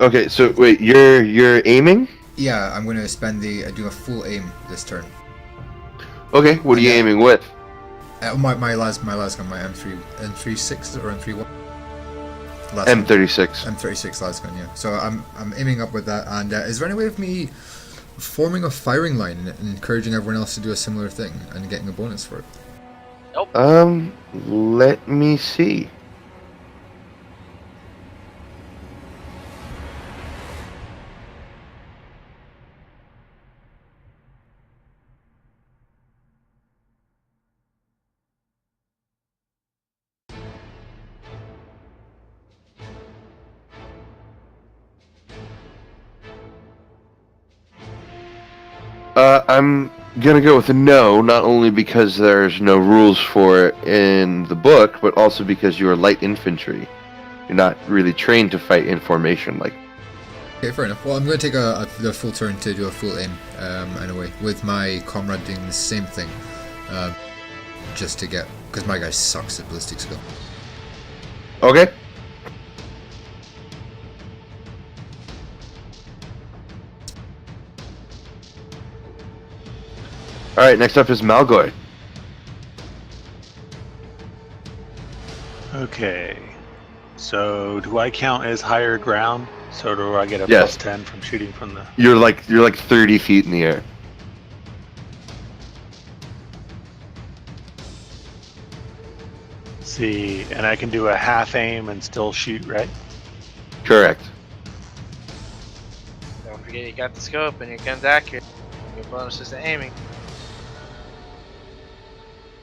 Okay, so wait, you're aiming? Yeah, I'm going to spend do a full aim this turn. Okay, what are you aiming with? My last gun, my M36 or M31. M36. M36 last gun, yeah. So I'm aiming up with that. And is there any way of me forming a firing line and encouraging everyone else to do a similar thing and getting a bonus for it? Nope. Let me see. I'm gonna go with a no, not only because there's no rules for it in the book, but also because you are light infantry. You're not really trained to fight in formation like. Okay, fair enough. Well, I'm going to take the full turn to do a full aim, anyway, with my comrade doing the same thing, just to get, because my guy sucks at ballistic skill. Okay. All right. Next up is Malgoy. Okay. So do I count as higher ground? So do I get a Yes. plus 10 from shooting from the... You're like 30 feet in the air. See, and I can do a half aim and still shoot, right? Correct. Don't forget you got the scope and your gun's accurate. Your bonus is to aiming.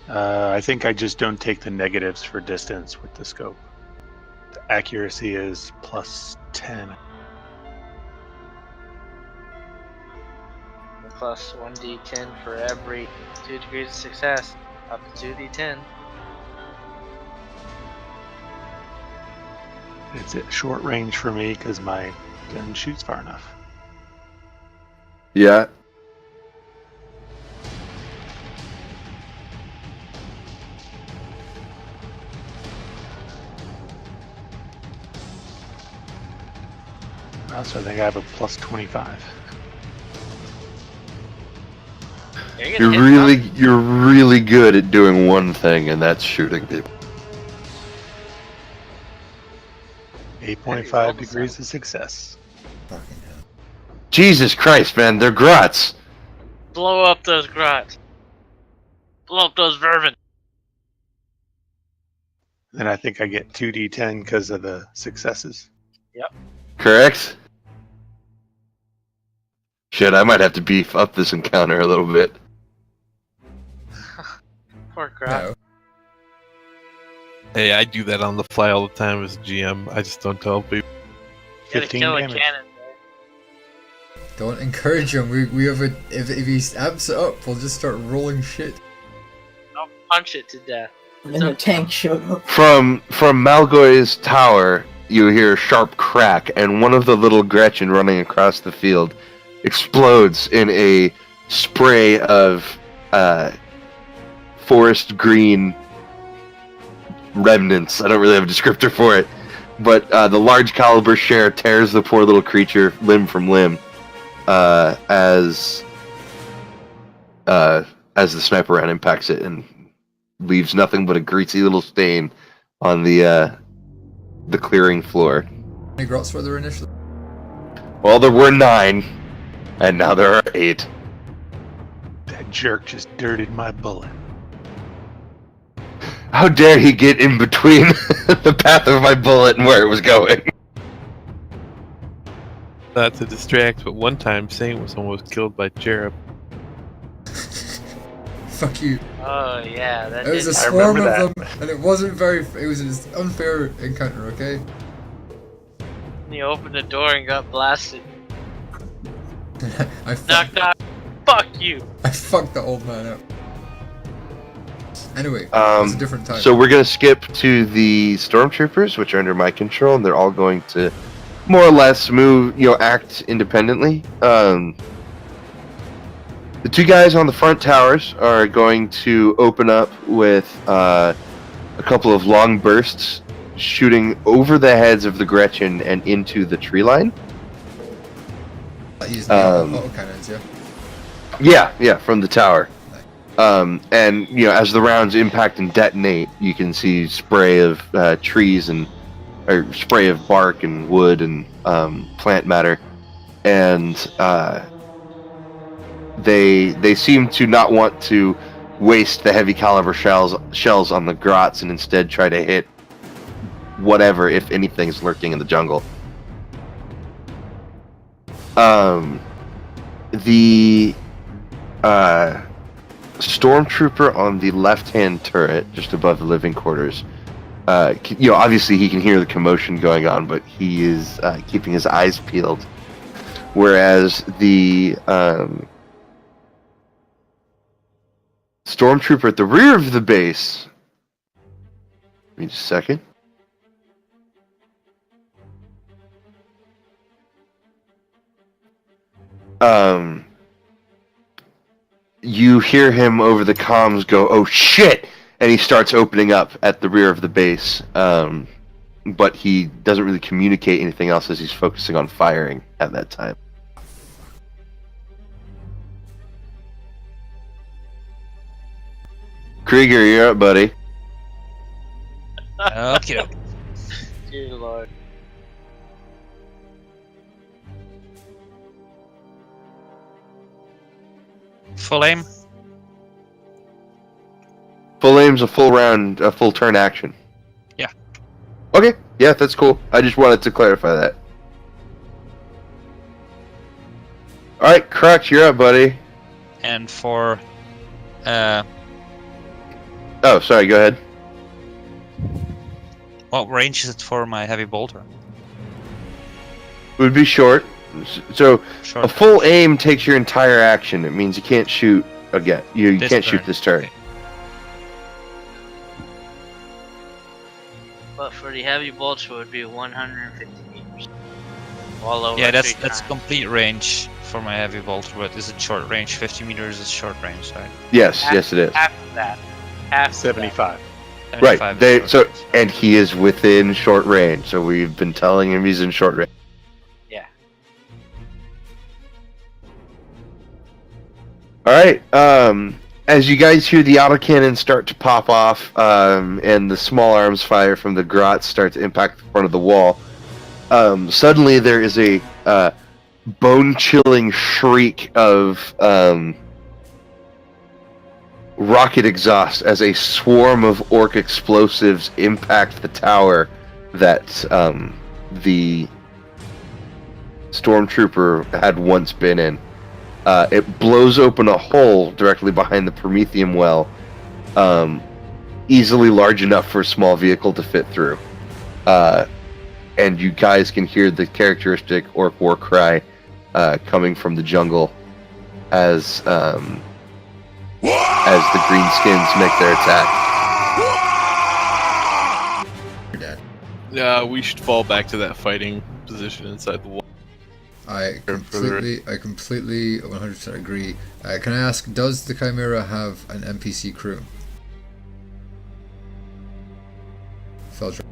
I think I just don't take the negatives for distance with the scope. The accuracy is plus 10. Plus 1d10 for every 2 degrees of success. Up to 2d10. It's at short range for me because my gun shoots far enough. Yeah. So I think I have a plus 25. You're really good at doing one thing, and that's shooting people. 8.5 degrees of success. Fucking hell. Jesus Christ, man, they're grots. Blow up those grots. Blow up those vermin. Then I think I get 2d10 because of the successes. Correct? Shit, I might have to beef up this encounter a little bit. Poor grot. No. Hey, I do that on the fly all the time as a GM. I just don't tell people. You gotta 15 kill a damage. cannon. Don't encourage him. We have a if he amps it up, we'll just start rolling shit. I'll punch it to death. And the tank showed up. From Malgoy's tower, you hear a sharp crack, and one of the little Gretchen running across the field explodes in a spray of forest green remnants. I don't really have a descriptor for it, but the large caliber share tears the poor little creature limb from limb as the sniper round impacts it and leaves nothing but a greasy little stain on the clearing floor. How many grots were there initially? Well, there were 9, and now there are 8. That jerk just dirtied my bullet. How dare he get in between the path of my bullet and where it was going? Not to distract, but one time Saint was almost killed by Cherub. Fuck you. Oh yeah, that It was a did. swarm of remember them, and it wasn't very. It was an unfair encounter. Okay. You opened the door and got blasted. I Knock knock. Fuck you. fucked the old man up. Anyway, it's a different time. So we're gonna skip to the stormtroopers, which are under my control, and they're all going to more or less move, act independently. The two guys on the front towers are going to open up with a couple of long bursts, shooting over the heads of the Gretchen and into the tree line. Using autocannons, yeah? Yeah, from the tower. And as the rounds impact and detonate, you can see spray of trees or spray of bark and wood and plant matter, and they seem to not want to waste the heavy caliber shells on the grots and instead try to hit whatever, if anything, is lurking in the jungle. The stormtrooper on the left-hand turret, just above the living quarters, obviously he can hear the commotion going on, but he is keeping his eyes peeled. Whereas the stormtrooper at the rear of the base, give me just a second. You hear him over the comms go, "Oh shit!" and he starts opening up at the rear of the base. But he doesn't really communicate anything else as he's focusing on firing at that time. Krieger, you're up, buddy. Okay. Dear Lord. Full aim. Full aim's a full turn action. Yeah. Okay, yeah, that's cool. I just wanted to clarify that. Alright, Crux, you're up, buddy. And for Oh, sorry, go ahead. what range is it for my heavy bolter? It would be short. So Short. a full aim takes your entire action. It means you can't shoot again. You This can't turn. shoot this turn. Okay. But for the heavy bolts, it would be 150 meters. All over Yeah, that's 3 that's times. complete range for my heavy bolter, but is it short range? 50 meters is short range, right? Yes, yes, it is. Half of that. Half of 75. 75 Right. is short range. And he is within short range. So we've been telling him he's in short range. Yeah. All right. As you guys hear the autocannon start to pop off, and the small arms fire from the grots start to impact the front of the wall, suddenly there is a bone-chilling shriek of rocket exhaust as a swarm of orc explosives impact the tower that the stormtrooper had once been in. It blows open a hole directly behind the Prometheum well, easily large enough for a small vehicle to fit through. And you guys can hear the characteristic orc war cry coming from the jungle as the greenskins make their attack. You're dead. Yeah, we should fall back to that fighting position inside the wall. I Or further. completely 100% agree. Can I ask, does the Chimera have an NPC crew? Felger.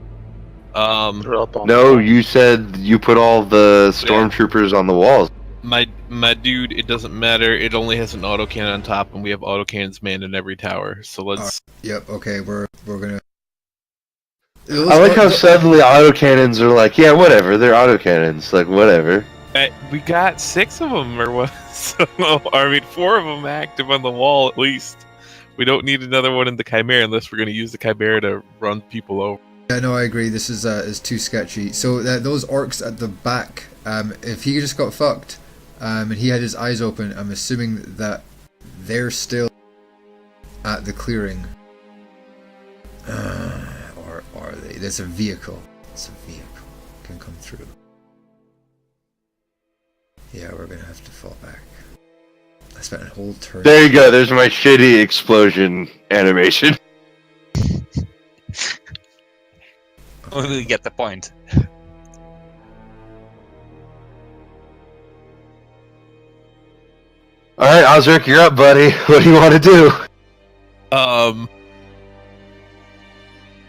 They're up on No, the- you said you put all the stormtroopers on the walls. My dude, it doesn't matter. It only has an autocannon on top, and we have autocannons manned in every tower. So let's. Yep. Okay, we're gonna. I like how suddenly autocannons are like, yeah, whatever. They're autocannons. Like, whatever. We got 6 of them, or what? So, I mean, 4 of them active on the wall at least. We don't need another one in the Chimera unless we're going to use the Chimera to run people over. Yeah, no, I agree. This is too sketchy. So those orcs at the back, if he just got fucked, and he had his eyes open, I'm assuming that they're still at the clearing. Or are they? There's a vehicle. It's a vehicle. Can come through. Yeah, we're gonna have to fall back. I spent a whole turn. There you go. There's my shitty explosion animation. We get the point. All right, Ozric, you're up, buddy. What do you want to do?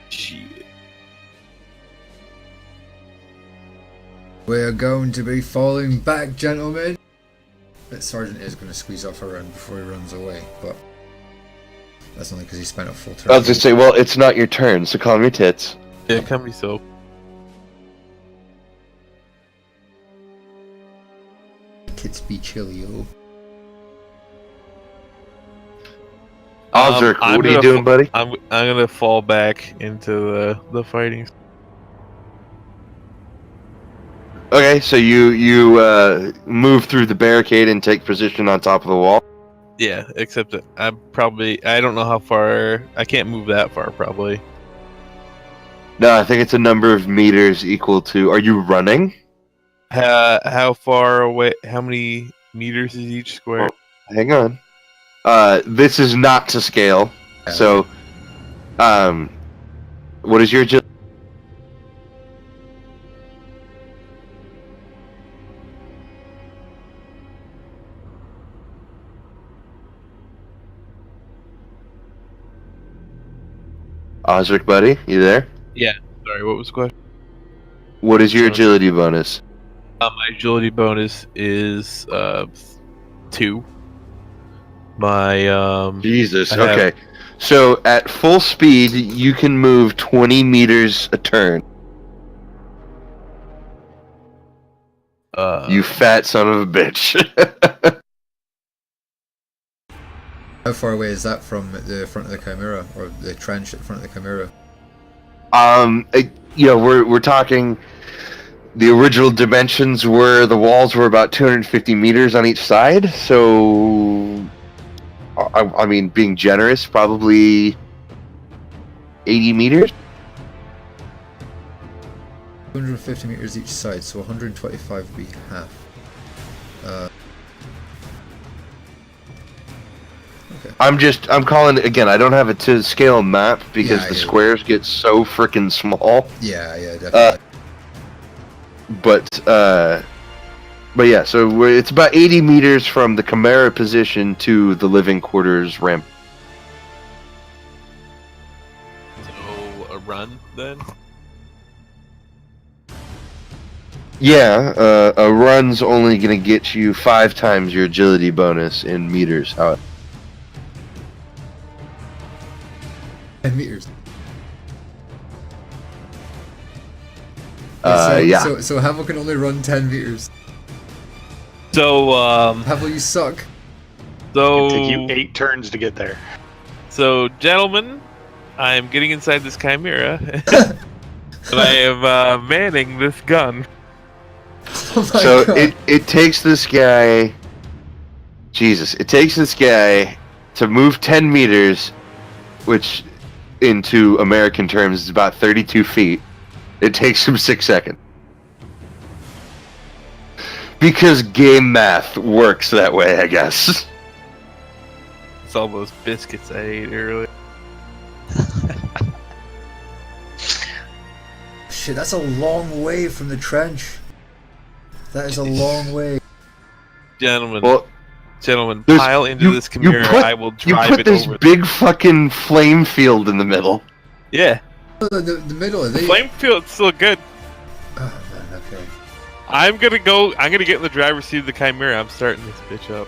Shit. We're going to be falling back, gentlemen. But Sergeant is going to squeeze off a run before he runs away, but that's only because he spent a full turn. I was just say, well, it's not your turn, so calm your tits. Yeah, come yourself. Kids be chilly, oh. Ozric, I'm what are you gonna doing, buddy? I'm gonna fall back into the fighting. Okay, so you move through the barricade and take position on top of the wall. Yeah, except that I don't know how far. I can't move that far, probably. No, I think it's a number of meters equal to. Are you running? How far away? How many meters is each square? Hang on. This is not to scale. So, what is your agility? Ozric, buddy, you there? Sorry, what was the question? What is your Sorry. agility bonus? My agility bonus is 2. My Jesus. I have- Okay. So at full speed, you can move 20 meters a turn. You fat son of a bitch. How far away is that from the front of the Chimera, or the trench at the front of the Chimera? We're talking. The original dimensions were the walls were about 250 meters on each side. So, I mean, being generous, probably 80 meters. 250 meters each side, so 125 would be half. Okay. I'm calling it again. I don't have a to scale map because Yeah, the yeah. squares get so freaking small. Yeah, definitely. But yeah. So it's about 80 meters from the Chimera position to the living quarters ramp. So a run then. Yeah, a run's only gonna get you 5 times your agility bonus in meters. 10 meters. Yeah. So Havel can only run 10 meters. So Havel, you suck. so It'll take you 8 turns to get there. So, gentlemen, I am getting inside this Chimera, and I am manning this gun. Oh my So god. it takes this guy. Jesus, it takes this guy to move 10 meters, which into American terms is about 32 feet. It takes him 6 seconds. Because game math works that way, I guess. It's all those biscuits I ate earlier. Shit, that's a long way from the trench. That is a long way. Gentlemen, Well, gentlemen, there's- pile into you- this you Chimera. put- I will you drive put it this over. big fucking flame field in the middle. Yeah, The middle of the the flame field's still good. Oh man, okay. I'm gonna get in the driver's seat of the Chimera. I'm starting this bitch up.